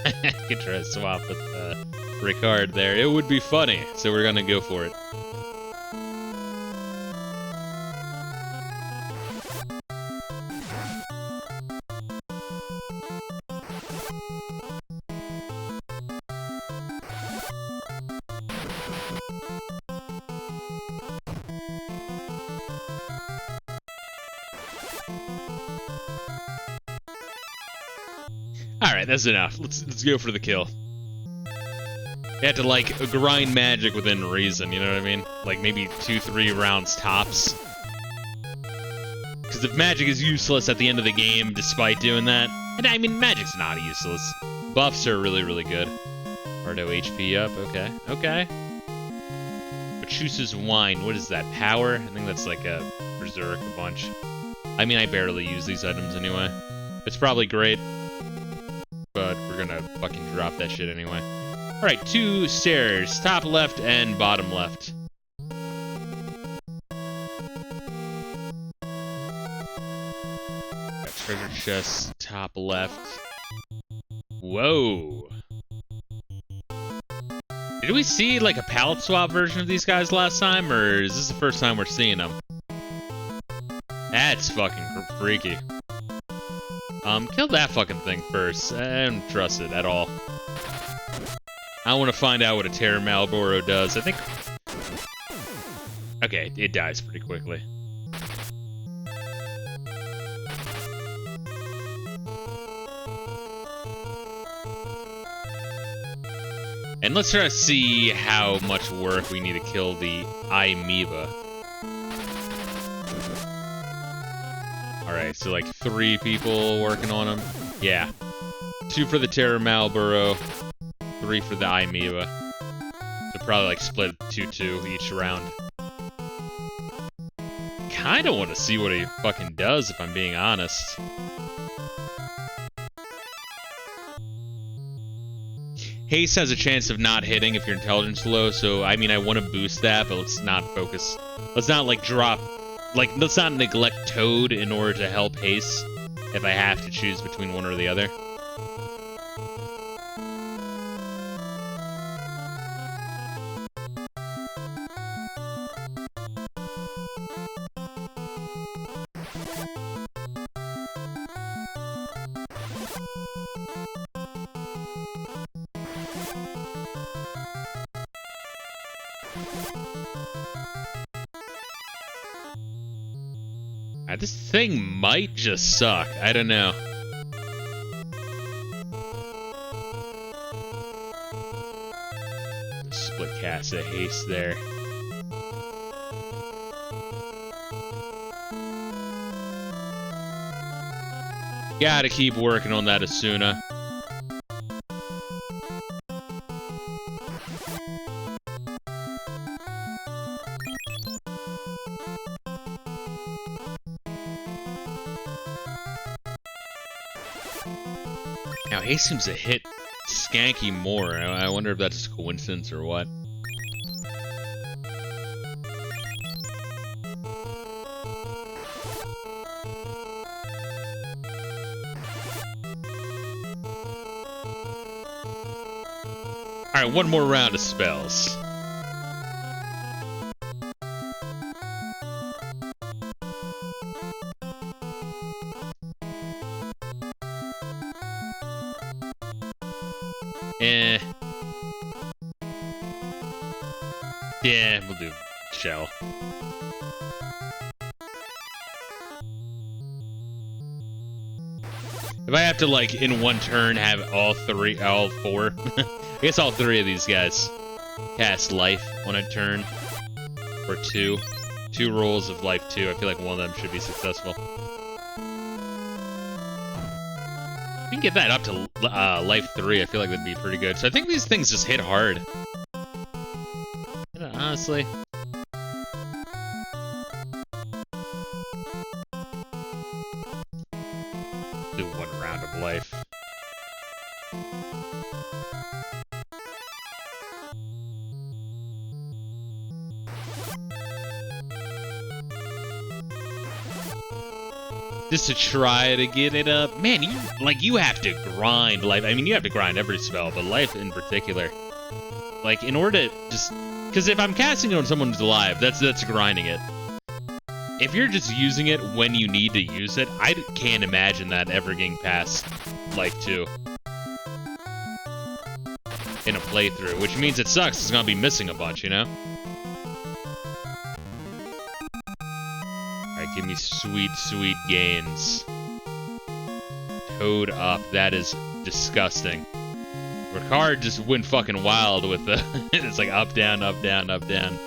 I could try to swap with Ricard there. It would be funny, so we're gonna go for it. Alright, that's enough. Let's go for the kill. You have to, like, grind magic within reason, you know what I mean? Like, maybe 2-3 rounds tops. Because if magic is useless at the end of the game, despite doing that... And I mean, magic's not useless. Buffs are really, really good. Or no HP up, okay. Okay. Machusa's Wine, what is that? Power? I think that's like a Berserk a bunch. I mean, I barely use these items anyway. It's probably great. But we're gonna fucking drop that shit anyway. Alright, 2 stairs. Top left and bottom left. Got treasure chest, top left. Whoa. Did we see like a palette swap version of these guys last time, or is this the first time we're seeing them? That's fucking freaky. Kill that fucking thing first. I don't trust it at all. I want to find out what a Terra Malboro does. I think... Okay, it dies pretty quickly. And let's try to see how much work we need to kill the Amoeba. Alright, so like 3 people working on them. Yeah. 2 for the Terra Malboro, 3 for the Amoeba. So probably like split 2-2 each round. Kinda want to see what he fucking does, if I'm being honest. Haste has a chance of not hitting if your intelligence is low, so I mean I want to boost that, but let's not focus. Let's not like drop... Like, let's not neglect Toad in order to help Haste if I have to choose between one or the other. This thing might just suck. I don't know. Split cast of haste there. Gotta keep working on that Asuna. Now, haste seems to hit Skanky more. I wonder if that's a coincidence or what. Alright, one more round of spells. Yeah, we'll do shell. If I have to, like, in one turn have all four, I guess all three of these guys cast life on a turn, or two rolls of life 2, I feel like one of them should be successful. If we can get that up to life 3, I feel like that'd be pretty good. So I think these things just hit hard. Honestly. Do one round of life. Just to try to get it up. Man, you have to grind life. I mean, you have to grind every spell, but life in particular. Like, in order to just... Because if I'm casting it on someone who's alive, that's grinding it. If you're just using it when you need to use it, I can't imagine that ever getting past life 2. In a playthrough, which means it sucks. It's gonna be missing a bunch, you know? Alright, give me sweet, sweet gains. Toad up. That is disgusting. Ricard just went fucking wild with the... It's like up, down, up, down, up, down.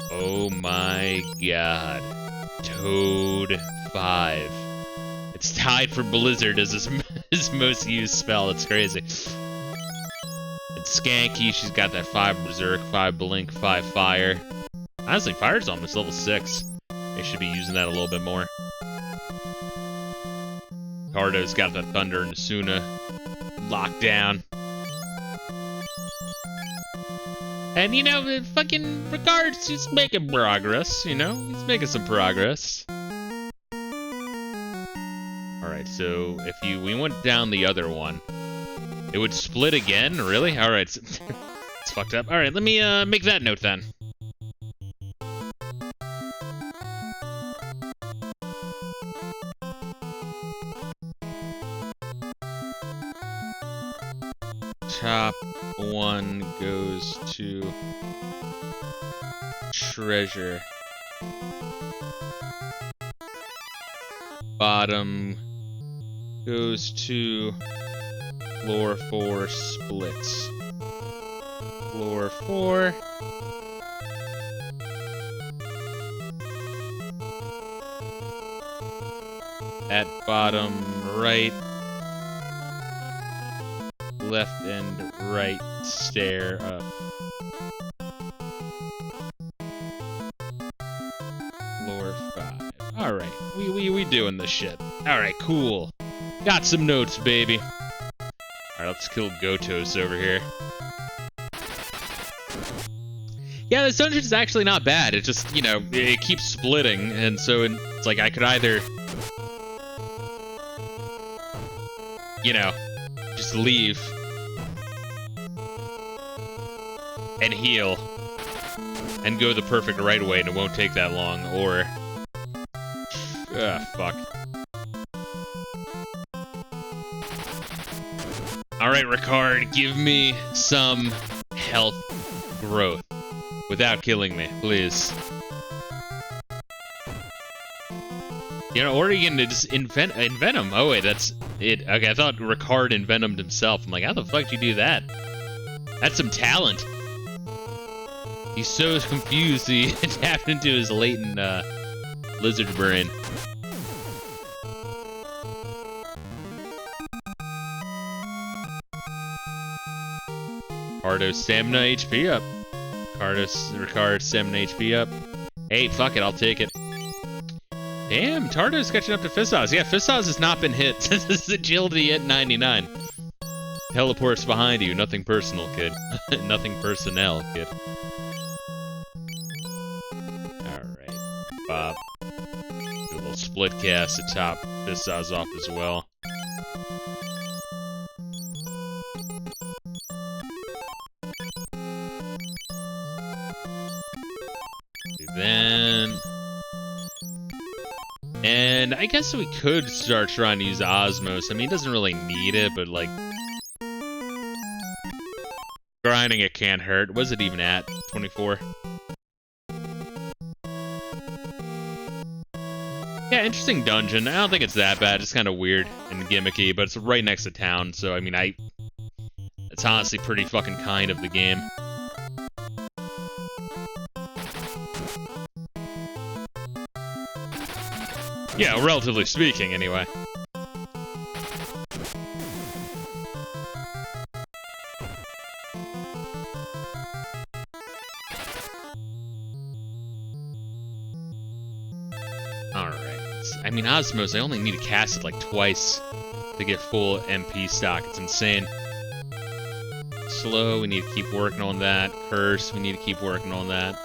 Oh my god. Toad 5. It's tied for Blizzard as his most used spell. It's crazy. And Skanky, she's got that 5 Berserk, 5 Blink, 5 Fire. Honestly, Fire's almost level 6. They should be using that a little bit more. Cardo's got that Thunder and Asuna locked down. And, you know, fucking Ricard's just making progress, you know? He's making some progress. Alright, so if we went down the other one, it would split again? Really? Alright, it's fucked up. Alright, let me make that note then. Top 1 goes to treasure. Bottom goes to floor 4 splits. Floor 4. At bottom right. Left and right stair up. Floor 5. Alright, we doing this shit. Alright, cool. Got some notes, baby. Alright, let's kill Gotos over here. Yeah, this dungeon is actually not bad. It just, you know, it keeps splitting, and so it's like I could either, you know, just leave and heal and go the perfect right way and it won't take that long, or fuck. Alright, Ricard, give me some health growth. Without killing me, please. You know, or you can just invent him. Oh wait, that's it. Okay, I thought Ricard envenomed himself. I'm like, how the fuck do you do that? That's some talent. He's so confused he tapped into his latent lizard brain. Ricardo's stamina HP up. Ricard's stamina HP up. Hey, fuck it, I'll take it. Damn, Tardo's catching up to Fistos. Yeah, Fistos has not been hit since his agility at 99. Teleports behind you. Nothing personal, kid. Nothing personnel, kid. Alright. Bob. Do a little split cast to top Fistos off as well. Then... And I guess we could start trying to use Osmos. I mean, he doesn't really need it, but like... grinding it can't hurt. What was it even at? 24? Yeah, interesting dungeon. I don't think it's that bad. It's kind of weird and gimmicky, but it's right next to town, so I mean, it's honestly pretty fucking kind of the game. Yeah, relatively speaking, anyway. Alright. I mean, Osmos, I only need to cast it like twice to get full MP stock. It's insane. Slow, we need to keep working on that. Curse, we need to keep working on that.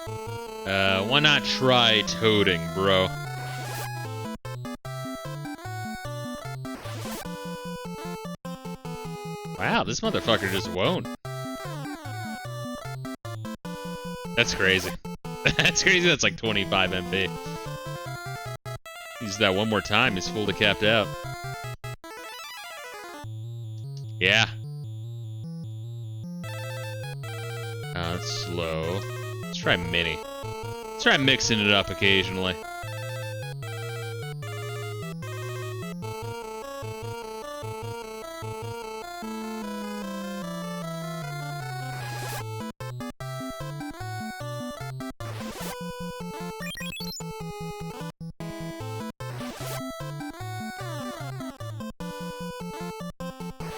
Why not try toading, bro? Wow, this motherfucker just won't. That's crazy. That's crazy, that's like 25 MP. Use that one more time, he's fully capped out. Yeah. That's slow. Let's try mini. Let's try mixing it up occasionally.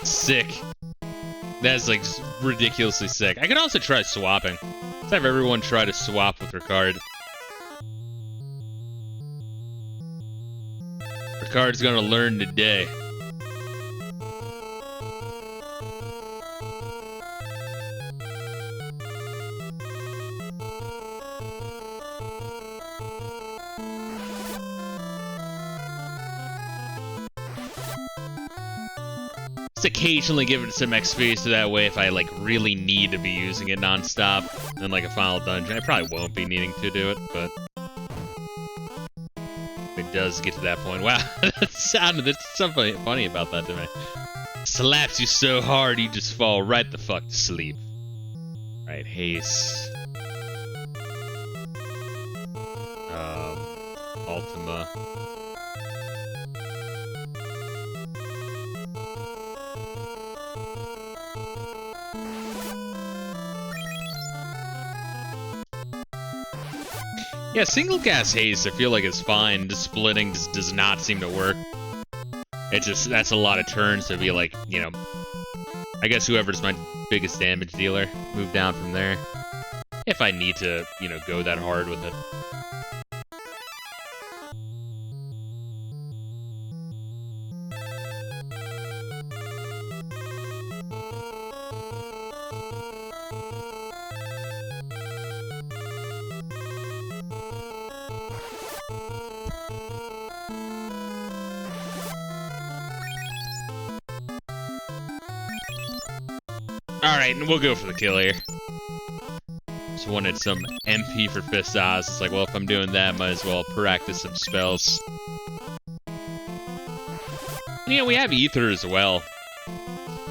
Sick. That's like ridiculously sick. I could also try swapping. Let's have everyone try to swap with Ricard. Ricard's gonna learn today. Just occasionally give it some XP so that way if I like really need to be using it non-stop in like a final dungeon, I probably won't be needing to do it, but it does get to that point. Wow, there's something funny about that to me. Slaps you so hard you just fall right the fuck to sleep. Right, haste. Ultima. Yeah, single cast haste I feel like is fine. Just splitting just does not seem to work. It's just, that's a lot of turns to be like, you know, I guess whoever's my biggest damage dealer, move down from there. If I need to, you know, go that hard with it. Alright, and we'll go for the kill here. Just wanted some MP for Fistos. It's like, well, if I'm doing that, might as well practice some spells. And, yeah, we have Ether as well.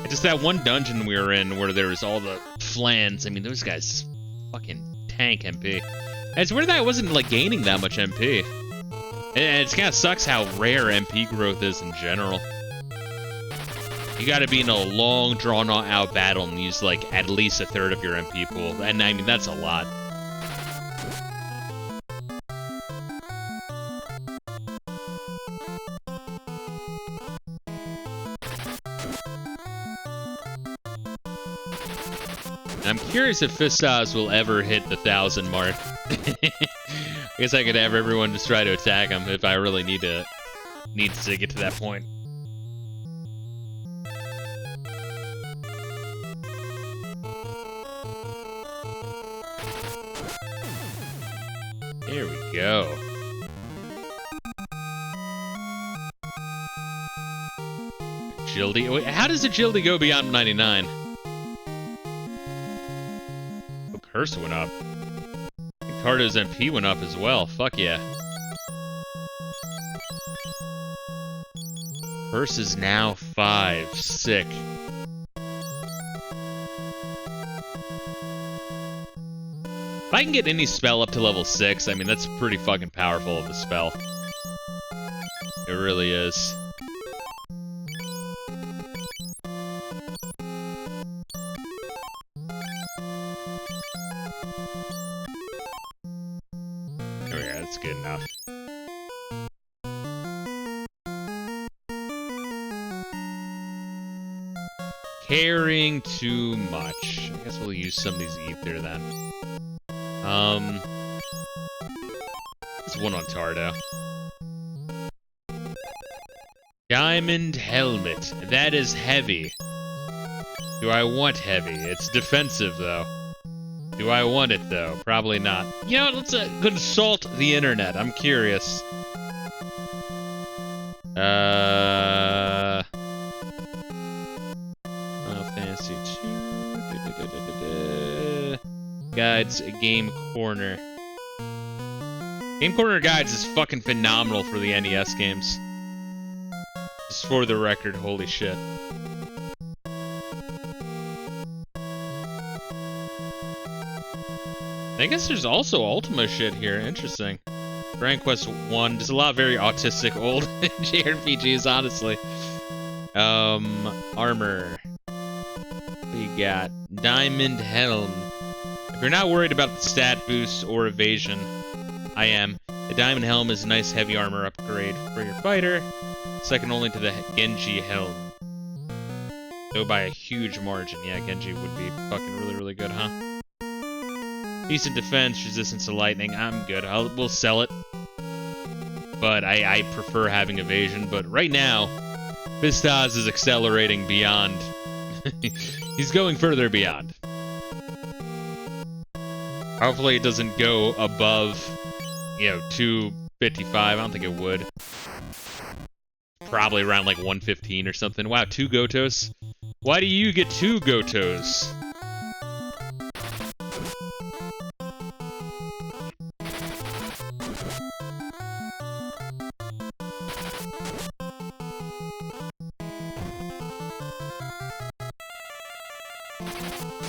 It's just that one dungeon we were in where there was all the flans. I mean, those guys fucking tank MP. And it's weird that I wasn't, like, gaining that much MP. And it kind of sucks how rare MP growth is in general. You gotta be in a long, drawn-out battle and use, like, at least a third of your MP pool. And, I mean, that's a lot. I'm curious if Fistos will ever hit the 1,000 mark. I guess I could have everyone just try to attack him if I really need to get to that point. There we go. Agility. Wait, how does agility go beyond 99? Curse went up. Cardo's MP went up as well. Fuck yeah. Curse is now 5. Sick. If I can get any spell up to level 6, I mean, that's pretty fucking powerful of a spell. It really is. That's good enough. Caring too much. I guess we'll use some of these ether then. There's one on Tardo. Diamond helmet. That is heavy. Do I want heavy? It's defensive though. Do I want it, though? Probably not. You know what? Let's consult the internet. I'm curious. Final Fantasy 2. Guides, Game Corner. Game Corner Guides is fucking phenomenal for the NES games. Just for the record, holy shit. I guess there's also Ultima shit here. Interesting. Grand Quest 1. There's a lot of very autistic old JRPGs, honestly. Armor. We got Diamond Helm. If you're not worried about the stat boost or evasion, I am. The Diamond Helm is a nice heavy armor upgrade for your fighter. Second only to the Genji Helm. Go by a huge margin. Yeah, Genji would be fucking really, really good, huh? Decent defense, resistance to lightning. I'm good. We'll sell it. But I prefer having evasion. But right now, Fistos is accelerating beyond. He's going further beyond. Hopefully it doesn't go above, 255. I don't think it would. Probably around like 115 or something. Wow, 2 Gotos. Why do you get 2 Gotos?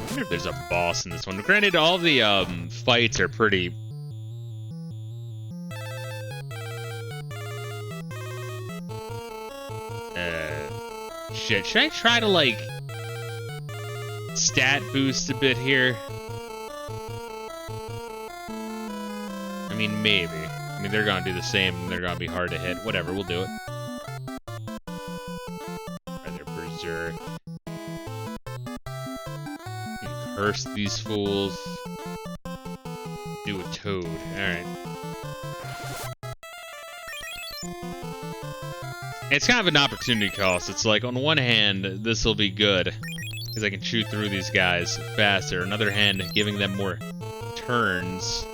I wonder if there's a boss in this one. Granted, all the fights are pretty... Shit, should I try to, like, stat boost a bit here? I mean, maybe. I mean, they're gonna do the same, and they're gonna be hard to hit. Whatever, we'll do it. Rather berserk. Curse these fools. Do a toad. Alright. It's kind of an opportunity cost. It's like, on one hand, this will be good, because I can shoot through these guys faster. On the other hand, giving them more turns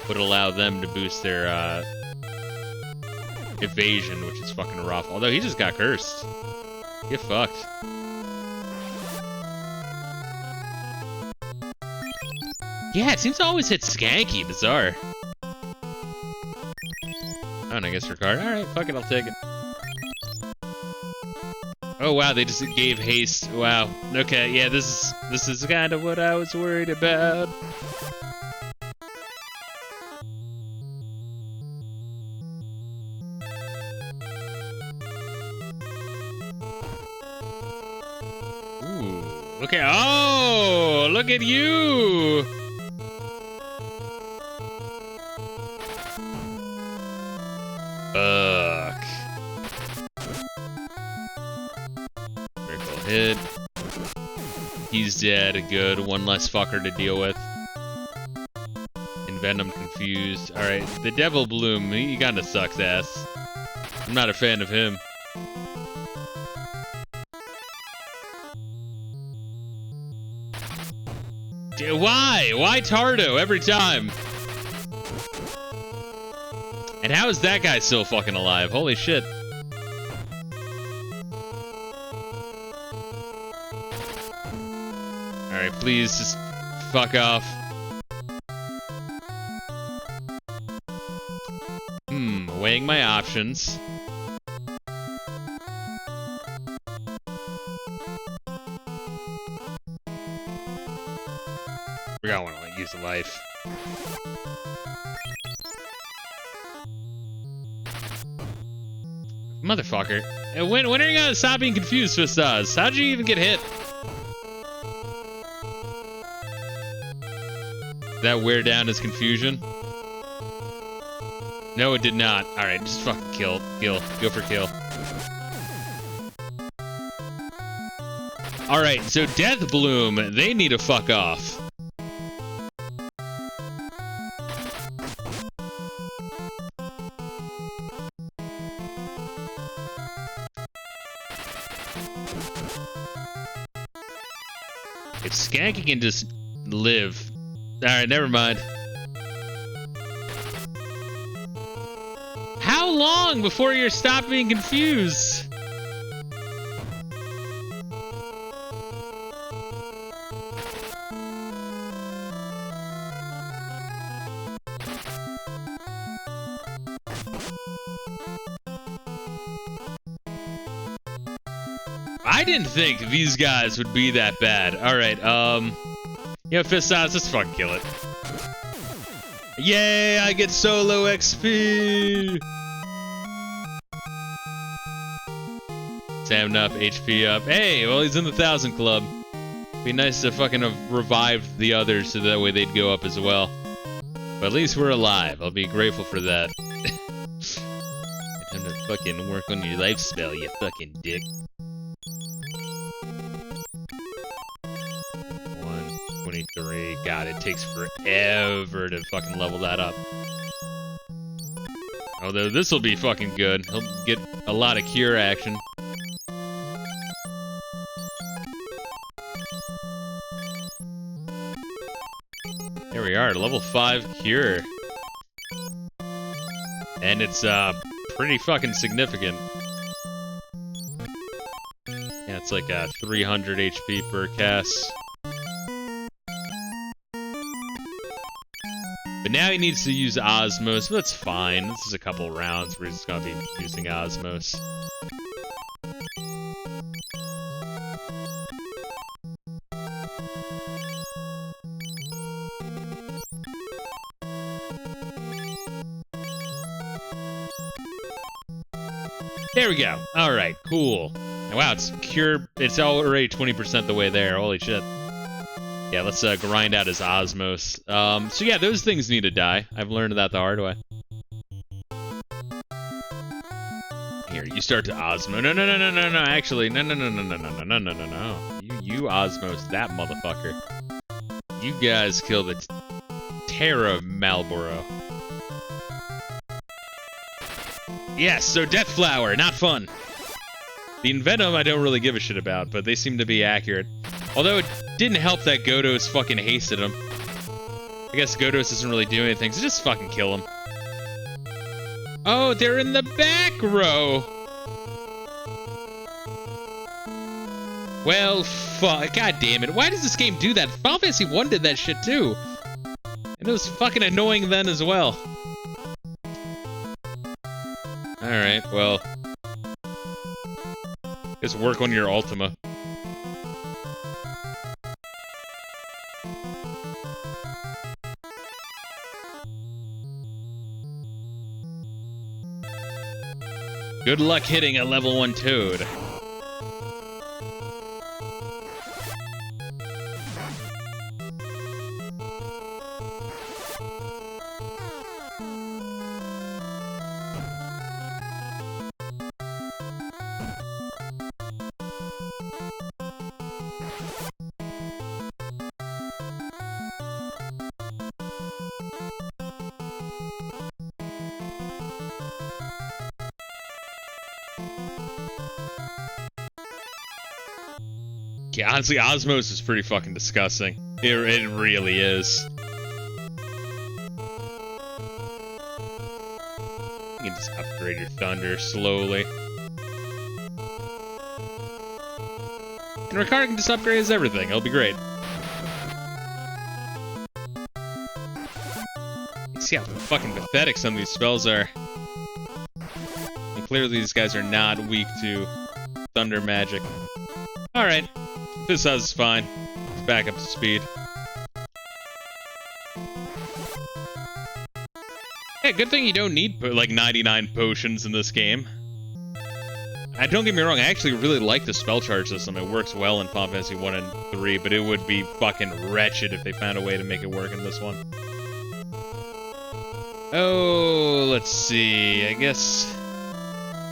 would allow them to boost their evasion, which is fucking rough. Although he just got cursed. Get fucked. Yeah, it seems to always hit Skanky. Bizarre. Oh, and I guess Ricard. Alright, fuck it, I'll take it. Oh wow, they just gave haste. Wow. Okay, yeah, this is kind of what I was worried about. Look at, oh, look at you. Fuck. Critical hit. He's dead. Good. One less fucker to deal with. Envenom confused. Alright, the Devil Bloom, he kinda sucks ass. I'm not a fan of him. Why? Why Tardo every time? And how is that guy still fucking alive? Holy shit. Alright, please just fuck off. Weighing my options. We're gonna want to use a life. Motherfucker. When are you gonna stop being confused, Fistos? How'd you even get hit? Did that wear down his confusion? No, it did not. Alright, just fucking kill. Kill. Go for kill. Alright, so Death Bloom, they need to fuck off. If Skanky can just live. Alright, never mind. How long before you're stopped being confused? I didn't think these guys would be that bad. Alright, yeah, Fistos, let's fucking kill it. Yay, I get solo XP! Sam enough, HP up. Hey, well, he's in the 1,000 club. Be nice to fucking have revived the others so that way they'd go up as well. But at least we're alive. I'll be grateful for that. Time to fucking work on your life spell, you fucking dick. 123. God, it takes forever to fucking level that up. Although this will be fucking good. He'll get a lot of cure action. There we are, level 5 cure. And it's pretty fucking significant. Yeah, it's like 300 HP per cast. But now he needs to use Osmos, but that's fine. This is a couple rounds where he's just gonna be using Osmos. There we go. Alright, cool. Wow, it's cure. It's already 20% the way there. Holy shit. Yeah, let's grind out his Osmos. So yeah, those things need to die. I've learned that the hard way. Here, you start to Osmo. No, actually, no. You Osmos that motherfucker. You guys kill the Terra Malboro. Yes, so Death Flower, not fun. The Envenom I don't really give a shit about, but they seem to be accurate. Although it didn't help that Godos fucking hasted him. I guess Godos doesn't really do anything, so just fucking kill him. Oh, they're in the back row! Well, fuck, god damn it. Why does this game do that? Final Fantasy 1 did that shit too. And it was fucking annoying then as well. Alright, well. Just work on your Ultima. Good luck hitting a level 1 Toad. Yeah, honestly, Osmos is pretty fucking disgusting. It really is. You can just upgrade your Thunder slowly. And Ricard can just upgrade his everything. It'll be great. You see how fucking pathetic some of these spells are. And clearly these guys are not weak to Thunder magic. Alright. This house is fine. It's back up to speed. Yeah, good thing you don't need like 99 potions in this game. Don't get me wrong, I actually really like the spell charge system. It works well in Final Fantasy 1 and 3, but it would be fucking wretched if they found a way to make it work in this one. Oh, let's see. I guess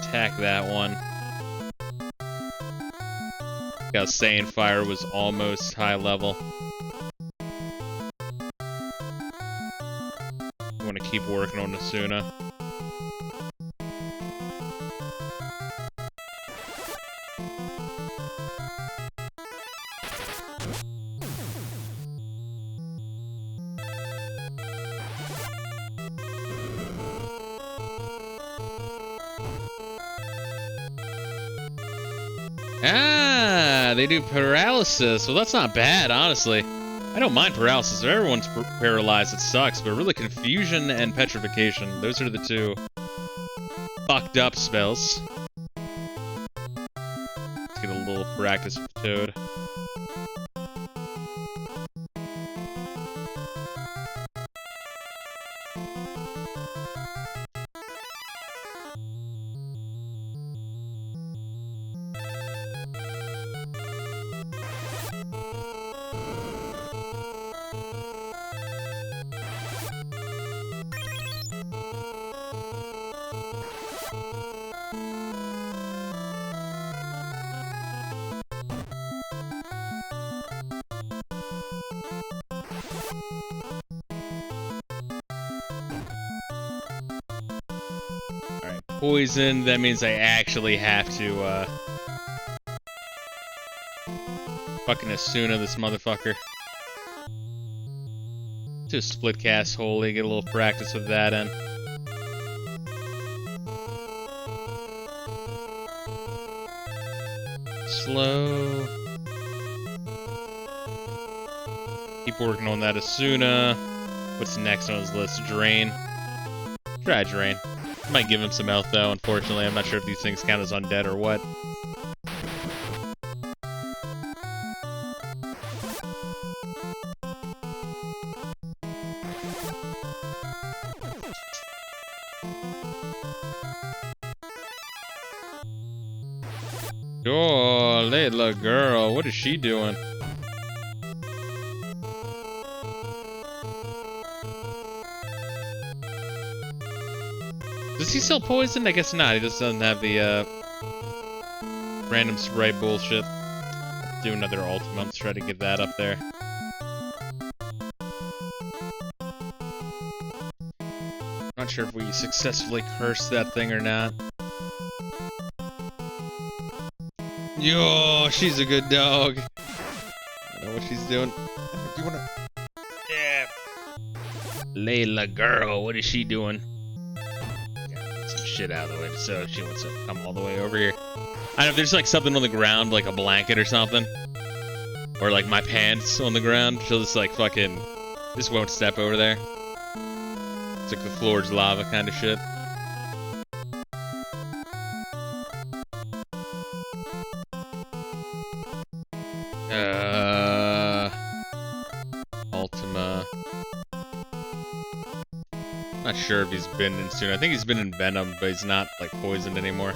attack that one. Got Saiyan Fire was almost high level. I want to keep working on Asuna. Ah, they do paralysis. Well, that's not bad, honestly. I don't mind paralysis. If everyone's paralyzed, it sucks. But really, confusion and petrification, those are the two fucked up spells. Let's get a little practice with Toad. Poison, that means I actually have to, fucking Asuna this motherfucker. Do a split cast holy, get a little practice with that in. Slow. Keep working on that Asuna. What's next on his list? Drain. Try Drain. Might give him some health though, unfortunately. I'm not sure if these things count as undead or what. Oh, little girl, what is she doing? Does he sell poison? I guess not. He just doesn't have the random sprite bullshit. Let's do another Ultima. Let's try to get that up there. Not sure if we successfully cursed that thing or not. Yo, she's a good dog. I know what she's doing. Do you wanna? Yeah. Layla girl, what is she doing? Shit out of the way, so she wants to come all the way over here. I don't know if there's like something on the ground, like a blanket or something, or like my pants on the ground. She'll just like fucking just won't step over there. It's like the floor's lava kind of shit. Ultima. Not sure if he's been in soon. I think he's been in Venom, but he's not like poisoned anymore.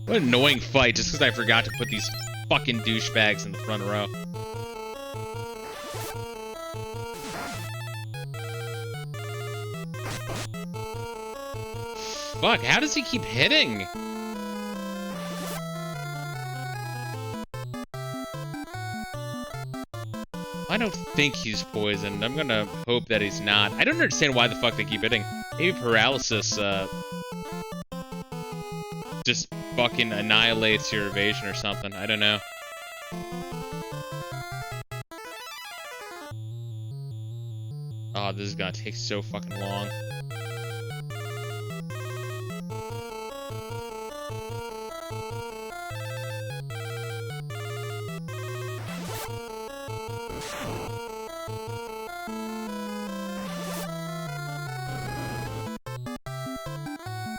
What an annoying fight, just because I forgot to put these fucking douchebags in the front row. Fuck, how does he keep hitting? Why don't think he's poisoned. I'm gonna hope that he's not. I don't understand why the fuck they keep hitting. Maybe paralysis, just fucking annihilates your evasion or something. I don't know. Oh, this is gonna take so fucking long.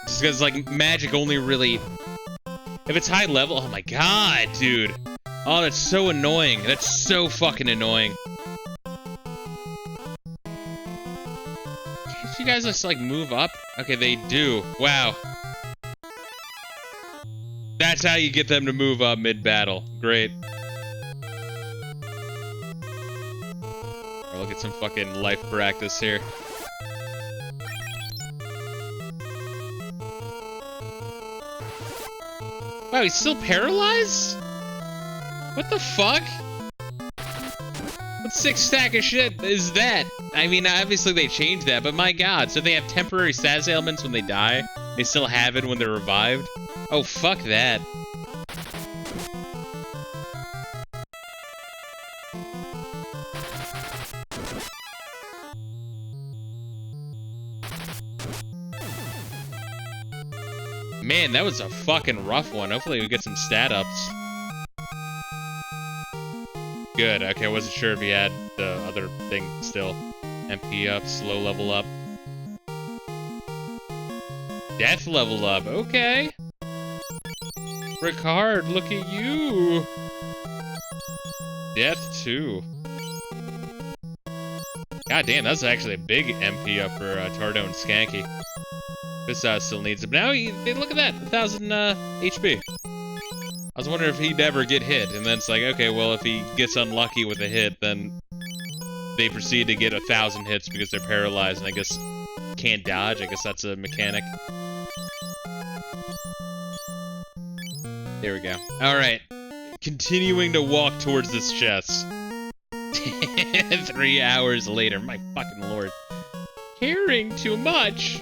Just because, like, magic only really... If it's high level... Oh my god, dude. Oh, that's so annoying. That's so fucking annoying. Can't you guys just, like, move up? Okay, they do. Wow. That's how you get them to move up mid-battle. Great. Alright, we'll get some fucking life practice here. Wow, he's still paralyzed? What the fuck? What sick stack of shit is that? I mean, obviously they changed that, but my god. So they have temporary status ailments when they die? They still have it when they're revived? Oh, fuck that. Man, that was a fucking rough one. Hopefully we get some stat ups. Good, okay, I wasn't sure if he had the other thing still. MP up, slow level up. Death level up, okay. Ricard, look at you. Death 2. God damn, that's actually a big MP up for Tardo and Skanky. Fisto still needs it, but now look at that, 1,000 HP. I was wondering if he'd ever get hit, and then it's like, okay, well, if he gets unlucky with a hit, then they proceed to get 1,000 hits because they're paralyzed, and I guess can't dodge. I guess that's a mechanic. There we go. Alright. Continuing to walk towards this chest. 3 hours later. My fucking lord. Caring too much.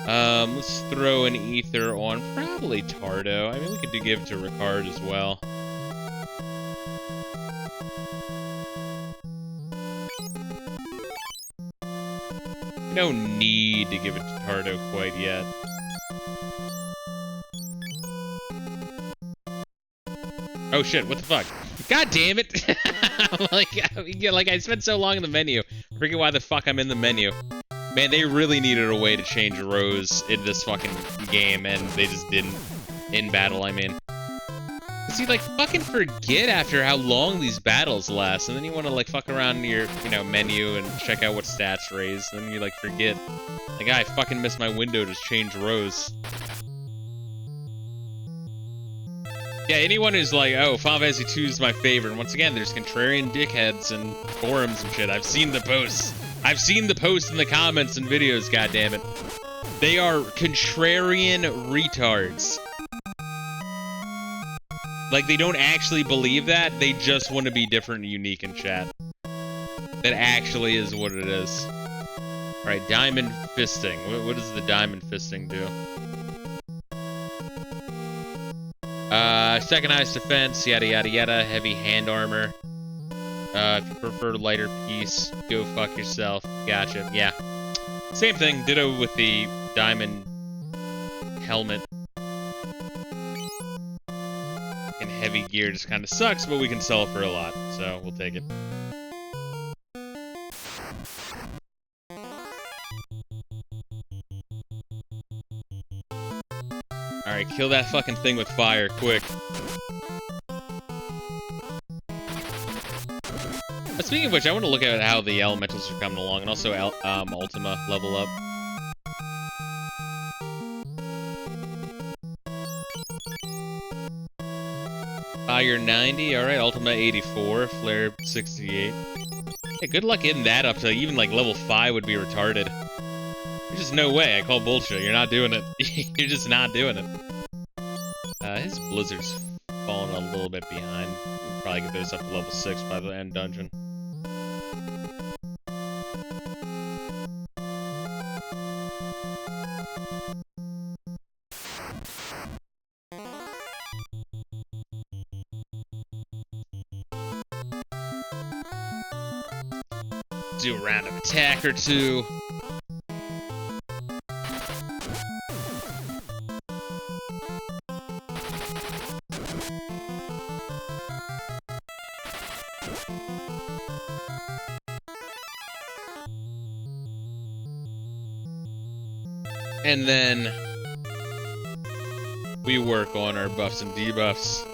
Let's throw an ether on probably Tardo. I mean, we could give it to Ricard as well. No need to give it to Tardo quite yet. Oh shit, what the fuck? God damn it! like I spent so long in the menu. I forget why the fuck I'm in the menu. Man, they really needed a way to change rows in this fucking game, and they just didn't. In battle, I mean. Cause you, like, fucking forget after how long these battles last, and then you want to, like, fuck around in your, you know, menu and check out what stats raise, and then you, like, forget. Like, I fucking missed my window to change rows. Yeah, anyone who's like, oh, Final Fantasy 2 is my favorite, and once again, there's contrarian dickheads and forums and shit. I've seen the posts. I've seen the posts in the comments and videos, goddammit. They are contrarian retards. Like, they don't actually believe that, they just want to be different and unique in chat. That actually is what it is. Alright, diamond fisting. What does the diamond fisting do? Second eyes defense, yada yada yada, heavy hand armor. If you prefer lighter piece, go fuck yourself. Gotcha, yeah. Same thing, ditto with the diamond helmet. And heavy gear just kind of sucks, but we can sell it for a lot, so we'll take it. Alright, kill that fucking thing with fire, quick. Speaking of which, I want to look at how the elementals are coming along, and also Ultima level up. Fire 90, alright, Ultima 84, Flare 68. Hey, good luck getting that up to even like level 5 would be retarded. There's just no way, I call bullshit, you're not doing it. You're just not doing it. His blizzard's falling a little little bit behind. We'll probably get those up to level 6 by the end dungeon. Do a round of attack or two. And then we work on our buffs and debuffs.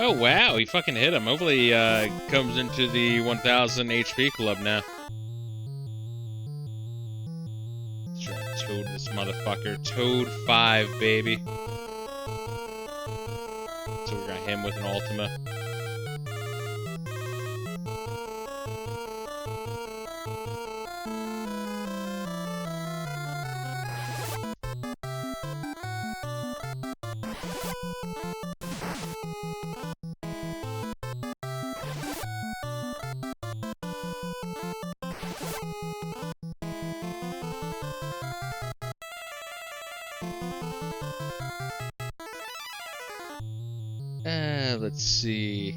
Oh wow, he fucking hit him. Hopefully he comes into the 1000 HP club now. Let's try to toad this motherfucker. Toad 5, baby. So we got him with an Ultima. Let's see.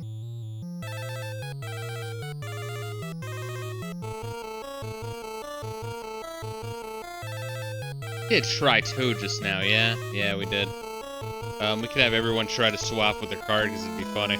We did try Toad just now, yeah? Yeah, we did. We could have everyone try to swap with their card because it'd be funny.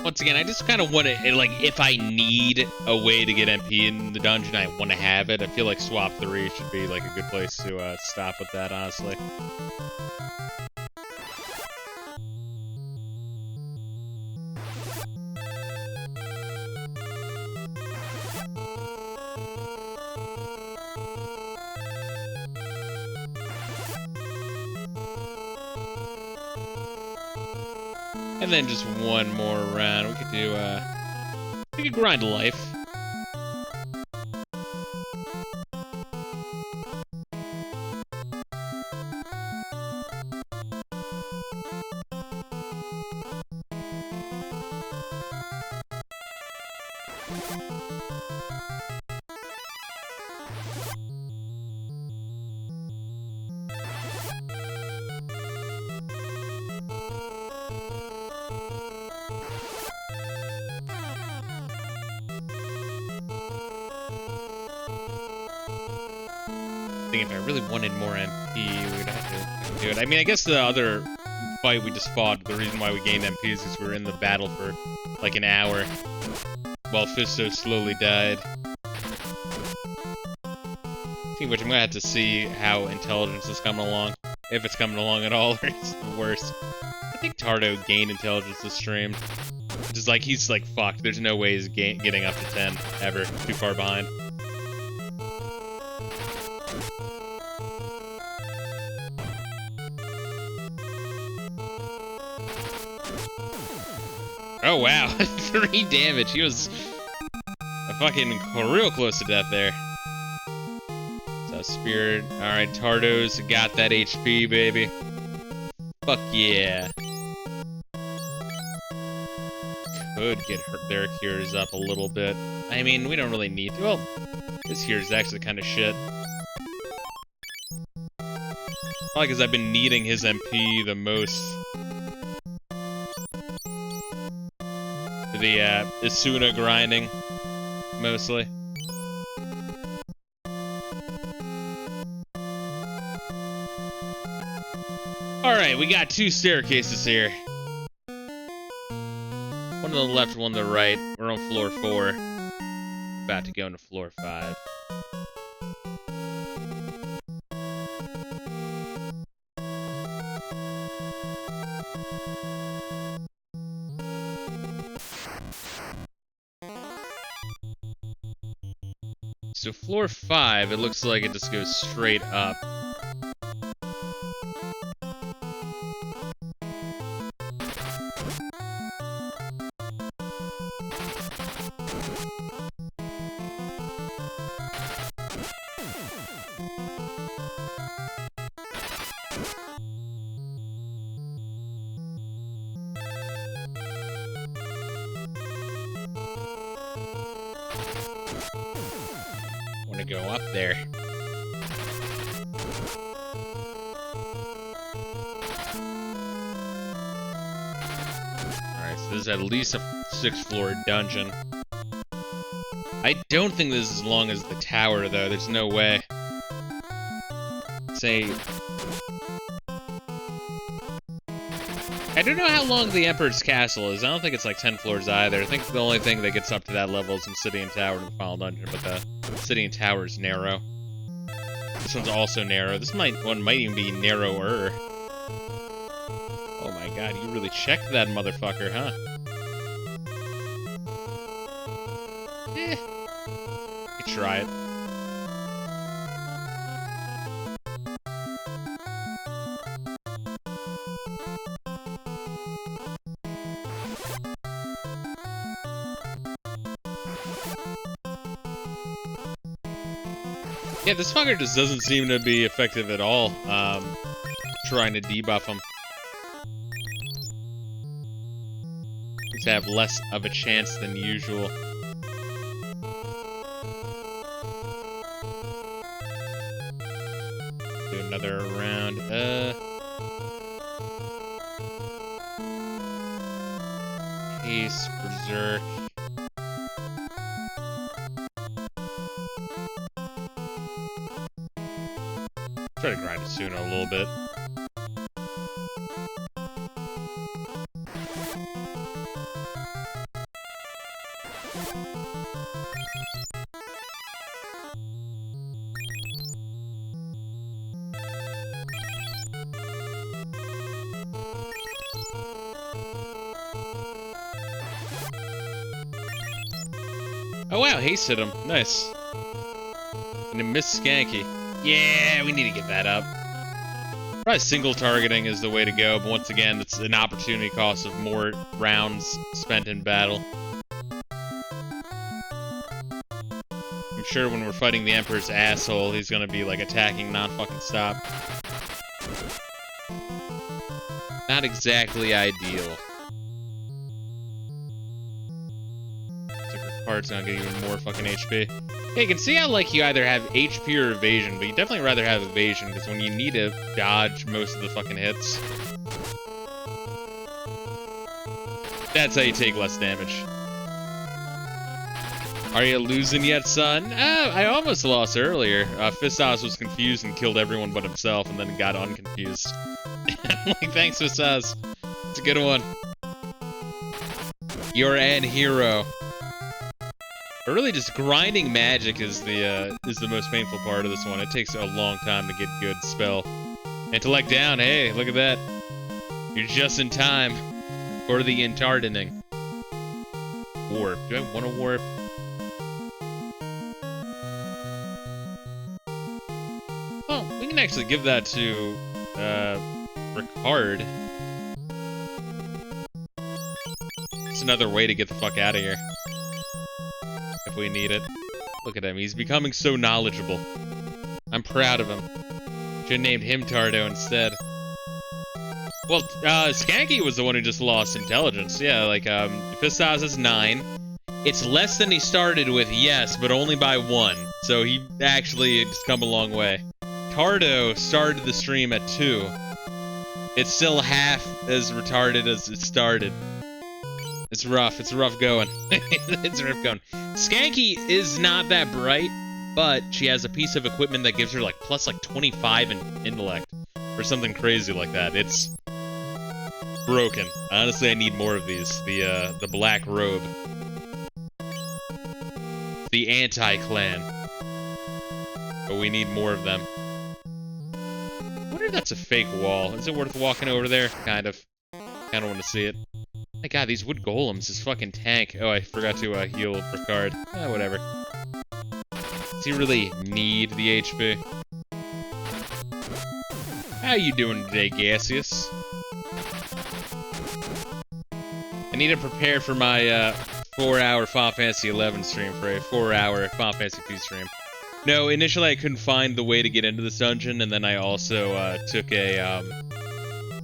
Once again, I just kind of want to, like, if I need a way to get MP in the dungeon, I want to have it. I feel like Swap 3 should be, like, a good place to stop with that, honestly. And then just one more round. We could do, we could grind life. If I really wanted more MP, we would have to do it. I mean, I guess the other fight we just fought, the reason why we gained MP is because we were in the battle for like an hour while Fisto slowly died. Speaking of which, I'm gonna have to see how intelligence is coming along. If it's coming along at all, or it's worse. I think Tardo gained intelligence this stream. Just like, he's like, fucked. There's no way he's getting up to 10, ever. Too far behind. Oh wow, 3 damage. He was fucking real close to death there. So Spirit. Alright, Tardo's got that HP, baby. Fuck yeah. Could get their cures up a little bit. I mean, we don't really need to. Well, this cure is actually kind of shit. Probably because I've been needing his MP the most. The Isuna grinding, mostly. Alright, we got 2 staircases here. One on the left, one on the right. We're on floor 4. About to go into floor 5. So floor 5, it looks like it just goes straight up. Want to go up there. Alright, so this is at least a 6th floor dungeon. I don't think this is as long as the tower, though. There's no way. Say... I don't know how long the Emperor's Castle is. I don't think it's like 10 floors either. I think the only thing that gets up to that level is Obsidian Tower in the final dungeon, but the Obsidian Tower is narrow. This one's also narrow. This one might even be narrower. Oh my god, you really checked that motherfucker, huh? Eh. You could try it. Yeah, this fucker just doesn't seem to be effective at all, trying to debuff him. Seems to have less of a chance than usual. Do another round, Haste, Berserk. Try to grind it sooner a little bit. Oh wow, Haste hit him. Nice. And it missed Skanky. Yeah, we need to get that up. Probably single targeting is the way to go, but once again, it's an opportunity cost of more rounds spent in battle. I'm sure when we're fighting the Emperor's asshole, he's gonna be like attacking non-fucking stop. Not exactly ideal. Card's gonna get even more fucking HP. Yeah, you can see how, like, you either have HP or evasion, but you definitely rather have evasion, because when you need to dodge most of the fucking hits, that's how you take less damage. Are you losing yet, son? I almost lost earlier. Fistos was confused and killed everyone but himself, and then got unconfused. Like, thanks, Fistos. It's a good one. You're an hero. But really, just grinding magic is the most painful part of this one. It takes a long time to get good spell. Intellect down, hey, look at that. You're just in time for the entardening. Warp. Do I want to warp? Oh, we can actually give that to Ricard. It's another way to get the fuck out of here. If we need it. Look at him, he's becoming so knowledgeable. I'm proud of him. Should've named him Tardo instead. Well, Skanky was the one who just lost intelligence. Yeah, like, Fistos is 9. It's less than he started with, yes, but only by 1. So he actually has come a long way. Tardo started the stream at 2. It's still half as retarded as it started. It's rough going. It's rough going. Skanky is not that bright, but she has a piece of equipment that gives her like plus like 25 in intellect. Or something crazy like that. It's broken. Honestly, I need more of these. The black robe. The anti-clan. But we need more of them. I wonder if that's a fake wall. Is it worth walking over there? Kind of. Kind of want to see it. My god, these wood golems, this fucking tank. Oh, I forgot to heal Ricard. Whatever. he really need the HP? How you doing today, Gaseous? I need to prepare for my 4-hour Final Fantasy 11 stream for a 4-hour Final Fantasy 2 stream. No, initially I couldn't find the way to get into this dungeon, and then I also took a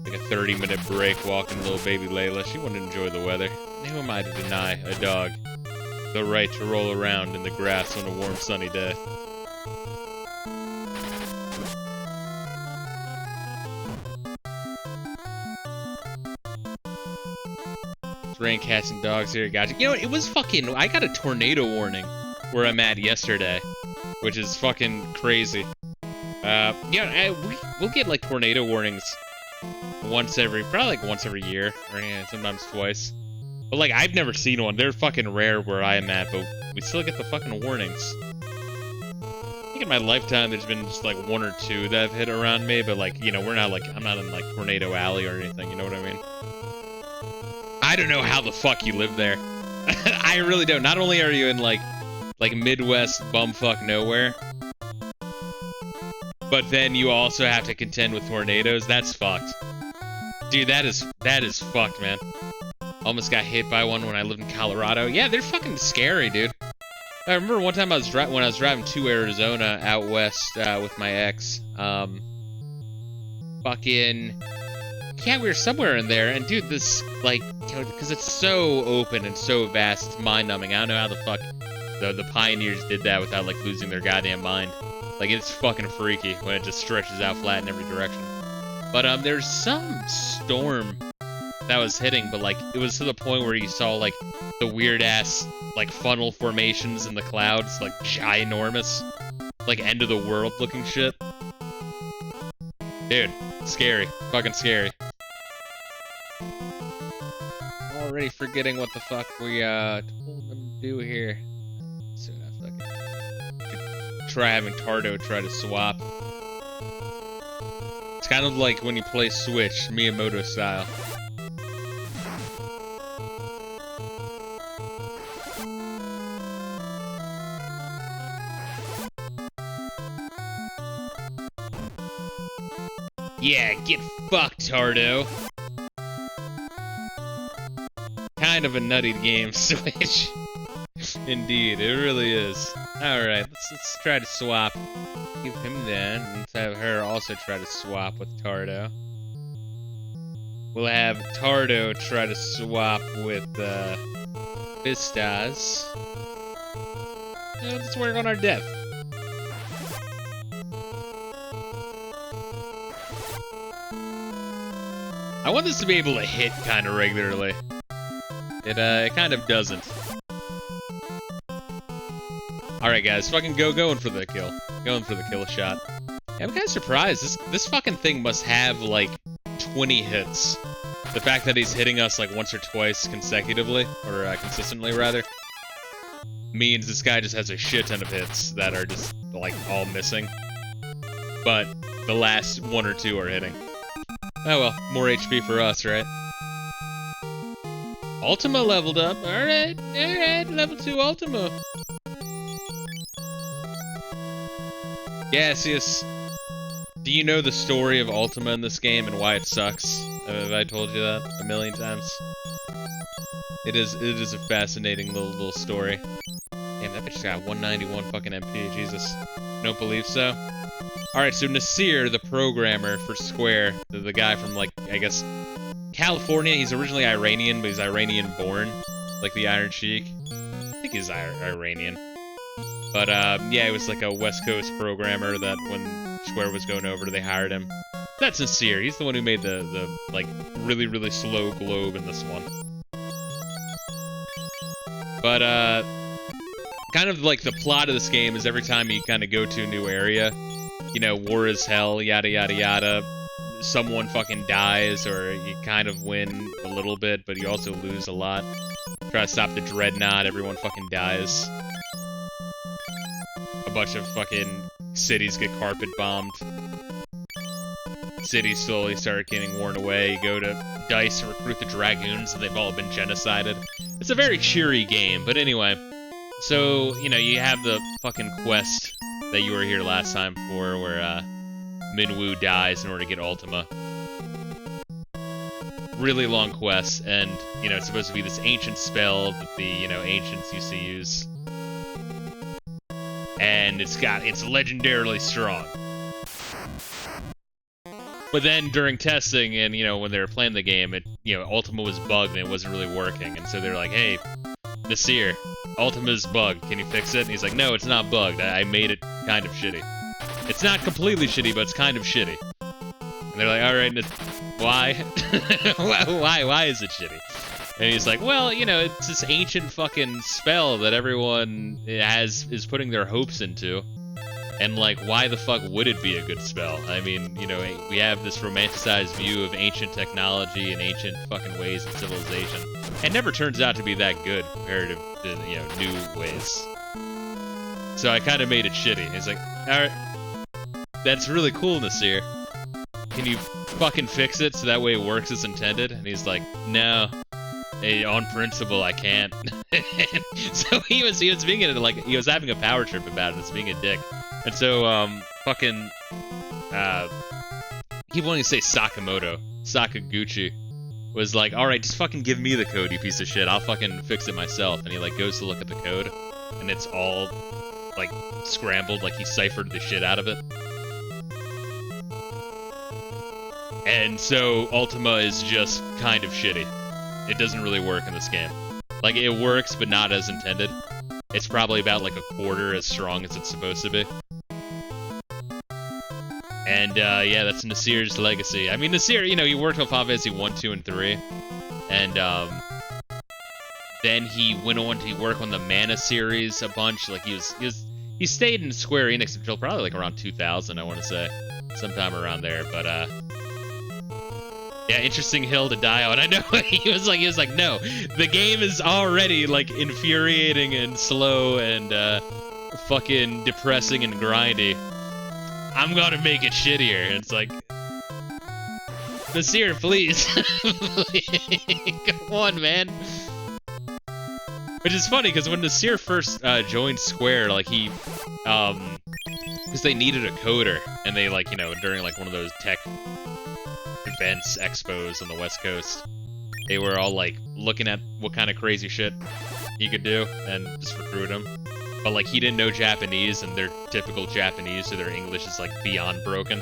like a 30-minute break walking little baby Layla. She wanted to enjoy the weather. Who am I to deny a dog the right to roll around in the grass on a warm, sunny day? It's rain catching dogs here, gotcha. You know, it was fucking... I got a tornado warning where I'm at yesterday, which is fucking crazy. Yeah, we'll get, like, tornado warnings probably like once every year, or yeah, sometimes twice. But, like, I've never seen one. They're fucking rare where I am at, but we still get the fucking warnings. I think in my lifetime there's been just, like, 1 or 2 that have hit around me, but, like, you know, we're not, like, I'm not in, like, Tornado Alley or anything, you know what I mean? I don't know how the fuck you live there. I really don't. Not only are you in, like Midwest bumfuck nowhere, but then you also have to contend with tornadoes. That's fucked. Dude, that is fucked, man. Almost got hit by one when I lived in Colorado. Yeah, they're fucking scary, dude. I remember one time when I was driving to Arizona out west with my ex. Fucking... Yeah, we were somewhere in there, and dude, this, like, you know, because it's so open and so vast, it's mind-numbing. I don't know how the fuck the pioneers did that without, like, losing their goddamn mind. Like, it's fucking freaky when it just stretches out flat in every direction. But, there's some storm that was hitting, but, like, it was to the point where you saw, like, the weird-ass, like, funnel formations in the clouds, like, ginormous, like, end-of-the-world looking shit. Dude, scary. Fucking scary. Already forgetting what the fuck we told them to do here. So I fucking try having Tardo try to swap. It's kind of like when you play Switch, Miyamoto style. Yeah, get fucked, Tardo. Kind of a nutty game, Switch. Indeed, it really is. Alright, let's try to swap. Keep him then. Let's have her also try to swap with Tardo. We'll have Tardo try to swap with Fistas. Let's work on our death. I want this to be able to hit kind of regularly. It kind of doesn't. Alright guys, fucking going for the kill. Going for the kill shot. Yeah, I'm kind of surprised. This fucking thing must have, like, 20 hits. The fact that he's hitting us, like, once or twice consecutively, or consistently, rather, means this guy just has a shit ton of hits that are just, like, all missing. But the last 1 or 2 are hitting. Oh well, more HP for us, right? Ultima leveled up. Alright, level 2 Ultima. Gaseous, do you know the story of Ultima in this game and why it sucks? Have I told you that a million times? It is a fascinating little story. Damn, that bitch got 191 fucking MP, Jesus. Don't believe so? Alright, so Nasir, the programmer for Square, the guy from, like, I guess, California. He's originally Iranian, but he's Iranian-born, like the Iron Sheik. I think he's Iranian. But, yeah, he was like a West Coast programmer that when Square was going over, they hired him. That's Nasir. He's the one who made the like, really, really slow globe in this one. But, kind of like the plot of this game is every time you kind of go to a new area, you know, war is hell, yada yada yada, someone fucking dies, or you kind of win a little bit, but you also lose a lot. Try to stop the dreadnought, everyone fucking dies. A bunch of fucking cities get carpet bombed. Cities slowly start getting worn away. You go to DICE to recruit the Dragoons, and they've all been genocided. It's a very cheery game, but anyway. So, you know, you have the fucking quest that you were here last time for, where Minwoo dies in order to get Ultima. Really long quest, and you know it's supposed to be this ancient spell that the ancients used to use, and it's legendarily strong. But then during testing and when they were playing the game, Ultima was bugged and it wasn't really working, and so they're like, hey, Nasir, Ultima's bugged, can you fix it? And he's like, no, it's not bugged, I made it kind of shitty. It's not completely shitty, but it's kind of shitty. And they're like, alright, why? why is it shitty? And he's like, well, it's this ancient fucking spell that everyone is putting their hopes into. And, like, why the fuck would it be a good spell? I mean, we have this romanticized view of ancient technology and ancient fucking ways of civilization. It never turns out to be that good compared to, new ways. So I kind of made it shitty. He's like, alright, that's really cool, Nasir. Can you fucking fix it so that way it works as intended? And he's like, no. Hey, on principle, I can't. So he was being he was having a power trip about it, just being a dick. And so, he wanted to say Sakaguchi, was like, alright, just fucking give me the code, you piece of shit, I'll fucking fix it myself. And he, goes to look at the code, and it's all, scrambled, he ciphered the shit out of it. And so, Ultima is just kind of shitty. It doesn't really work in this game. It works, but not as intended. It's probably about, a quarter as strong as it's supposed to be. And, yeah, that's Nasir's legacy. I mean, Nasir, he worked on Final Fantasy 1, 2, and 3. And, then he went on to work on the Mana series a bunch. He stayed in Square Enix until probably, around 2000, I want to say. Sometime around there, but, yeah, interesting hill to die on. I know, he was like, no, the game is already, infuriating and slow and, fucking depressing and grindy. I'm gonna make it shittier. And it's like, Nasir, please. Come on, man. Which is funny, because when Nasir first joined Square, he, because they needed a coder, and they, during, one of those tech events, expos on the West Coast, they were all, looking at what kind of crazy shit he could do, and just recruit him. But, he didn't know Japanese, and they're typical Japanese, so their English is, beyond broken.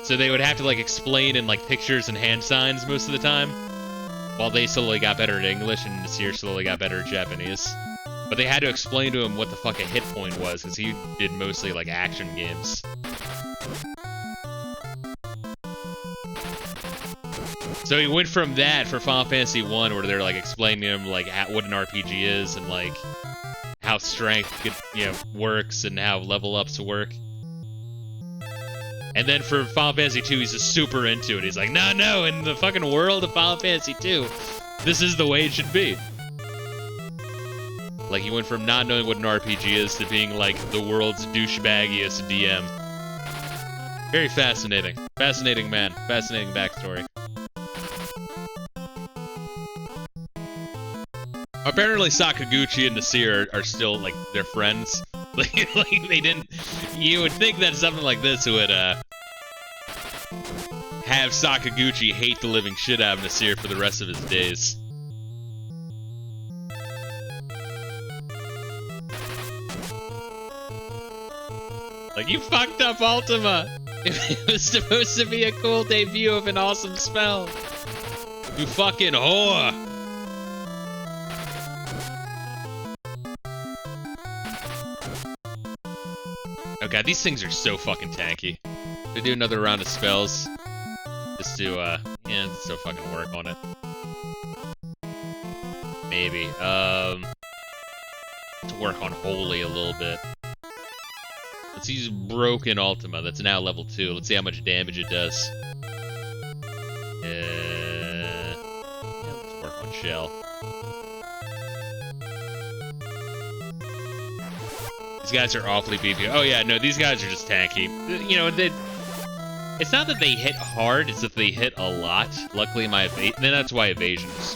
So they would have to, explain in, pictures and hand signs most of the time, while they slowly got better at English, and Nasir slowly got better at Japanese. But they had to explain to him what the fuck a hit point was, because he did mostly, action games. So he went from that for Final Fantasy 1, where they're explaining to him what an RPG is and how strength works and how level ups work. And then for Final Fantasy 2, he's just super into it. He's like, no, in the fucking world of Final Fantasy 2, this is the way it should be. He went from not knowing what an RPG is to being the world's douchebaggiest DM. Very fascinating. Fascinating man. Fascinating backstory. Apparently Sakaguchi and Nasir are still, they're friends. They didn't... You would think that something like this would, have Sakaguchi hate the living shit out of Nasir for the rest of his days. You fucked up Ultima! It was supposed to be a cool debut of an awesome spell! You fucking whore! Oh god, these things are so fucking tanky. To do another round of spells, just to, so fucking work on it. Maybe, to work on Holy a little bit. Let's use Broken Ultima, that's now level 2. Let's see how much damage it does. Yeah, let's work on Shell. These guys are awfully beefy. Oh yeah, no, these guys are just tanky. It's not that they hit hard, it's that they hit a lot. Luckily my evasion, then that's why evasions.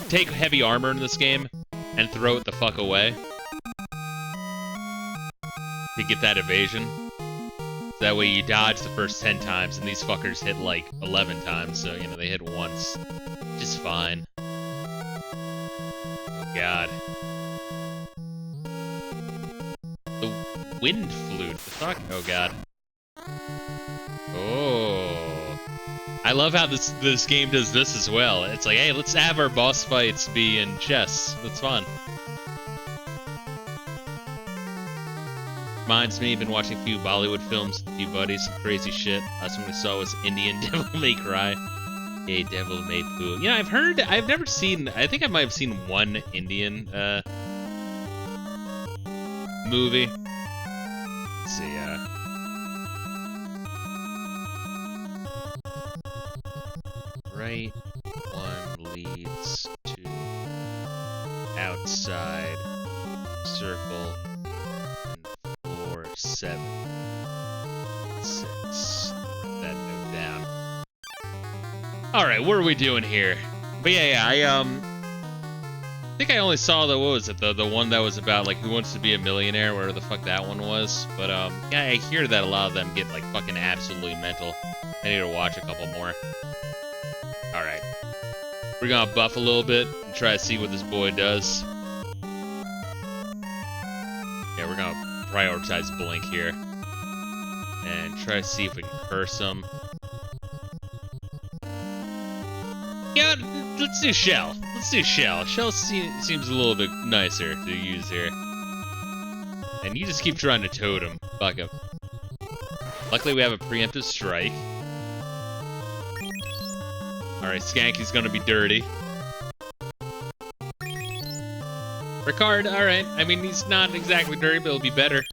Take heavy armor in this game and throw it the fuck away. to get that evasion. So that way you dodge the first 10 times, and these fuckers hit like 11 times, so, you know, they hit once. Just fine. Oh, God. The wind flute. The fuck? Oh, God. Oh. I love how this game does this as well. It's like, hey, let's have our boss fights be in chess. That's fun. Reminds me, been watching a few Bollywood films with a few buddies, some crazy shit. Last one we saw was Indian Devil May Cry. Hey, Devil May Poo. You know, I've never seen, I think I might have seen one Indian, movie. Let's see, right one leads to outside circle and floor 7 6. That note down. All right, what are we doing here? But yeah, I think I only saw the, what was it, the one that was about like Who Wants to Be a Millionaire, whatever the fuck that one was. But yeah, I hear that a lot of them get like fucking absolutely mental. I need to watch a couple more. All right, we're gonna buff a little bit and try to see what this boy does. Yeah, we're gonna prioritize Blink here and try to see if we can curse him. Yeah, let's do Shell. Let's do Shell. Shell seems a little bit nicer to use here. And you just keep trying to toad him. Fuck him. Luckily, we have a preemptive strike. Alright, Skanky's gonna be dirty. Ricard, alright. I mean, he's not exactly dirty, but he'll be better.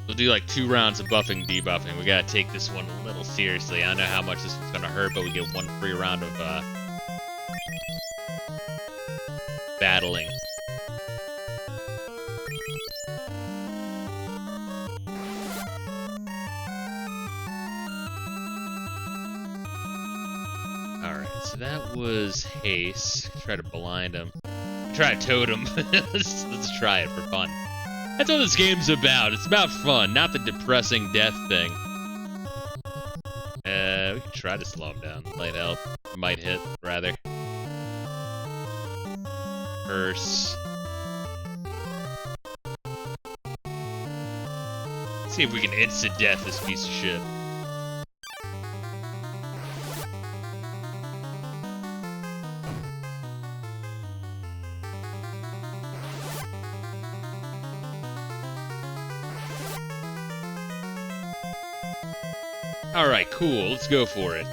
We'll do like 2 rounds of buffing, debuffing. We gotta take this one a little seriously. I don't know how much this one's gonna hurt, but we get 1 free round of battling. Alright, so that was haste. Try to blind him. Try to toad him. let's try it for fun. That's what this game's about. It's about fun, not the depressing death thing. We can try to slow him down. Might help. Might hit, rather. Curse. Let's see if we can instant death this piece of shit. Alright, cool. Let's go for it.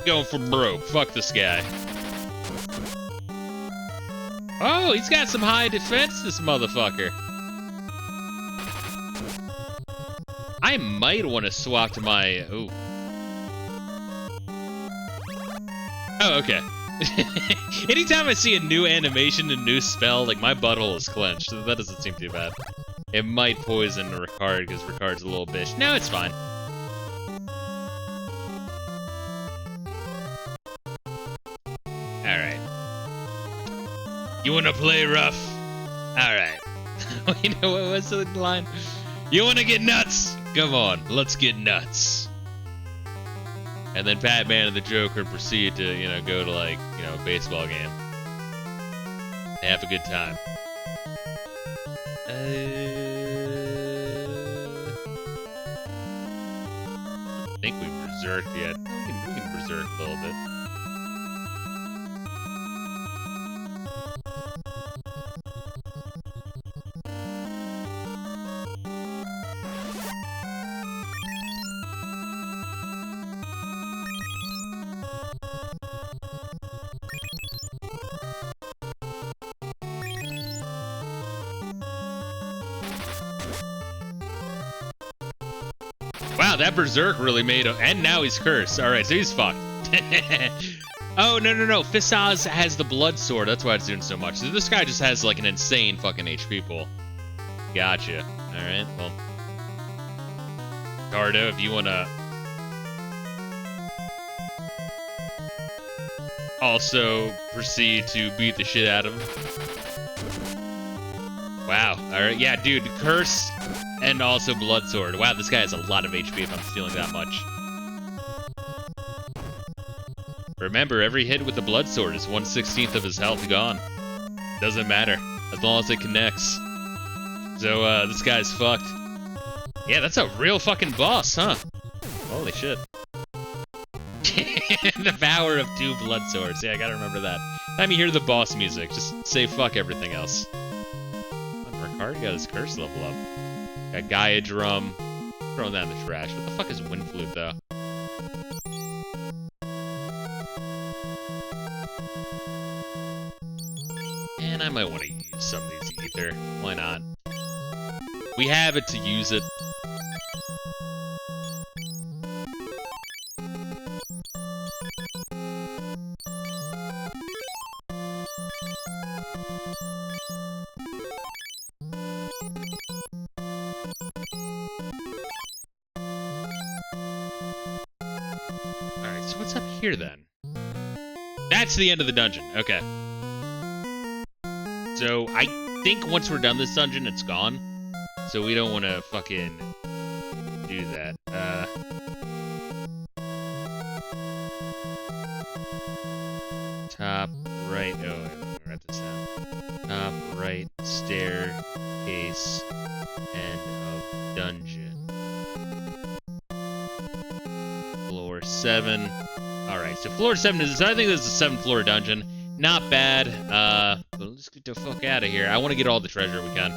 Going for broke. Fuck this guy. Oh, he's got some high defense, this motherfucker. I might want to swap to my... Ooh. Oh, okay. Anytime I see a new animation, a new spell, like, my butthole is clenched. So that doesn't seem too bad. It might poison Ricard, because Ricard's a little bitch. No, it's fine. Alright. You wanna play rough? Alright. You know what was the line? You wanna get nuts? Come on, let's get nuts. And then Batman and the Joker proceed to, you know, go to, like, you know, a baseball game. They have a good time. I think we've berserked yet. We can berserk a little bit. Wow, that berserk really made him, and now he's cursed. All right, so he's fucked. Oh, no. Fisto has the blood sword. That's why it's doing so much. So this guy just has, like, an insane fucking HP pool. Gotcha. All right, well. Cardo, if you want to... also proceed to beat the shit out of him. Wow. Alright, yeah, dude, Curse and also Blood Sword. Wow, this guy has a lot of HP if I'm stealing that much. Remember, every hit with the Blood Sword is 1/16 of his health gone. Doesn't matter, as long as it connects. So, this guy's fucked. Yeah, that's a real fucking boss, huh? Holy shit. The power of 2 Blood Swords. Yeah, I gotta remember that. Time you hear the boss music, just say fuck everything else. Ricard got his curse level up. Got Gaia Drum. Throwing that in the trash. What the fuck is Wind Flute, though? And I might want to use some of these ether. Why not? We have it to use it. Alright, so what's up here then? That's the end of the dungeon. Okay. So I think once we're done this dungeon, it's gone. So we don't want to fucking do that. Top right. Oh, let me write this down. Top right staircase end of dungeon. Floor 7. Alright, so floor 7 is. I think this is a 7th floor dungeon. Not bad. But let's get the fuck out of here. I want to get all the treasure we can.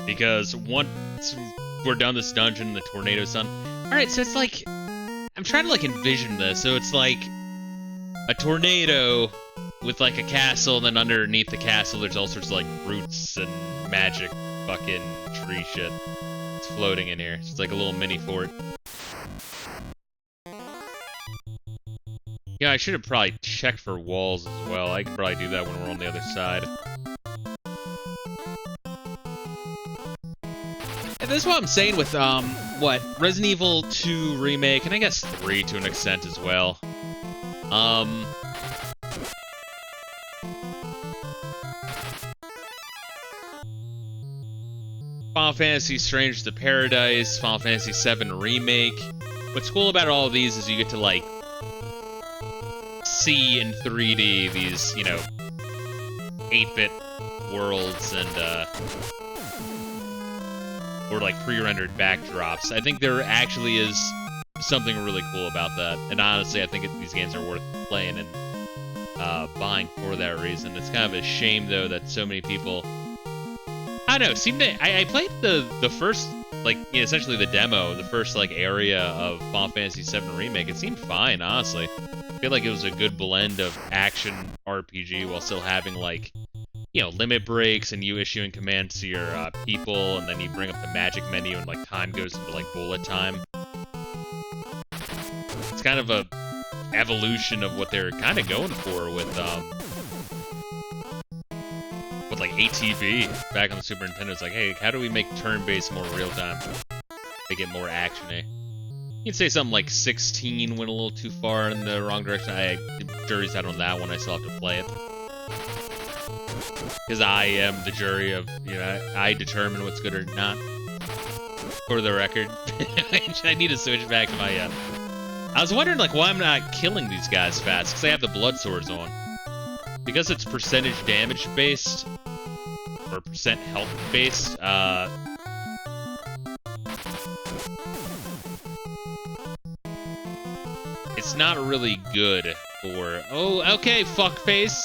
Because once we're done this dungeon, the tornado's done. Alright, so it's like... I'm trying to, like, envision this. So it's like a tornado with, like, a castle, and then underneath the castle there's all sorts of, like, roots and magic fucking tree shit. It's floating in here. It's like a little mini fort. Yeah, I should have probably checked for walls as well. I can probably do that when we're on the other side. And this is what I'm saying with, what? Resident Evil 2 Remake, and I guess 3 to an extent as well. Final Fantasy Strange to Paradise, Final Fantasy 7 Remake. What's cool about all of these is you get to, like, see in 3D these, you know, 8-bit worlds and, or like pre-rendered backdrops. I think there actually is something really cool about that. And honestly, I think these games are worth playing and buying for that reason. It's kind of a shame, though, that so many people... I don't know, seem to... I played the first, like, you know, essentially the demo, the first, like, area of Final Fantasy VII Remake. It seemed fine, honestly. I feel like it was a good blend of action RPG while still having, like, you know, limit breaks and you issuing commands to your people, and then you bring up the magic menu and, like, time goes into, like, bullet time. It's kind of a evolution of what they're kind of going for with like, ATV back on the Super Nintendo. It's like, hey, how do we make turn-based more real-time? Make it more action-y. You can say something like 16 went a little too far in the wrong direction. The jury's out on that one. I still have to play it. Because I am the jury of, you know, I determine what's good or not. For the record. I need to switch back to my, I was wondering, like, why I'm not killing these guys fast. Because I have the blood swords on. Because it's percentage damage based, or percent health based, it's not really good for... Oh, okay, fuckface!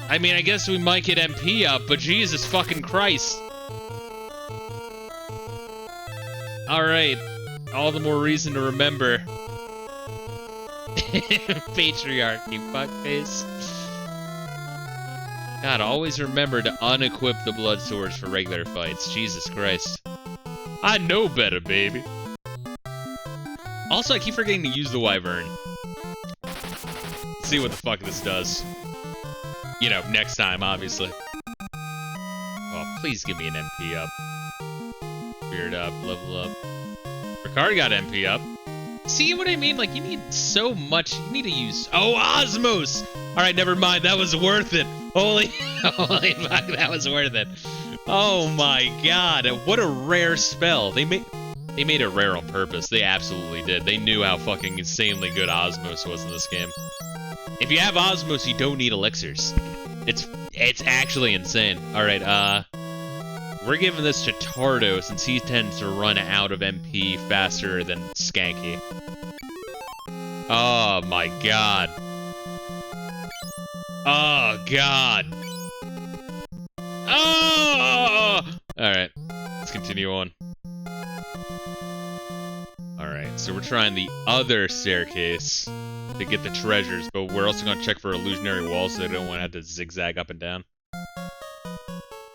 I mean, I guess we might get MP up, but Jesus fucking Christ. Alright, all the more reason to remember. Patriarchy, fuckface. God, always remember to unequip the blood swords for regular fights. Jesus Christ. I know better, baby. Also, I keep forgetting to use the Wyvern. Let's see what the fuck this does. You know, next time, obviously. Oh, please give me an MP up. Spirit up, level up. Ricard got MP up. See what I mean? Like, you need so much. You need to use... Oh, Osmos! Alright, never mind. That was worth it. Holy fuck, that was worth it. Oh my god. What a rare spell. They made it rare on purpose. They absolutely did. They knew how fucking insanely good Osmos was in this game. If you have Osmos, you don't need elixirs. It's actually insane. Alright, we're giving this to Tardo since he tends to run out of MP faster than Skanky. Oh my god. Oh god. Oh! Alright, let's continue on. Alright, so we're trying the other staircase to get the treasures, but we're also going to check for illusionary walls so they don't want to have to zigzag up and down.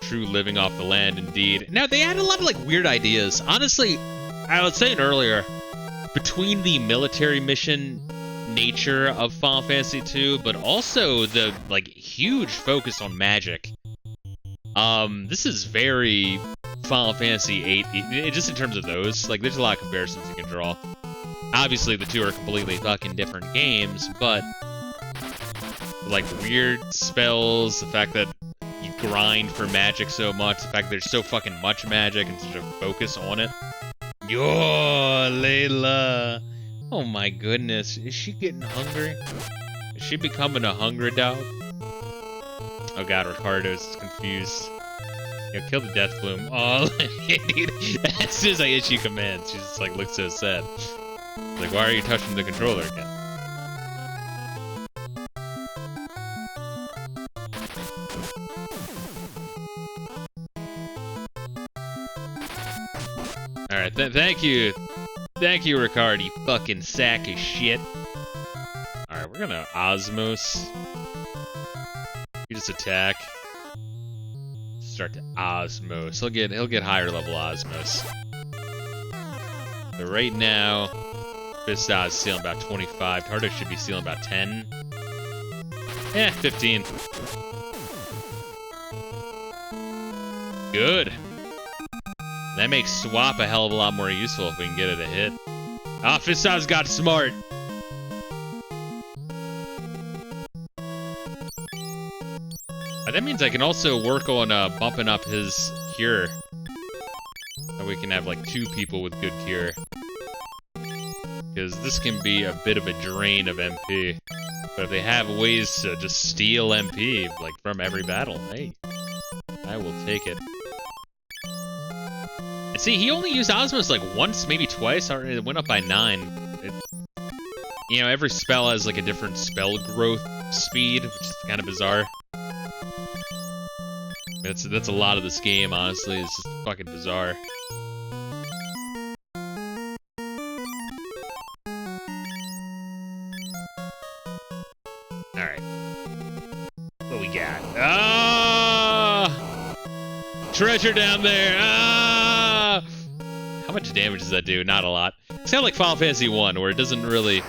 True living off the land, indeed. Now, they had a lot of, like, weird ideas. Honestly, I was saying earlier, between the military mission nature of Final Fantasy II, but also the, like, huge focus on magic. This is very Final Fantasy VIII, just in terms of those. Like, there's a lot of comparisons you can draw. Obviously, the two are completely fucking different games, but, like, weird spells, the fact that you grind for magic so much, the fact that there's so fucking much magic and such a focus on it. Yo, Layla. Oh my goodness, is she getting hungry? Is she becoming a hungry dog? Oh god, Ricardo's confused. Yo, kill the death bloom. Oh, dude, as soon as I issue commands, she just like looks so sad. Like, why are you touching the controller again? Alright, thank you. Thank you, Ricard, you fucking sack of shit. Alright, we're gonna Osmos. You just attack. Start to Osmos. He'll get higher level Osmos. But right now, Fisto is stealing about 25. Tardo should be stealing about 10. 15. Good. That makes swap a hell of a lot more useful if we can get it a hit. Ah, Fisto's got smart. That means I can also work on bumping up his cure. So we can have like 2 people with good cure. Because this can be a bit of a drain of MP. But if they have ways to just steal MP, like from every battle, hey, I will take it. And see, he only used Osmos like once, maybe twice, or it went up by 9. You know, every spell has like a different spell growth speed, which is kind of bizarre. That's a lot of this game, honestly. It's just fucking bizarre. Alright. What we got? Ah! Treasure down there! Ah! How much damage does that do? Not a lot. It's kind of like Final Fantasy 1, where it doesn't really...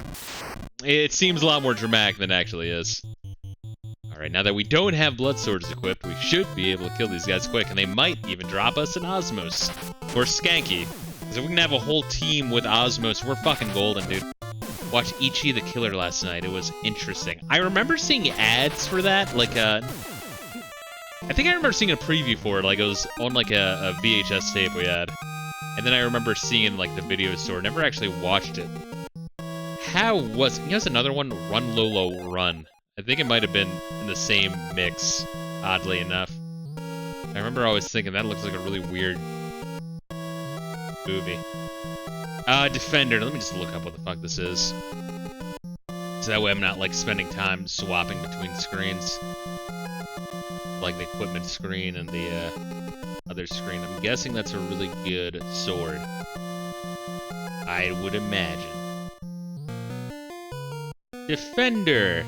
It seems a lot more dramatic than it actually is. Alright, now that we don't have blood swords equipped, we should be able to kill these guys quick, and they might even drop us an Osmos. Or Skanky. Because if we can have a whole team with Osmos, we're fucking golden, dude. Watched Ichi the Killer last night. It was interesting. I remember seeing ads for that, like I think I remember seeing a preview for it, like it was on like a VHS tape we had. And then I remember seeing like the video store. Never actually watched it. How was it? Here's another one, Run Lolo Run. I think it might have been in the same mix, oddly enough. I remember always thinking that looks like a really weird movie. Defender. Let me just look up what the fuck this is. So that way I'm not, like, spending time swapping between screens. Like the equipment screen and the, other screen. I'm guessing that's a really good sword. I would imagine. Defender!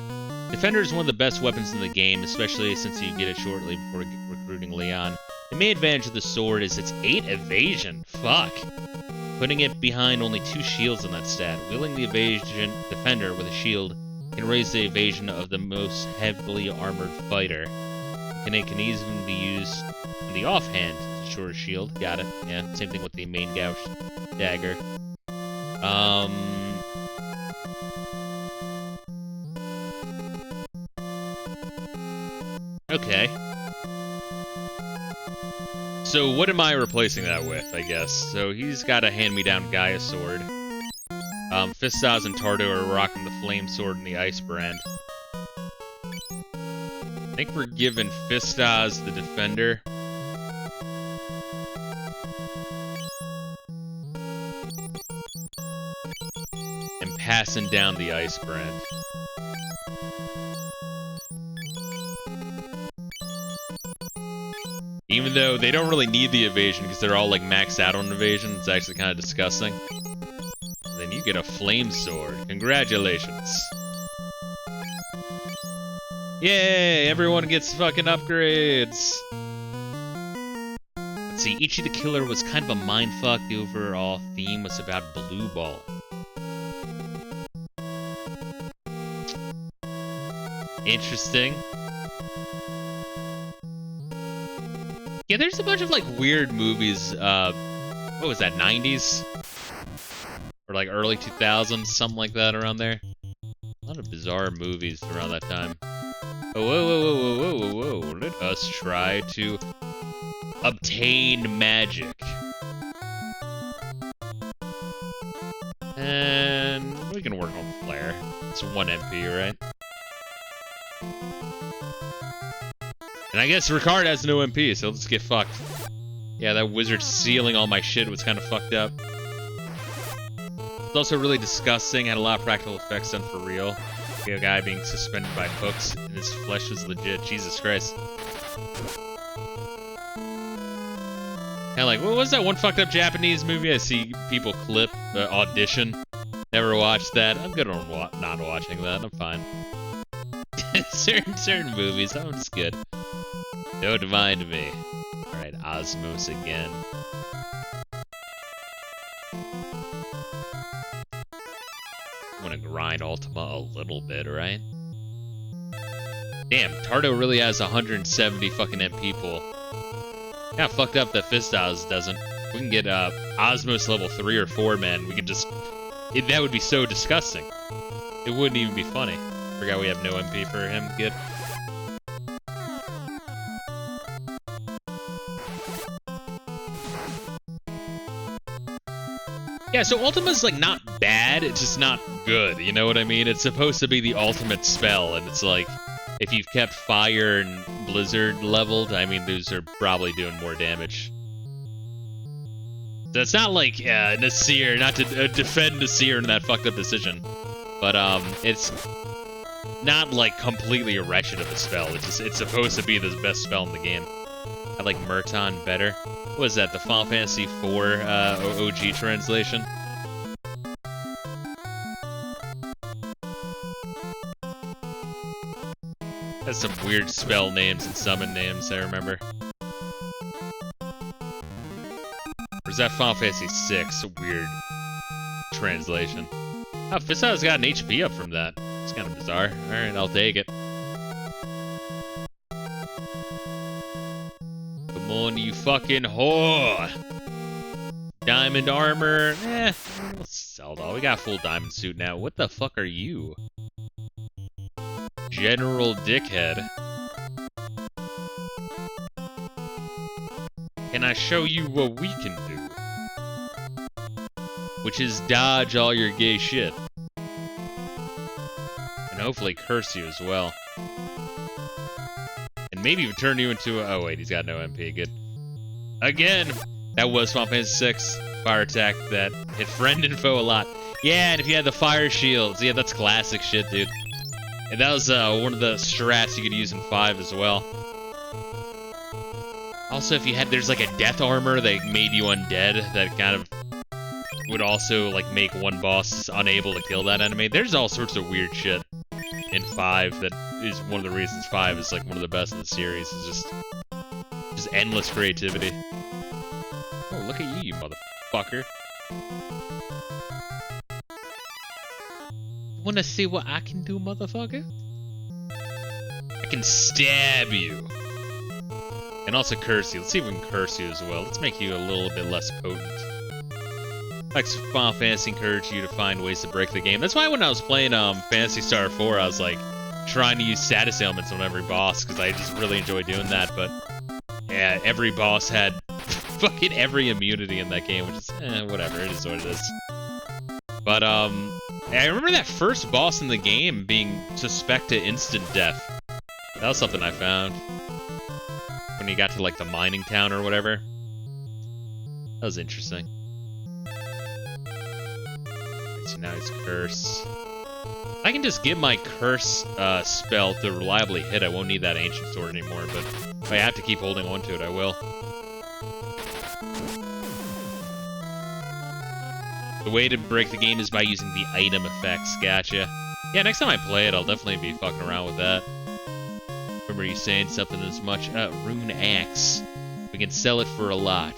Defender is one of the best weapons in the game, especially since you get it shortly before recruiting Leon. The main advantage of the sword is its 8 evasion. Fuck! Putting it behind only 2 shields on that stat. Wielding the evasion defender with a shield can raise the evasion of the most heavily armored fighter. And it can even be used in the offhand as a shorter shield. Got it. Yeah, same thing with the main gouge dagger. Okay. So what am I replacing that with, I guess? So he's got a hand-me-down Gaia sword. Fistos and Tardo are rocking the flame sword and the ice brand. I think we're giving Fistos the defender. And passing down the ice brand. Even though they don't really need the evasion because they're all like maxed out on evasion, it's actually kind of disgusting. And then you get a flame sword. Congratulations. Yay! Everyone gets fucking upgrades. Let's see, Ichi the Killer was kind of a mindfuck. The overall theme was about blue ball. Interesting. Yeah, there's a bunch of like weird movies. What was that, 90s? Or like early 2000s, something like that around there. A lot of bizarre movies around that time. Oh, whoa, whoa, whoa, whoa, whoa, whoa. Let us try to obtain magic. And we can work on flare. It's 1 MP, right? And I guess Ricard has no MP, so let's get fucked. Yeah, that wizard sealing all my shit was kind of fucked up. It's also really disgusting, had a lot of practical effects done for real. A guy being suspended by hooks, and his flesh was legit. Jesus Christ. And like, what was that one fucked up Japanese movie I see people clip, Audition? Never watched that. I'm good on not watching that. I'm fine. certain movies, that one's good. Don't mind me. Alright, Osmos again. I'm gonna grind Ultima a little bit, right? Damn, Tardo really has 170 fucking MP pool. Kinda fucked up that Fistos doesn't. We can get Osmos level 3 or 4, man. We could just... that would be so disgusting. It wouldn't even be funny. Forgot we have no MP for him. Good. Yeah, so Ultima's like not bad, it's just not good, you know what I mean? It's supposed to be the ultimate spell, and it's like, if you've kept Fire and Blizzard leveled, I mean, those are probably doing more damage. So it's not like Nasir, not to defend Nasir in that fucked up decision, but it's not like completely wretched of a spell, it's supposed to be the best spell in the game. I like Murton better. What was that, the Final Fantasy IV OG translation? Has some weird spell names and summon names, I remember. Or is that Final Fantasy VI? A weird translation. Oh, Fisto's got an HP up from that. It's kind of bizarre. Alright, I'll take it. Come on, you fucking whore! Diamond armor. We'll sell it all. We got a full diamond suit now. What the fuck are you? General Dickhead. Can I show you what we can do? Which is dodge all your gay shit. And hopefully curse you as well. And maybe even turn you into a... oh wait, he's got no MP, good. Again! That was Final Fantasy VI. Fire attack that hit friend and foe a lot. Yeah, and if you had the fire shields, yeah, that's classic shit, dude. And that was one of the strats you could use in 5 as well. Also, if you had, there's like a death armor that made you undead, that kind of would also like make one boss unable to kill that enemy. There's all sorts of weird shit in 5 that is one of the reasons 5 is like one of the best in the series. Is just endless creativity. Oh, look at you motherfucker. Wanna see what I can do, motherfucker? I can stab you. And also curse you. Let's see if we can curse you as well. Let's make you a little bit less potent. Like Final Fantasy encourage you to find ways to break the game. That's why when I was playing Phantasy Star 4, I was like trying to use status ailments on every boss because I just really enjoy doing that. But yeah, every boss had fucking every immunity in that game, which is whatever. It is what it is. But I remember that first boss in the game being suspected instant death. That was something I found when you got to like the mining town or whatever. That was interesting. So now he's cursed. I can just give my curse spell to reliably hit. I won't need that ancient sword anymore, but if I have to keep holding on to it, I will. The way to break the game is by using the item effects. Gotcha. Yeah, next time I play it, I'll definitely be fucking around with that. Remember you saying something as much? Rune Axe. We can sell it for a lot.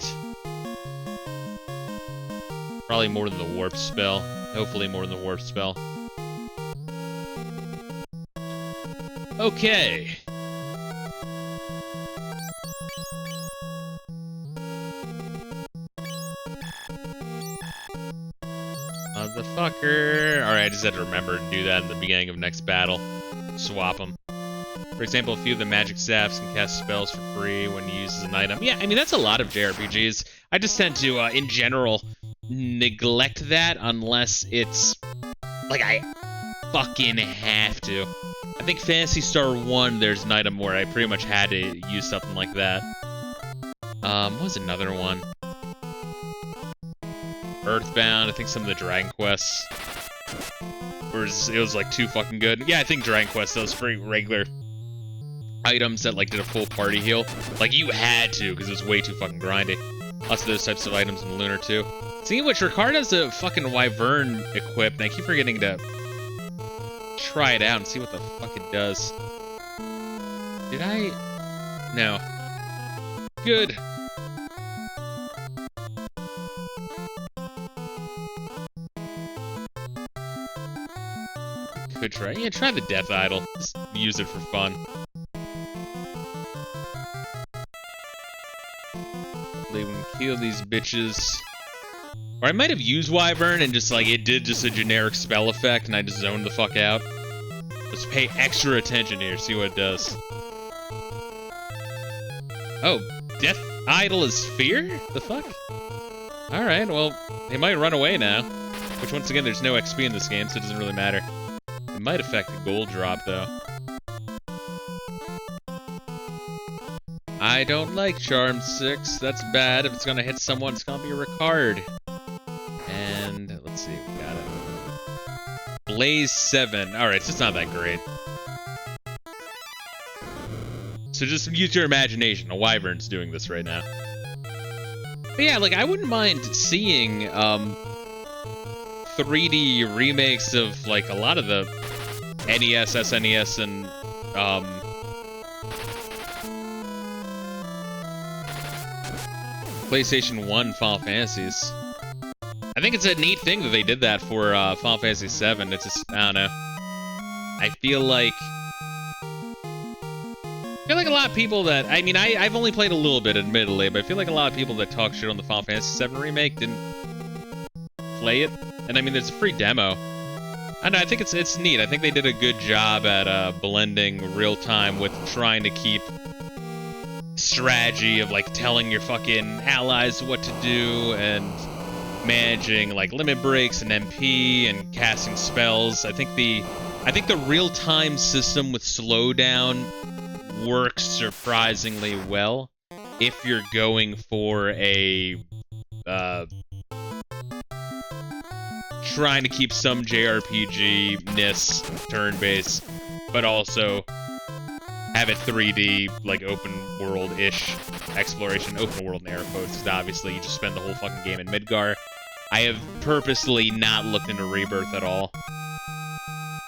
Probably more than the warp spell. Hopefully more than the warp spell. Okay. Motherfucker. Alright, I just had to remember to do that in the beginning of next battle. Swap them. For example, a few of the magic staffs can cast spells for free when used as an item. Yeah, I mean, that's a lot of JRPGs. I just tend to, in general, neglect that unless it's like I fucking have to. I think Phantasy Star 1, there's an item where I pretty much had to use something like that. What was another one? Earthbound, I think some of the Dragon Quests. It was like too fucking good. Yeah, I think Dragon Quest, those pretty regular items that like did a full party heal. Like you had to, because it was way too fucking grindy. Lots of those types of items in Lunar too. Speaking of which, Ricard has a fucking Wyvern equipped, and I keep forgetting to try it out and see what the fuck it does. Did I? No. Good. Could try. Yeah, try the Death Idol. Just use it for fun. We can kill these bitches. Or I might have used Wyvern and just like it did just a generic spell effect and I just zoned the fuck out. Let's pay extra attention here, see what it does. Oh, Death Idol is fear? The fuck? Alright, well, they might run away now. Which once again, there's no XP in this game, so it doesn't really matter. It might affect the gold drop though. I don't like Charm 6. That's bad. If it's gonna hit someone, it's gonna be a Ricard. And let's see, we got it. Blaze 7. Alright, so it's not that great. So just use your imagination. A Wyvern's doing this right now. But yeah, like, I wouldn't mind seeing 3D remakes of, like, a lot of the NES, SNES, and, PlayStation 1 Final Fantasies. I think it's a neat thing that they did that for Final Fantasy 7. It's just, I don't know. I feel like a lot of people that, I mean, I've only played a little bit, admittedly, but I feel like a lot of people that talk shit on the Final Fantasy 7 remake didn't play it. And I mean, there's a free demo. I know, I think it's neat. I think they did a good job at blending real time with trying to keep strategy of like telling your fucking allies what to do and managing like limit breaks and MP and casting spells. I think the real-time system with slowdown works surprisingly well if you're going for a trying to keep some JRPG-ness turn-based, but also have it 3D, like open world-ish exploration, open world in air quotes, because obviously you just spend the whole fucking game in Midgar. I have purposely not looked into Rebirth at all.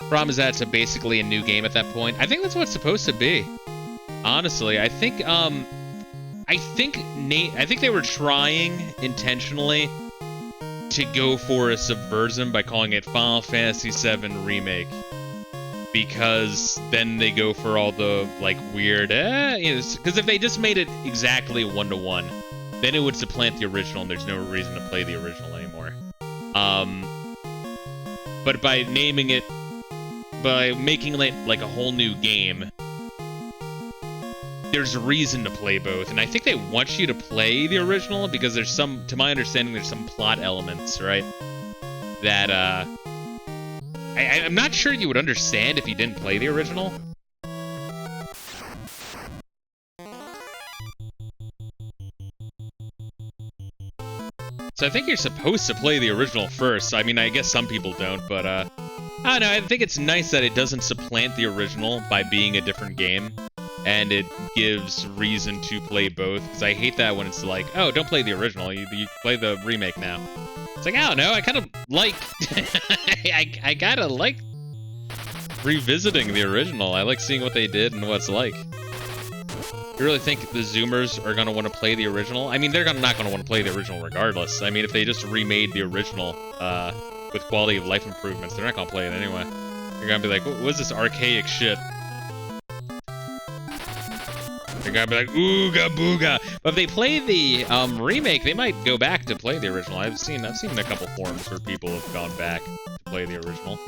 Problem is that it's basically a new game at that point. I think that's what it's supposed to be. Honestly, I think they were trying intentionally to go for a subversion by calling it Final Fantasy VII Remake. because then they go for all the like weird, because if they just made it exactly 1-to-1, then it would supplant the original, and there's no reason to play the original anymore. But by naming it, by making it like a whole new game, there's a reason to play both, and I think they want you to play the original because there's some, to my understanding, there's some plot elements, right, that I'm not sure you would understand if you didn't play the original. So I think you're supposed to play the original first. I mean, I guess some people don't, but I don't know, I think it's nice that it doesn't supplant the original by being a different game, and it gives reason to play both, because I hate that when it's like, oh, don't play the original, you play the remake now. It's like, I don't know, I kind of like, I kind of like revisiting the original. I like seeing what they did and what it's like. You really think the Zoomers are going to want to play the original? I mean, they're not going to want to play the original regardless. I mean, if they just remade the original with quality of life improvements, they're not going to play it anyway. You're going to be like, what is this archaic shit? They're going to be like, ooga booga. But if they play the remake, they might go back to play the original. I've seen a couple forums where people have gone back to play the original.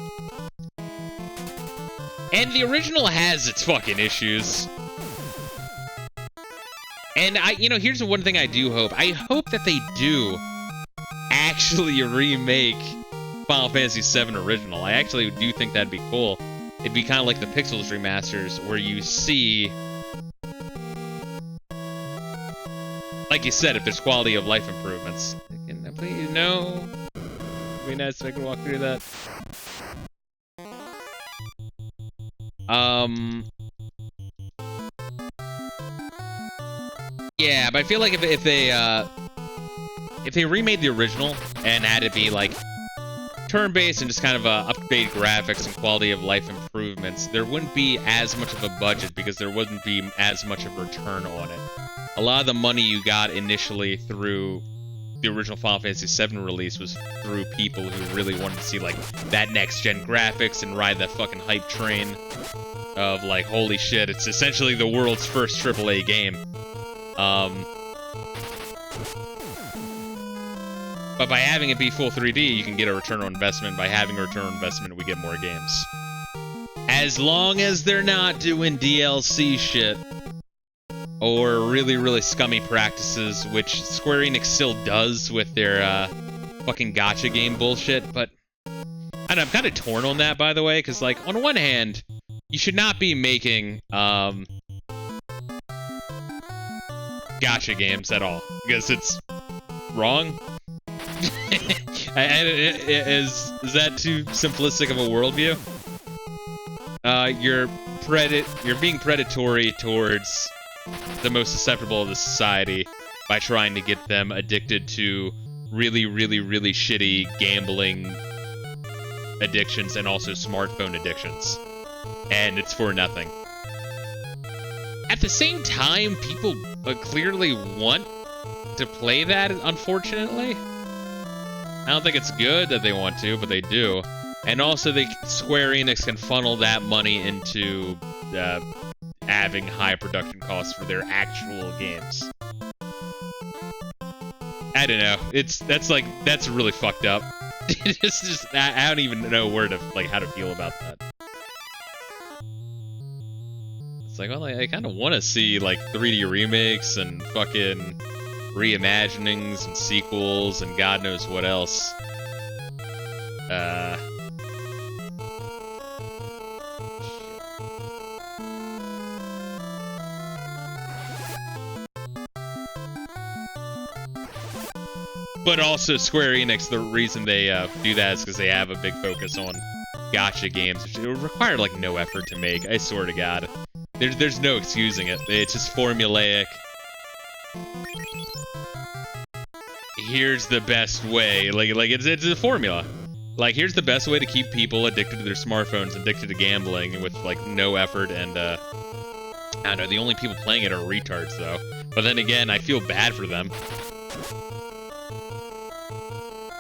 And the original has its fucking issues. And here's the one thing I do hope. I hope that they do actually remake Final Fantasy VII Original. I actually do think that'd be cool. It'd be kind of like the Pixels remasters, where you see, like you said, if there's quality of life improvements. Can I please no? It'd be nice if I could walk through that. Yeah, but I feel like if they remade the original and had it be like turn-based and just kind of updated graphics and quality of life improvements, there wouldn't be as much of a budget because there wouldn't be as much of a return on it. A lot of the money you got initially through the original Final Fantasy VII release was through people who really wanted to see like that next-gen graphics and ride that fucking hype train of like, holy shit, it's essentially the world's first AAA game. But by having it be full 3D, you can get a return on investment. By having a return on investment, we get more games. As long as they're not doing DLC shit, or really, really scummy practices, which Square Enix still does with their fucking gacha game bullshit, but I don't know, I'm kind of torn on that, by the way, because, like, on one hand, you should not be making gacha games at all, because it's wrong. Is that too simplistic of a worldview? You're being predatory towards the most susceptible of the society by trying to get them addicted to really, really, really shitty gambling addictions and also smartphone addictions. And it's for nothing. At the same time, people clearly want to play that, unfortunately. I don't think it's good that they want to, but they do. And also, Square Enix can funnel that money into having high production costs for their actual games. I don't know. That's really fucked up. It's just, I don't even know how to feel about that. It's like, well, I kind of want to see like 3D remakes and fucking reimaginings and sequels and God knows what else. But also Square Enix, the reason they do that is because they have a big focus on gacha games, which it would require like no effort to make. I swear to God, there's no excusing it. It's just formulaic. Here's the best way, like it's a formula. Like, here's the best way to keep people addicted to their smartphones, addicted to gambling with like no effort, and I don't know, the only people playing it are retards though. But then again, I feel bad for them.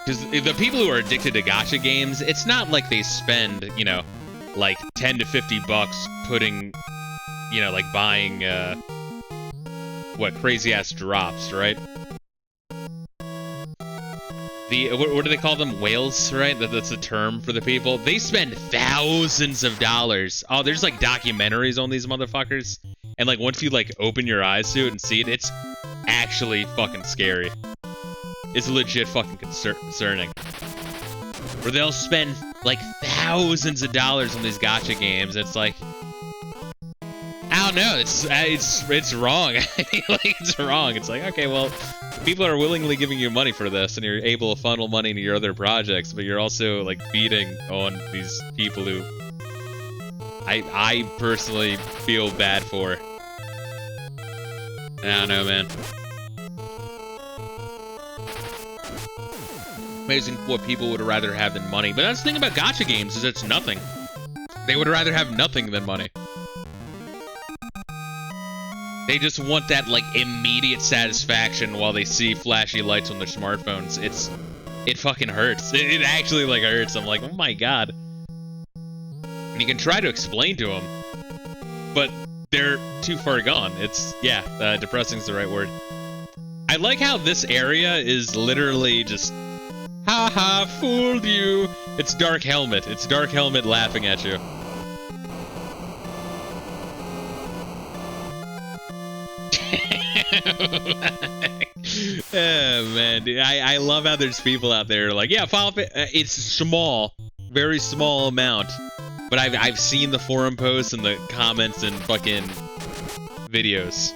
Because the people who are addicted to gacha games, it's not like they spend, like 10 to 50 bucks putting, you know, like buying, what, crazy-ass drops, right? What do they call them? Whales, right? That's the term for the people. They spend thousands of dollars. Oh, there's like documentaries on these motherfuckers. And like once you like open your eyes to it and see it, it's actually fucking scary. It's legit fucking concerning. Where they'll spend like thousands of dollars on these gacha games. It's like, I don't know. It's wrong. Like it's wrong. It's like, okay, well, people are willingly giving you money for this, and you're able to funnel money into your other projects, but you're also like beating on these people who I personally feel bad for. I don't know, man. Amazing what people would rather have than money. But that's the thing about gacha games, is it's nothing. They would rather have nothing than money. They just want that, like, immediate satisfaction while they see flashy lights on their smartphones. It fucking hurts. It actually, like, hurts. I'm like, oh my god. And you can try to explain to them, but they're too far gone. It's, yeah, depressing's the right word. I like how this area is literally just, haha, fooled you. It's Dark Helmet. It's Dark Helmet laughing at you. Oh, man, dude. I love how there's people out there like, yeah, it's small, very small amount, but I've seen the forum posts and the comments and fucking videos.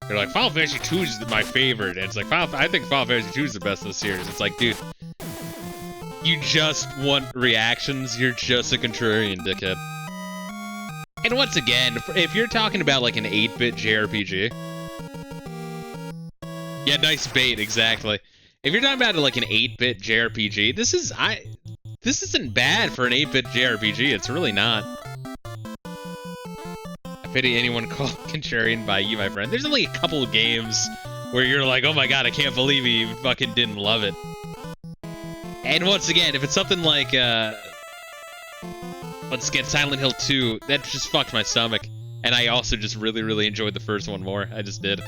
They're like, Final Fantasy 2 is my favorite, and it's like, I think Final Fantasy 2 is the best in the series. It's like, dude, you just want reactions. You're just a contrarian dickhead. And once again, if you're talking about like an 8-bit JRPG. Yeah, nice bait, exactly. If you're talking about like an 8-bit JRPG, this isn't bad for an 8-bit JRPG. It's really not. I pity anyone called contrarian by you, my friend. There's only a couple of games where you're like, oh my god, I can't believe you fucking didn't love it. And once again, if it's something like, let's get Silent Hill 2, that just fucked my stomach. And I also just really, really enjoyed the first one more. I just did.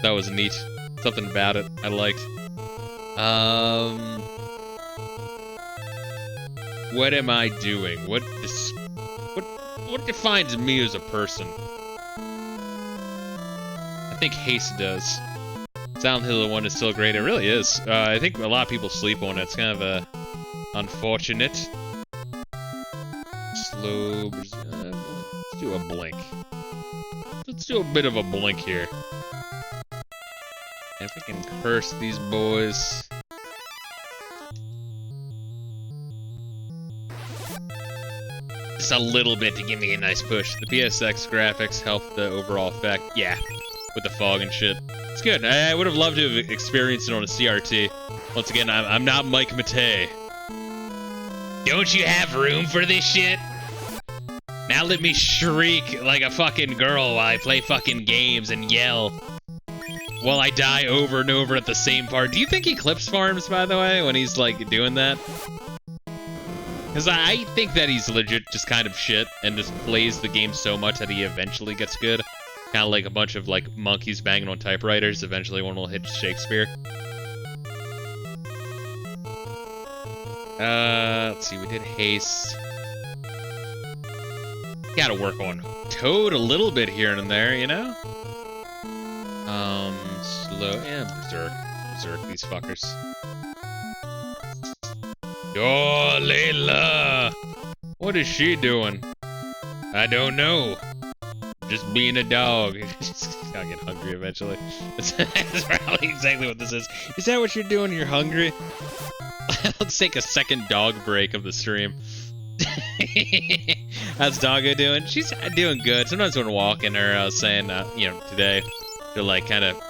That was neat. Something about it I liked. What am I doing? What defines me as a person? I think haste does. Silent Hill 1 is still great. It really is. I think a lot of people sleep on it. It's kind of unfortunate. Slow. Let's do a blink. Let's do a bit of a blink here. And if we can curse these boys. Just a little bit to give me a nice push. The PSX graphics help the overall effect. Yeah, with the fog and shit. It's good. I would have loved to have experienced it on a CRT. Once again, I'm not Mike Monte. Don't you have room for this shit? Now let me shriek like a fucking girl while I play fucking games and yell. While I die over and over at the same part. Do you think he clips farms, by the way, when he's, like, doing that? Because I think that he's legit just kind of shit and just plays the game so much that he eventually gets good. Kind of like a bunch of, like, monkeys banging on typewriters. Eventually one will hit Shakespeare. Let's see, we did haste. Gotta work on Toad a little bit here and there, you know? Slow and Berserk, these fuckers. Oh, Layla! What is she doing? I don't know. Just being a dog. I'll get hungry eventually. That's probably exactly what this is. Is that what you're doing? You're hungry? Let's take a second dog break of the stream. How's Doggo doing? She's doing good. Sometimes when walking her, I was saying, you know, today, to like kind of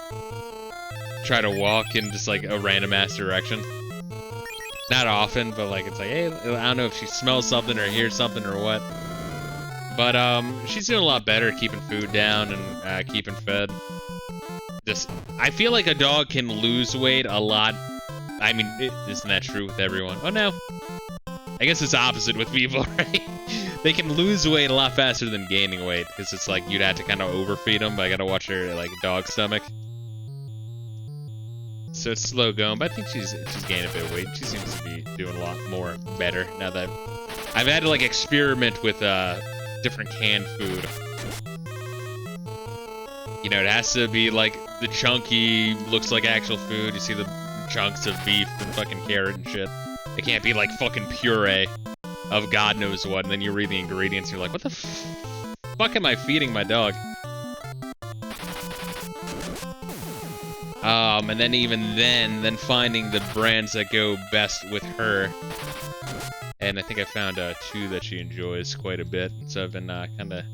try to walk in just like a random ass direction. Not often, but like it's like, hey, I don't know if she smells something or hears something or what. But she's doing a lot better keeping food down and keeping fed. Just, I feel like a dog can lose weight a lot. I mean, isn't that true with everyone? Oh no. I guess it's opposite with people, right? They can lose weight a lot faster than gaining weight, because it's like you'd have to kind of overfeed them, but I gotta watch her, like, dog stomach. So it's slow going, but I think she's gained a bit of weight. She seems to be doing a lot more better now that I've had to, like, experiment with different canned food. You know, it has to be, like, the chunky, looks like actual food. You see the chunks of beef and fucking carrot and shit. It can't be, like, fucking puree of God knows what, and then you read the ingredients and you're like, what the fuck am I feeding my dog? And then even then finding the brands that go best with her. And I think I found two that she enjoys quite a bit, so I've been kind of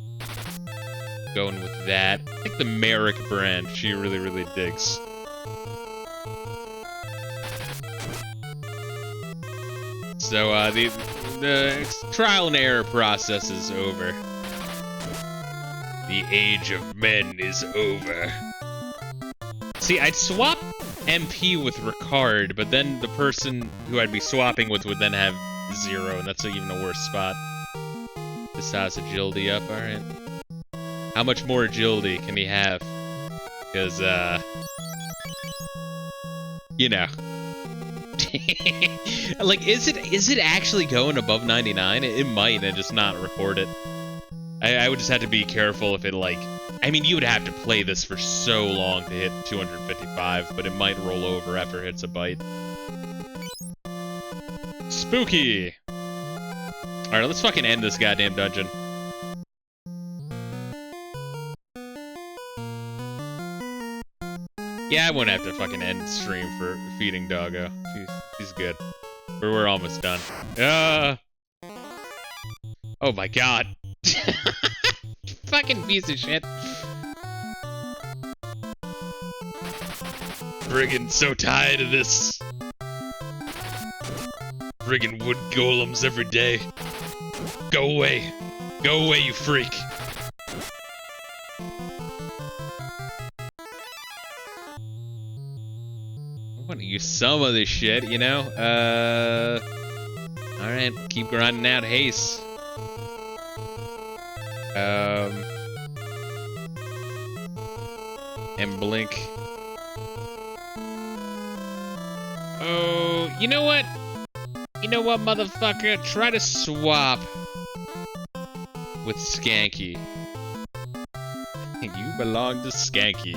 going with that. I think the Merrick brand she really, really digs. So the trial and error process is over. The age of men is over. See, I'd swap MP with Ricard, but then the person who I'd be swapping with would then have 0, and that's even a worse spot. This has agility up, alright. How much more agility can he have? Because, you know. Like, is it actually going above 99? It might, and just not report it. I would just have to be careful if it, like... I mean, you would have to play this for so long to hit 255, but it might roll over after it hits a bite. Spooky! Alright, let's fucking end this goddamn dungeon. Yeah, I won't have to fucking end stream for feeding Doggo. She's good. We're almost done. Oh my god. Fucking piece of shit. Friggin' so tired of this. Friggin' wood golems every day. Go away. Go away, you freak. I want to use some of this shit, you know? Alright, keep grinding out haste. And blink. Oh, you know what? You know what, motherfucker? Try to swap with Skanky. You belong to Skanky.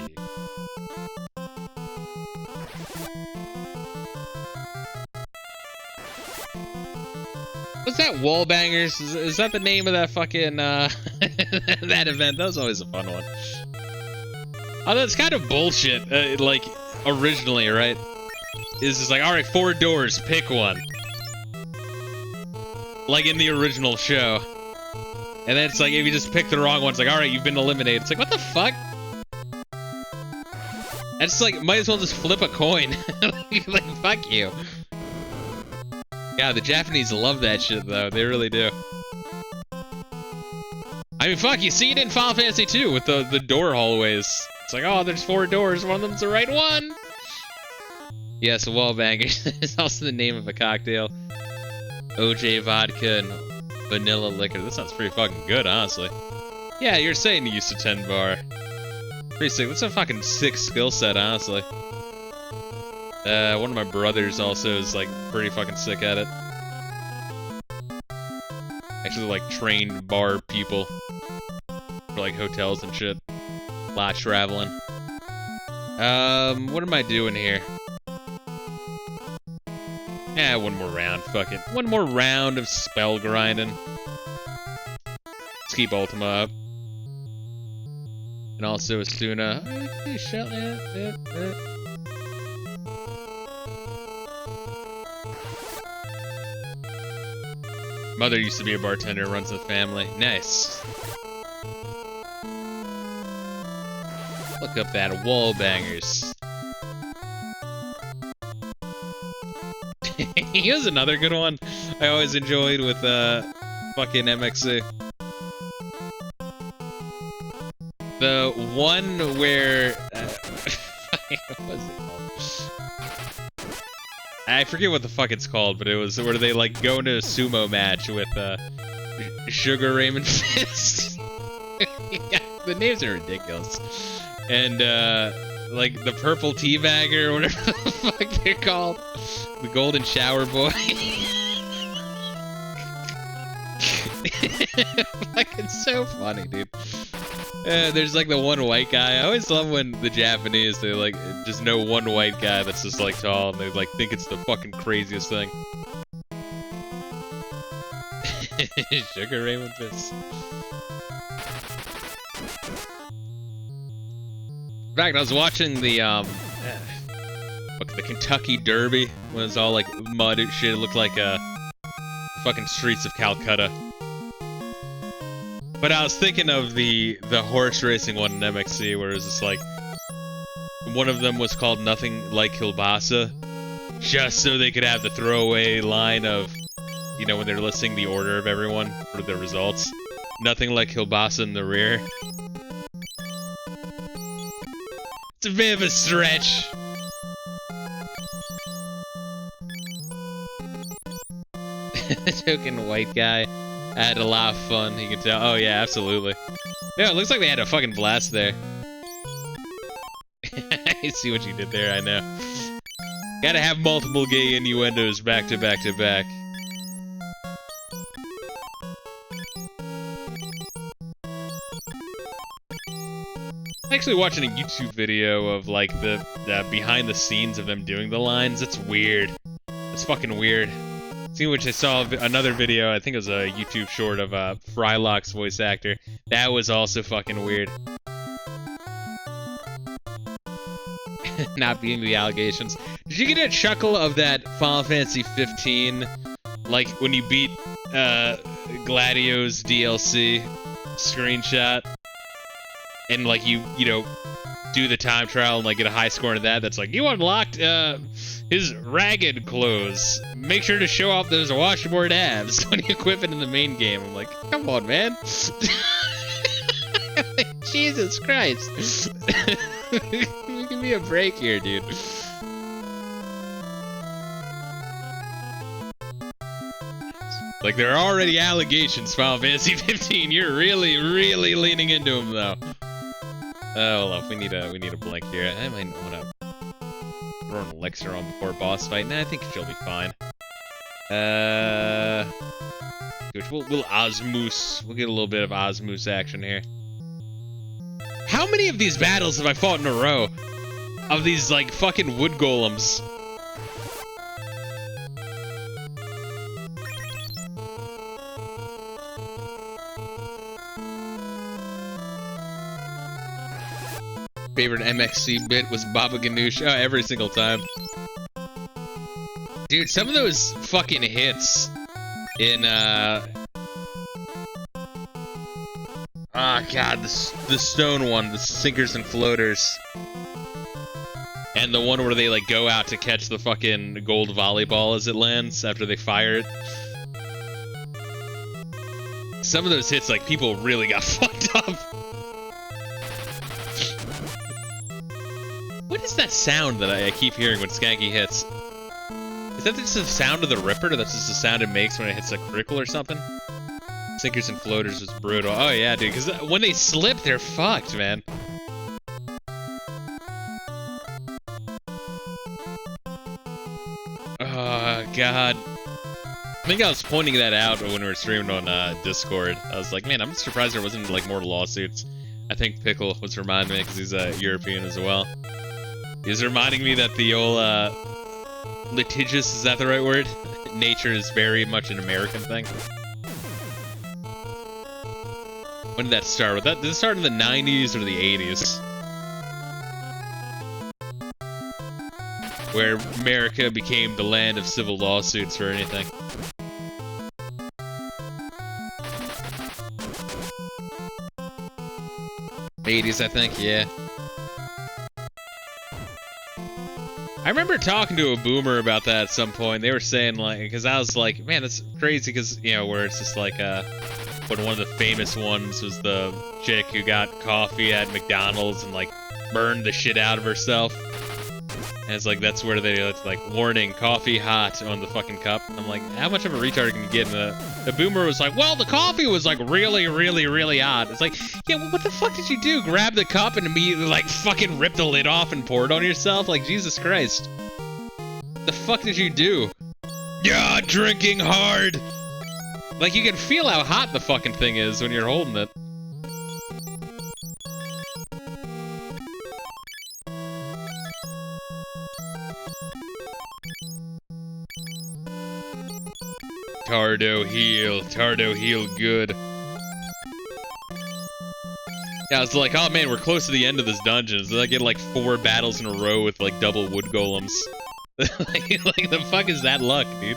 What's that, Wallbangers? Is that the name of that fucking, that event? That was always a fun one. Although it's kind of bullshit, like, originally, right? It's just like, alright, 4 doors, pick one. Like in the original show. And then it's like, if you just pick the wrong one, it's like, alright, you've been eliminated. It's like, what the fuck? It's like, might as well just flip a coin. Like, fuck you. God, the Japanese love that shit, though. They really do. I mean, fuck, you see it in Final Fantasy 2 with the door hallways. It's like, oh, there's 4 doors. One of them's the right one. Yes, Wallbanger is also the name of a cocktail. OJ vodka and vanilla liquor. That sounds pretty fucking good, honestly. Yeah, you're saying you used to 10 bar. Pretty sick. That's a fucking sick skill set, honestly. One of my brothers also is, like, pretty fucking sick at it. Actually, like, trained bar people. For, like, hotels and shit. A lot of traveling. What am I doing here? Yeah, one more round, fuck it. One more round of spell grinding. Let's keep Ultima up. And also Asuna. Mother used to be a bartender, runs the family. Nice. Look up that Wallbangers. Here's another good one I always enjoyed with fucking MXC. The one where what was it called? I forget what the fuck it's called, but it was where they like go into a sumo match with Sugar Raymond Fist. The names are ridiculous. And, like, the Purple Teabagger, or whatever the fuck they're called. The Golden Shower Boy. Fucking so funny, dude. There's like the one white guy. I always love when the Japanese, they like just know one white guy that's just like tall, and they like think it's the fucking craziest thing. Sugar Raymond Fist. In fact, I was watching the Kentucky Derby when it's all like mud and shit. It looked like fucking streets of Calcutta. But I was thinking of the horse racing one in MXC, where it was just like one of them was called Nothing Like Kilbasa, just so they could have the throwaway line of, you know, when they're listing the order of everyone for the results. Nothing like Kilbasa in the rear. It's a bit of a stretch. Token white guy. I had a lot of fun, you can tell. Oh yeah, absolutely. Yeah, it looks like they had a fucking blast there. I see what you did there, I know. Gotta have multiple gay innuendos back to back to back. I'm actually watching a YouTube video of like the behind the scenes of them doing the lines. It's weird. It's fucking weird. See, which I saw another video, I think it was a YouTube short of Frylock's voice actor. That was also fucking weird. Not being the allegations. Did you get a chuckle of that Final Fantasy 15? Like when you beat Gladio's DLC screenshot, and like you know, do the time trial and like get a high score in that. That's like, you unlocked his ragged clothes. Make sure to show off those washboard abs when you equip it in the main game. I'm like, come on, man. Jesus Christ. Give me a break here, dude. Like, there are already allegations, Final Fantasy 15. You're really, really leaning into them, though. Oh, hold up. We need a blank here. I might want to throw an elixir on before boss fight. Nah, I think she'll be fine. Which we'll Osmoose. We'll get a little bit of Osmoose action here. How many of these battles have I fought in a row? Of these, like, fucking wood golems? Favorite MXC bit was Baba Ganoush. Oh, every single time. Dude, some of those fucking hits in, God, the stone one, the sinkers and floaters. And the one where they, like, go out to catch the fucking gold volleyball as it lands after they fire it. Some of those hits, like, people really got fucked up. What is that sound that I keep hearing when Skanky hits? Is that just the sound of the Ripper? That's just the sound it makes when it hits a critical or something? Sinkers and floaters was brutal. Oh yeah, dude, because when they slip, they're fucked, man. Oh, God. I think I was pointing that out when we were streaming on Discord. I was like, man, I'm surprised there wasn't, like, more lawsuits. I think Pickle was reminding me, because he's European as well. He was reminding me that the old, litigious, is that the right word? Nature is very much an American thing. When did that start? Did it start in the 90s or the 80s? Where America became the land of civil lawsuits for anything. '80s, I think, yeah. I remember talking to a boomer about that at some point. They were saying, like, because I was like, man, that's crazy, because, you know, where it's just like, but one of the famous ones was the chick who got coffee at McDonald's and, like, burned the shit out of herself. And it's like, that's where it's like, warning, coffee hot on the fucking cup. I'm like, how much of a retard can you get? And the boomer was like, well, the coffee was like really, really, really hot. It's like, yeah, well, what the fuck did you do? Grab the cup and immediately like fucking rip the lid off and pour it on yourself? Like, Jesus Christ. The fuck did you do? Yeah, drinking hard. Like, you can feel how hot the fucking thing is when you're holding it. Tardo heal good. Yeah, I was like, oh man, we're close to the end of this dungeon. So I get like 4 battles in a row with like double wood golems. like the fuck is that luck, dude?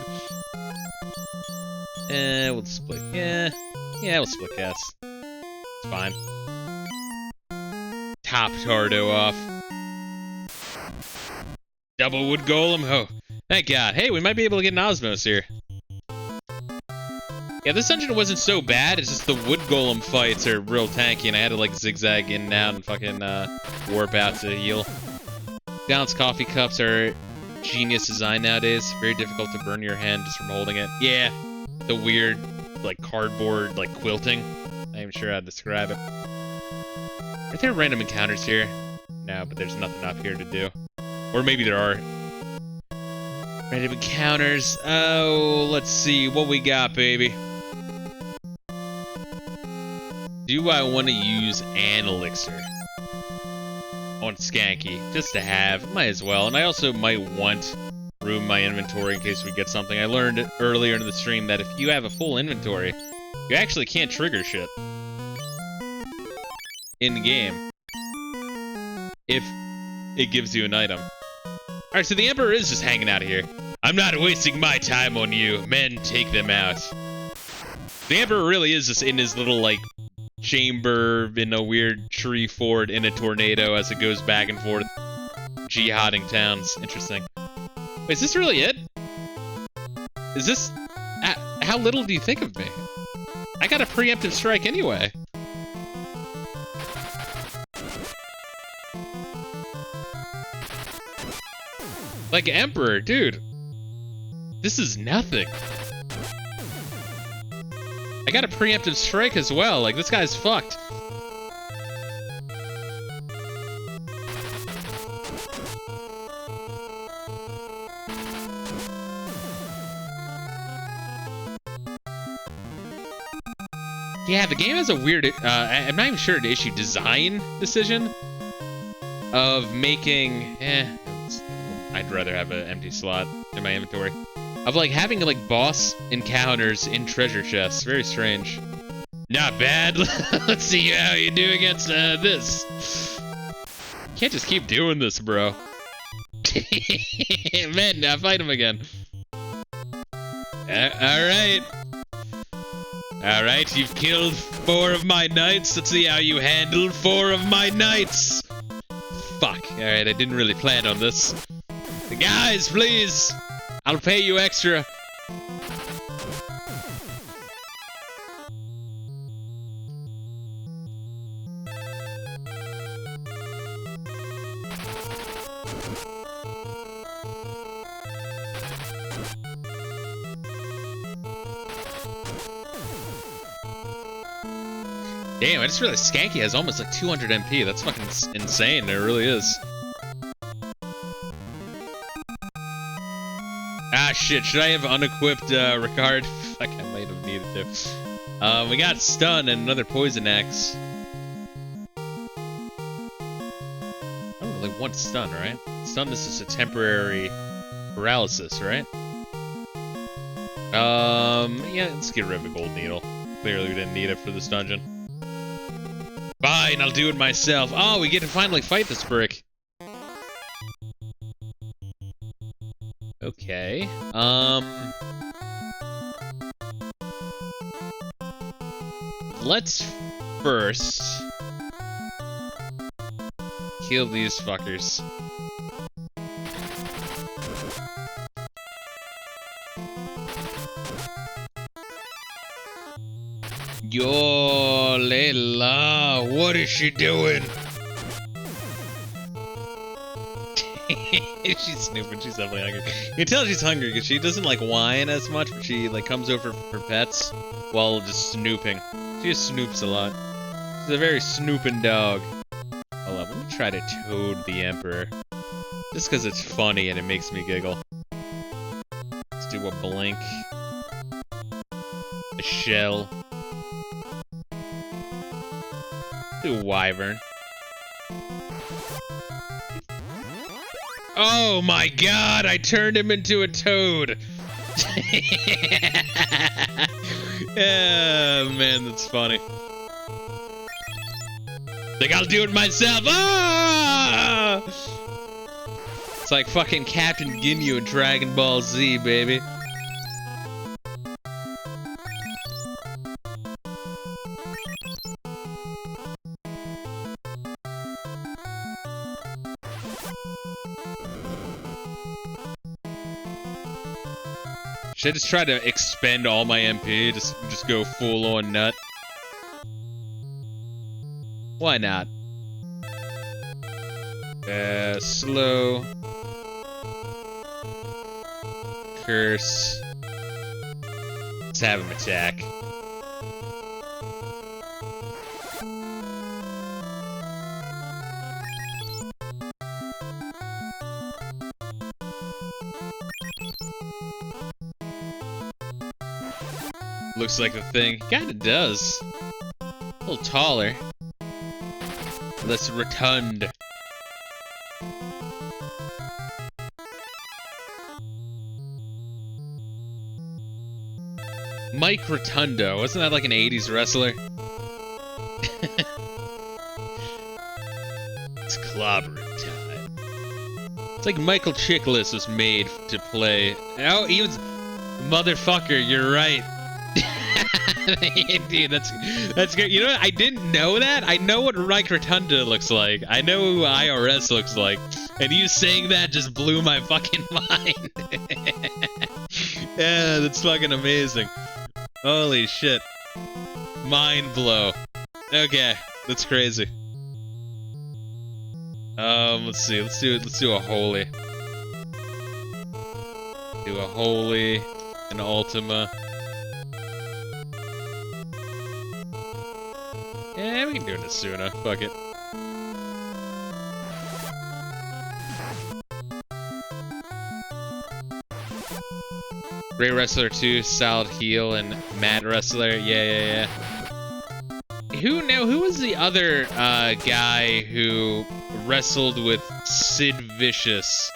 We'll split. Yeah, we'll split cats. It's fine. Top Tardo off. Double wood golem. Oh, thank God. Hey, we might be able to get an osmos here. Yeah, this dungeon wasn't so bad, it's just the wood golem fights are real tanky, and I had to, like, zigzag in and out and fucking, warp out to heal. Balanced coffee cups are genius design nowadays. Very difficult to burn your hand just from holding it. Yeah, the weird, like, cardboard, like, quilting. I'm not even sure how to describe it. Are there random encounters here? No, but there's nothing up here to do. Or maybe there are. Random encounters. Oh, let's see what we got, baby. Do I want to use an elixir on Skanky? Just to have. Might as well. And I also might want room in my inventory in case we get something. I learned earlier in the stream that if you have a full inventory, you actually can't trigger shit in the game if it gives you an item. Alright, so the Emperor is just hanging out here. I'm not wasting my time on you. Men, take them out. The Emperor really is just in his little, like, chamber in a weird tree fort in a tornado as it goes back and forth. Jihading towns. Interesting. Wait, is this really it? Is this... how little do you think of me? I got a preemptive strike anyway. Like, Emperor, dude. This is nothing. I got a preemptive strike as well. Like, this guy's fucked. Yeah, the game has a weird, I'm not even sure an issue design decision of making, I'd rather have an empty slot in my inventory. Of, like, having, like, boss encounters in treasure chests. Very strange. Not bad. Let's see how you do against, this. Can't just keep doing this, bro. Man, now fight him again. Alright. Alright, you've killed 4 of my knights. Let's see how you handle 4 of my knights. Fuck. Alright, I didn't really plan on this. Guys, please! I'll pay you extra. Damn, I just realized Skanky has almost like 200 MP. That's fucking insane. It really is. Ah, shit. Should I have unequipped Ricard? Fuck, I might have needed to. We got stun and another poison axe. I don't really want stun, right? Stun, this is a temporary paralysis, right? Yeah, let's get rid of the gold needle. Clearly we didn't need it for this dungeon. Fine, I'll do it myself. Oh, we get to finally fight this brick. Okay, let's first kill these fuckers. Yo, Layla, what is she doing? She's snooping. She's definitely hungry. You can tell she's hungry because she doesn't like whine as much, but she like comes over for pets while just snooping. She just snoops a lot. She's a very snooping dog. Hold up, let me try to Toad the Emperor. Just because it's funny and it makes me giggle. Let's do a blink. A shell. Do a wyvern. Oh my god, I turned him into a toad! Oh man, that's funny. Think I'll do it myself! Ah! It's like fucking Captain Ginyu in Dragon Ball Z, baby. Should I just try to expend all my MP? Just go full on nut? Why not? Slow. Curse. Let's have him attack. Looks like the thing. Kinda does. A little taller. Less rotund. Mike Rotundo. Wasn't that like an 80s wrestler? It's clobbering time. It's like Michael Chiklis was made to play. Oh, he was... Motherfucker, you're right. Dude, that's good. You know what? I didn't know that. I know what Mike Rotunda looks like. I know who IRS looks like. And you saying that just blew my fucking mind. Yeah, that's fucking amazing. Holy shit. Mind blow. Okay, that's crazy. Let's see. Let's do a holy. Do a holy, an Ultima. Yeah, we can do an Asuna. Fuck it. Great Wrestler 2, Solid Heel, and Mad Wrestler. Yeah. Who was the other guy who wrestled with Sid Vicious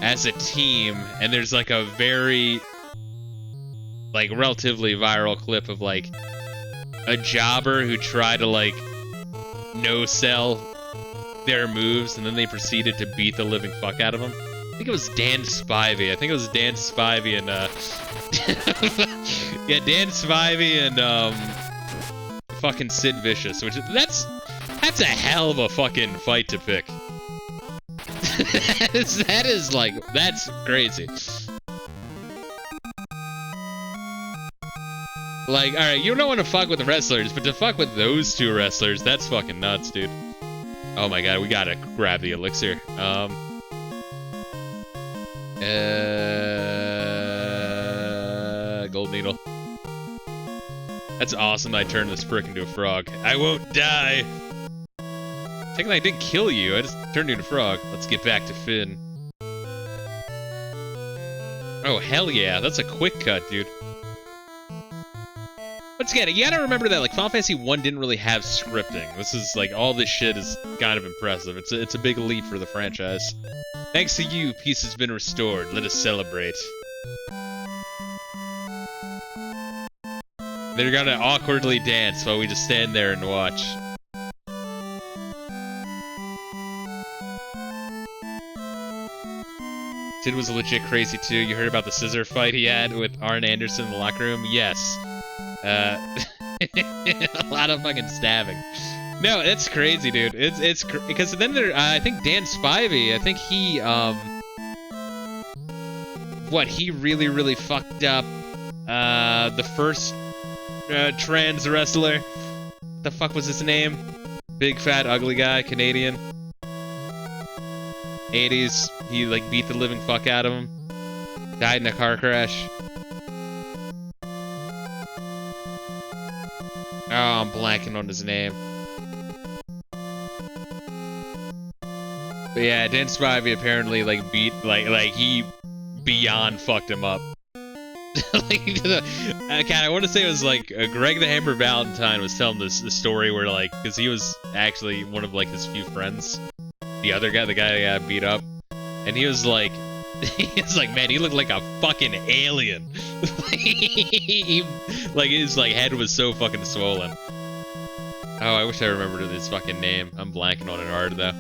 as a team? And there's like a very, like, relatively viral clip of like a jobber who tried to like no-sell their moves, and then they proceeded to beat the living fuck out of them. I think it was Dan Spivey. And yeah, Dan Spivey and fucking Sid Vicious, which that's a hell of a fucking fight to pick. that is like, that's crazy. Like, alright, you don't want to fuck with the wrestlers, but to fuck with those two wrestlers, that's fucking nuts, dude. Oh my god, we gotta grab the elixir. Gold needle. That's awesome that I turned this prick into a frog. I won't die! Technically, I didn't kill you, I just turned you into a frog. Let's get back to Finn. Oh, hell yeah, that's a quick cut, dude. Once again, you gotta remember that like Final Fantasy 1 didn't really have scripting. This is like, all this shit is kind of impressive. It's a big leap for the franchise. Thanks to you, peace has been restored. Let us celebrate. They're gonna awkwardly dance while we just stand there and watch. Sid was legit crazy too. You heard about the scissor fight he had with Arn Anderson in the locker room? Yes. A lot of fucking stabbing. No, it's crazy, dude. It's because then there, I think Dan Spivey, I think he, he really fucked up, the first, trans wrestler. What the fuck was his name? Big, fat, ugly guy, Canadian. 80s. He like beat the living fuck out of him. Died in a car crash. Oh, I'm blanking on his name. But yeah, Dan Spivey apparently like beat like he beyond fucked him up. I want to say it was like Greg the Hammer Valentine was telling this story where like, because he was actually one of like his few friends, the other guy, the guy that got beat up, and he was like, man, he looked like a fucking alien. Like his like head was so fucking swollen. Oh, I wish I remembered his fucking name. I'm blanking on it hard though.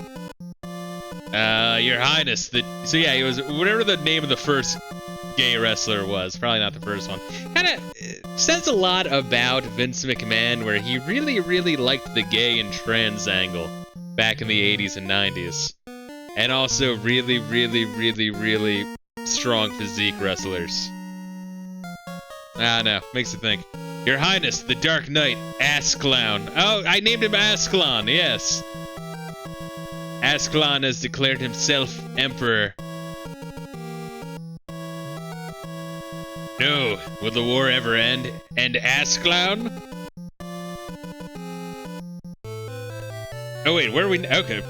Your Highness. So yeah, he was whatever the name of the first gay wrestler was. Probably not the first one. Kind of says a lot about Vince McMahon, where he really, really liked the gay and trans angle back in the 80s and 90s. And also really, really, really, really strong physique wrestlers. I don't know. Makes you think. Your Highness, the Dark Knight, Ass Clown. Oh, I named him Ascalon, yes. Ascalon has declared himself Emperor. No, will the war ever end? And Ascalon? Oh wait, where are we? Okay.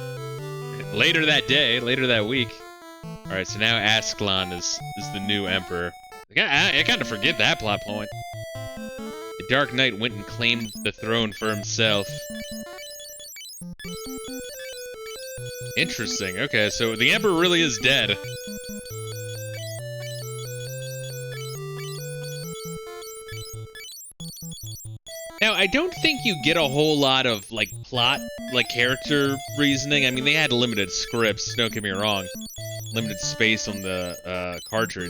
Later that day, later that week. Alright, so now Ascalon is the new Emperor. I kind of forget that plot point. The Dark Knight went and claimed the throne for himself. Interesting. Okay, so the Emperor really is dead. Now, I don't think you get a whole lot of, like, plot, like, character reasoning. I mean, they had limited scripts, don't get me wrong. Limited space on the, cartridge.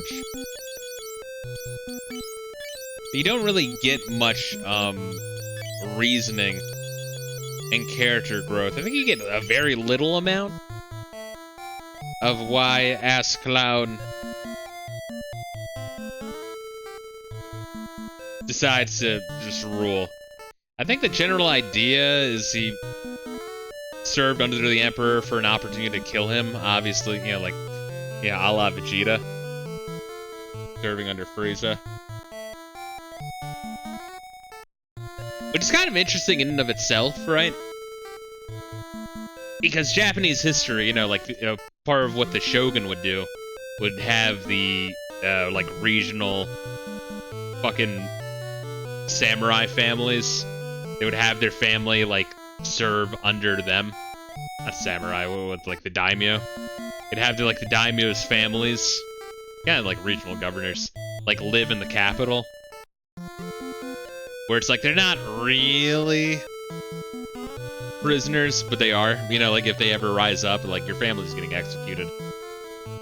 You don't really get much, reasoning and character growth. I think you get a very little amount of why Ass Clown decides to just rule. I think the general idea is he served under the Emperor for an opportunity to kill him. Obviously, you know, like, yeah, a la Vegeta. Serving under Frieza. Which is kind of interesting in and of itself, right? Because Japanese history, you know, like, you know, part of what the Shogun would do would have the, like, regional fucking samurai families. They would have their family, like, serve under them. Not samurai, what, like, the daimyo. They'd have, like, the daimyo's families, kind of like regional governors, like, live in the capital. Where it's like, they're not really prisoners, but they are. You know, like, if they ever rise up, like, your family's getting executed.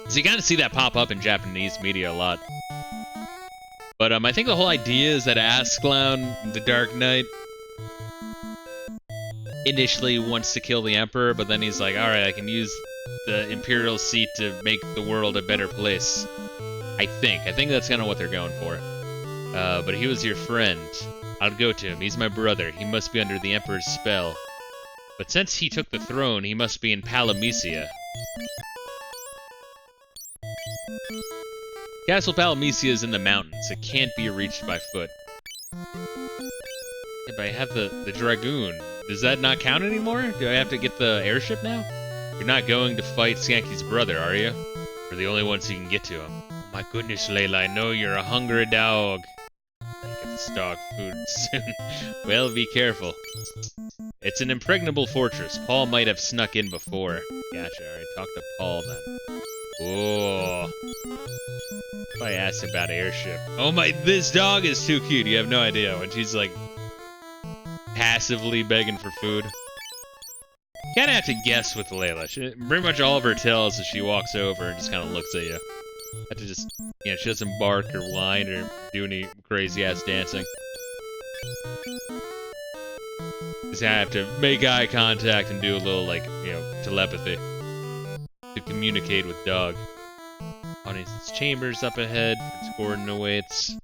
So you kind of see that pop up in Japanese media a lot. But, I think the whole idea is that Ascalon, the Dark Knight, initially wants to kill the Emperor, but then he's like, alright, I can use the Imperial seat to make the world a better place. I think that's kind of what they're going for. But he was your friend. I'll go to him. He's my brother. He must be under the Emperor's spell. But since he took the throne, he must be in Palamecia. Castle Palamecia is in the mountains. It can't be reached by foot. Yeah, but I have the Dragoon. Does that not count anymore? Do I have to get the airship now? You're not going to fight Skanky's brother, are you? We're the only ones who can get to him. Oh my goodness, Layla, I know you're a hungry dog. Get the stock food soon. Well, be careful. It's an impregnable fortress. Paul might have snuck in before. Gotcha, alright, talk to Paul then. Oh. If I asked about airship. Oh my, this dog is too cute. You have no idea. When she's like passively begging for food. You kind of have to guess with Layla. Pretty much all of her tells as she walks over and just kind of looks at you. Have to just, you know, she doesn't bark or whine or do any crazy ass dancing. Just have to make eye contact and do a little, like, you know, telepathy to communicate with dog. Audience's chambers up ahead. Prince Gordon awaits.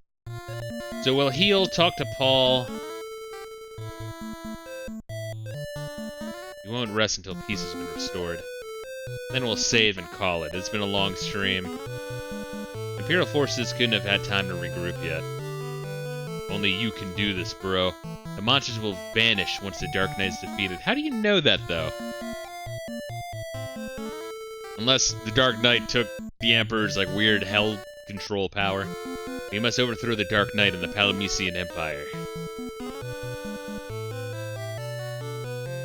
So we'll heal, talk to Paul. You won't rest until peace has been restored. Then we'll save and call it. It's been a long stream. Imperial forces couldn't have had time to regroup yet. Only you can do this, bro. The monsters will vanish once the Dark Knight's defeated. How do you know that, though? Unless the Dark Knight took the Emperor's, like, weird hell control power. We must overthrow the Dark Knight and the Palamecian Empire.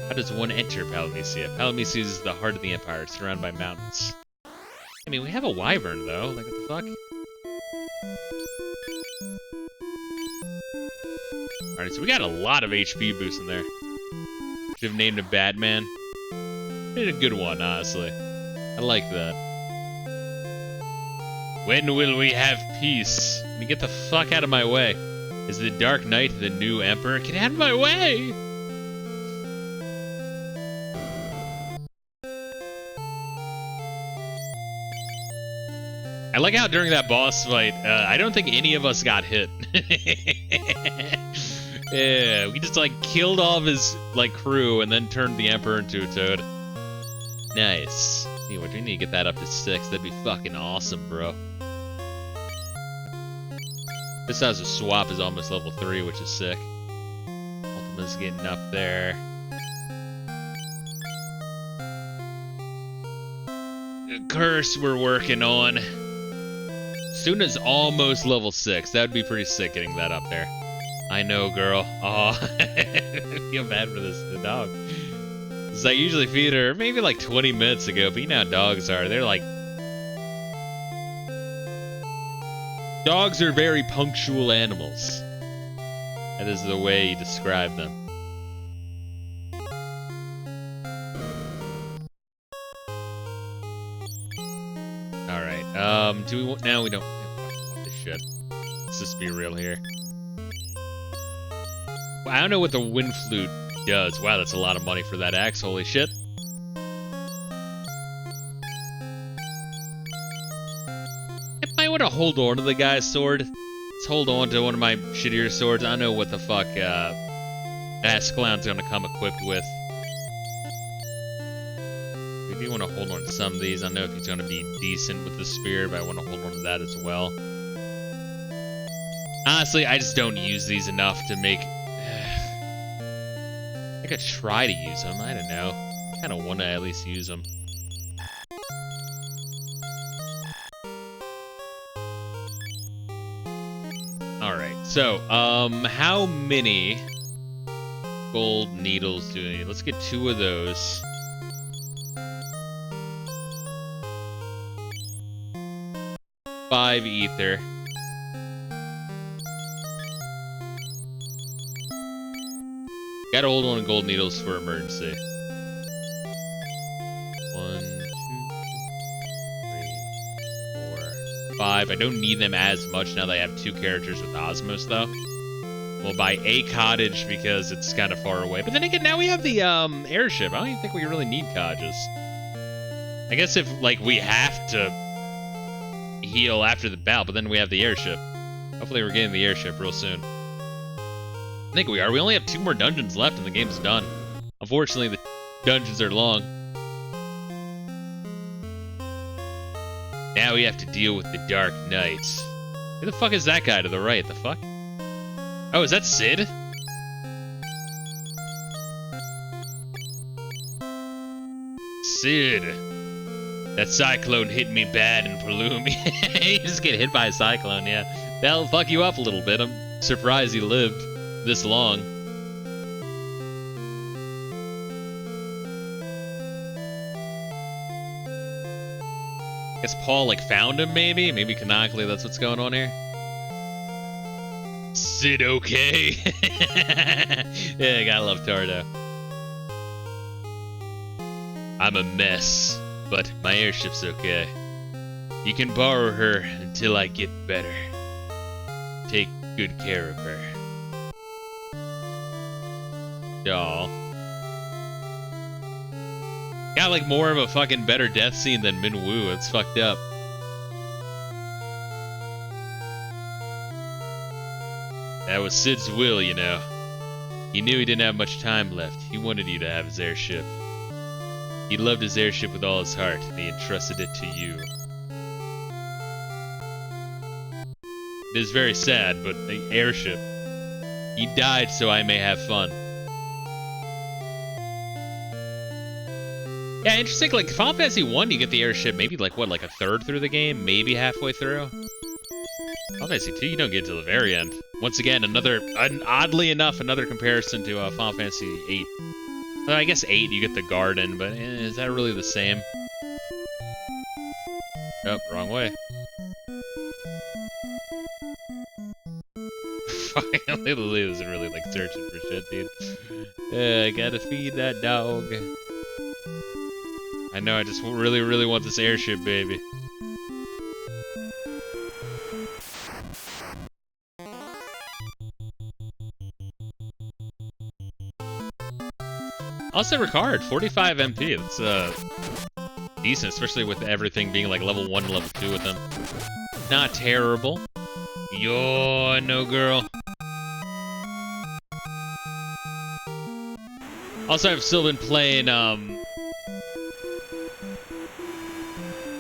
How does one enter Palamecia? Palamecia is the heart of the Empire, surrounded by mountains. I mean, we have a wyvern, though. Like, what the fuck? Alright, so we got a lot of HP boost in there. Should have named him Batman. Did a good one, honestly. I like that. When will we have peace? Let me get the fuck out of my way. Is the Dark Knight the new Emperor? Get out of my way! I like how during that boss fight, I don't think any of us got hit. Yeah, we just like killed all of his like crew and then turned the Emperor into a toad. Nice. Anyway, we need to get that up to 6. That'd be fucking awesome, bro. This has a swap is almost level 3, which is sick. Ultima's getting up there. The curse we're working on. Soon as almost level 6. That would be pretty sick getting that up there. I know, girl. Oh, I feel bad for this dog. Because I usually feed her maybe like 20 minutes ago, but you know how dogs are. They're like... Dogs are very punctual animals. That is the way you describe them. Alright, do we want... Now we don't want this shit. Let's just be real here. I don't know what the wind flute does. Wow, that's a lot of money for that axe. Holy shit. I might want to hold on to the guy's sword. Let's hold on to one of my shittier swords. I don't know what the fuck Ass Clown's gonna come equipped with. If you want to hold on to some of these, I don't know if he's gonna be decent with the spear, but I want to hold on to that as well. Honestly, I just don't use these enough to make... I could try to use them. I don't know. I kind of want to at least use them. Alright, so, how many gold needles do we need? Let's get 2 of those. $5 ether. Gotta hold on to gold needles for emergency. 1, 2, 3, 4, 5. I don't need them as much now that I have 2 characters with Osmos, though. We'll buy a cottage because it's kind of far away. But then again, now we have the airship. I don't even think we really need cottages. I guess if, like, we have to heal after the battle, but then we have the airship. Hopefully we're getting the airship real soon. I think we are. We only have 2 more dungeons left and the game's done. Unfortunately, the dungeons are long. Now we have to deal with the Dark Knight. Who the fuck is that guy to the right? The fuck? Oh, is that Sid? Sid. That cyclone hit me bad in Palumi. You just get hit by a cyclone, yeah. That'll fuck you up a little bit. I'm surprised he lived this long. I guess Paul, like, found him, maybe? Maybe canonically that's what's going on here? Sid okay? Yeah, gotta love Tardo. I'm a mess, but my airship's okay. You can borrow her until I get better. Take good care of her. Y'all. Got like more of a fucking better death scene than Minwoo. It's fucked up. That was Sid's will, you know. He knew he didn't have much time left. He wanted you to have his airship. He loved his airship with all his heart, and he entrusted it to you. It is very sad, but the airship. He died so I may have fun. Yeah, interesting. Like Final Fantasy 1, you get the airship maybe like what, like a third through the game, maybe halfway through. Final Fantasy 2, you don't get to the very end. Once again, oddly enough, another comparison to Final Fantasy 8. Well, I guess 8, you get the garden, but is that really the same? Oh, wrong way. Finally, Lily isn't really like searching for shit, dude. I gotta feed that dog. I know, I just really, really want this airship, baby. Also, Ricard, 45 MP. That's decent, especially with everything being like level 1 and level 2 with them. Not terrible. Yo, no girl. Also, I've still been playing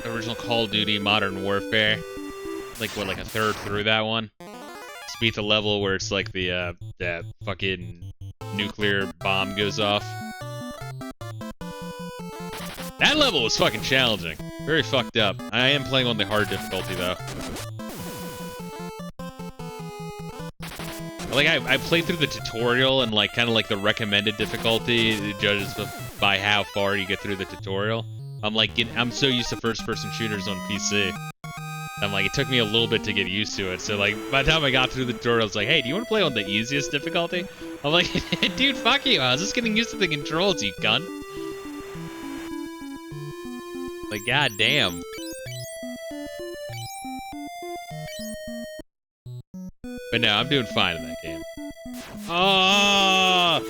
original Call of Duty Modern Warfare. Like what, like a third through that one. Just beat the level where it's like the that fucking nuclear bomb goes off. That level was fucking challenging. Very fucked up. I am playing on the hard difficulty though. Like I played through the tutorial and like kind of like the recommended difficulty. It judges by how far you get through the tutorial. I'm so used to first-person shooters on PC. I'm like, it took me a little bit to get used to it. So like, by the time I got through the tutorial, I was like, hey, do you want to play on the easiest difficulty? I'm like, dude, fuck you. I was just getting used to the controls, you cunt. Like, goddamn. But no, I'm doing fine in that game. Oh,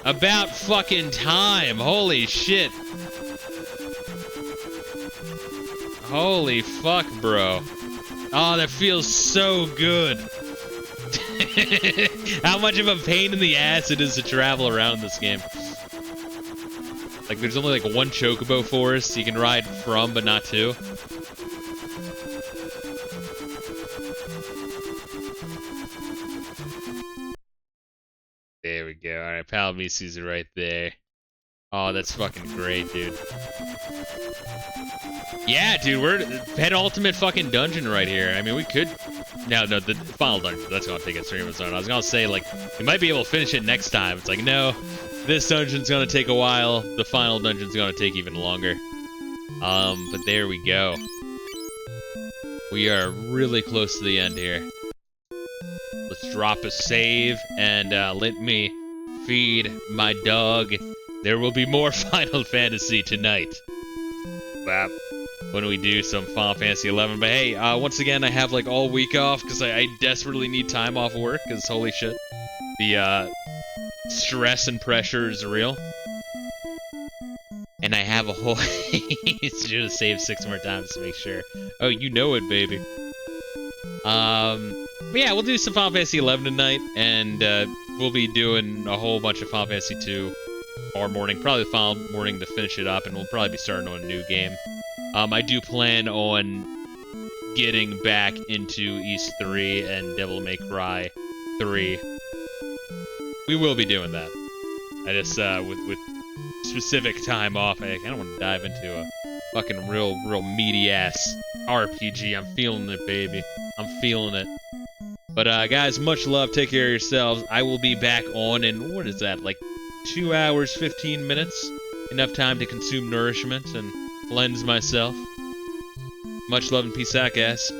about fucking time. Holy shit. Holy fuck, bro. Oh, that feels so good. How much of a pain in the ass it is to travel around this game. Like, there's only like one chocobo forest you can ride from, but not to. There we go. Alright, Palomisi's right there. Oh, that's fucking great, dude. Yeah, dude, we're penultimate fucking dungeon right here. I mean, we could... No, the final dungeon. That's gonna take a stream of zone. I was gonna say, like, we might be able to finish it next time. It's like, no, this dungeon's gonna take a while. The final dungeon's gonna take even longer. But there we go. We are really close to the end here. Let's drop a save and let me feed my dog. There will be more Final Fantasy tonight. Bap. When we do some Final Fantasy 11. But hey, once again, I have like all week off because I desperately need time off work because holy shit. The stress and pressure is real. And I have a whole... Should have saved 6 more times to make sure. Oh, you know it, baby. But yeah, we'll do some Final Fantasy 11 tonight, and we'll be doing a whole bunch of Final Fantasy 2 tomorrow morning, probably the final morning to finish it up, and we'll probably be starting on a new game. I do plan on getting back into East 3 and Devil May Cry 3. We will be doing that. I just, with specific time off, I kind of want to dive into a fucking real meaty-ass RPG. I'm feeling it, baby. I'm feeling it. But, guys, much love. Take care of yourselves. I will be back on in, what is that, like 2 hours, 15 minutes? Enough time to consume nourishment and cleanse myself. Much love and peace out, guys.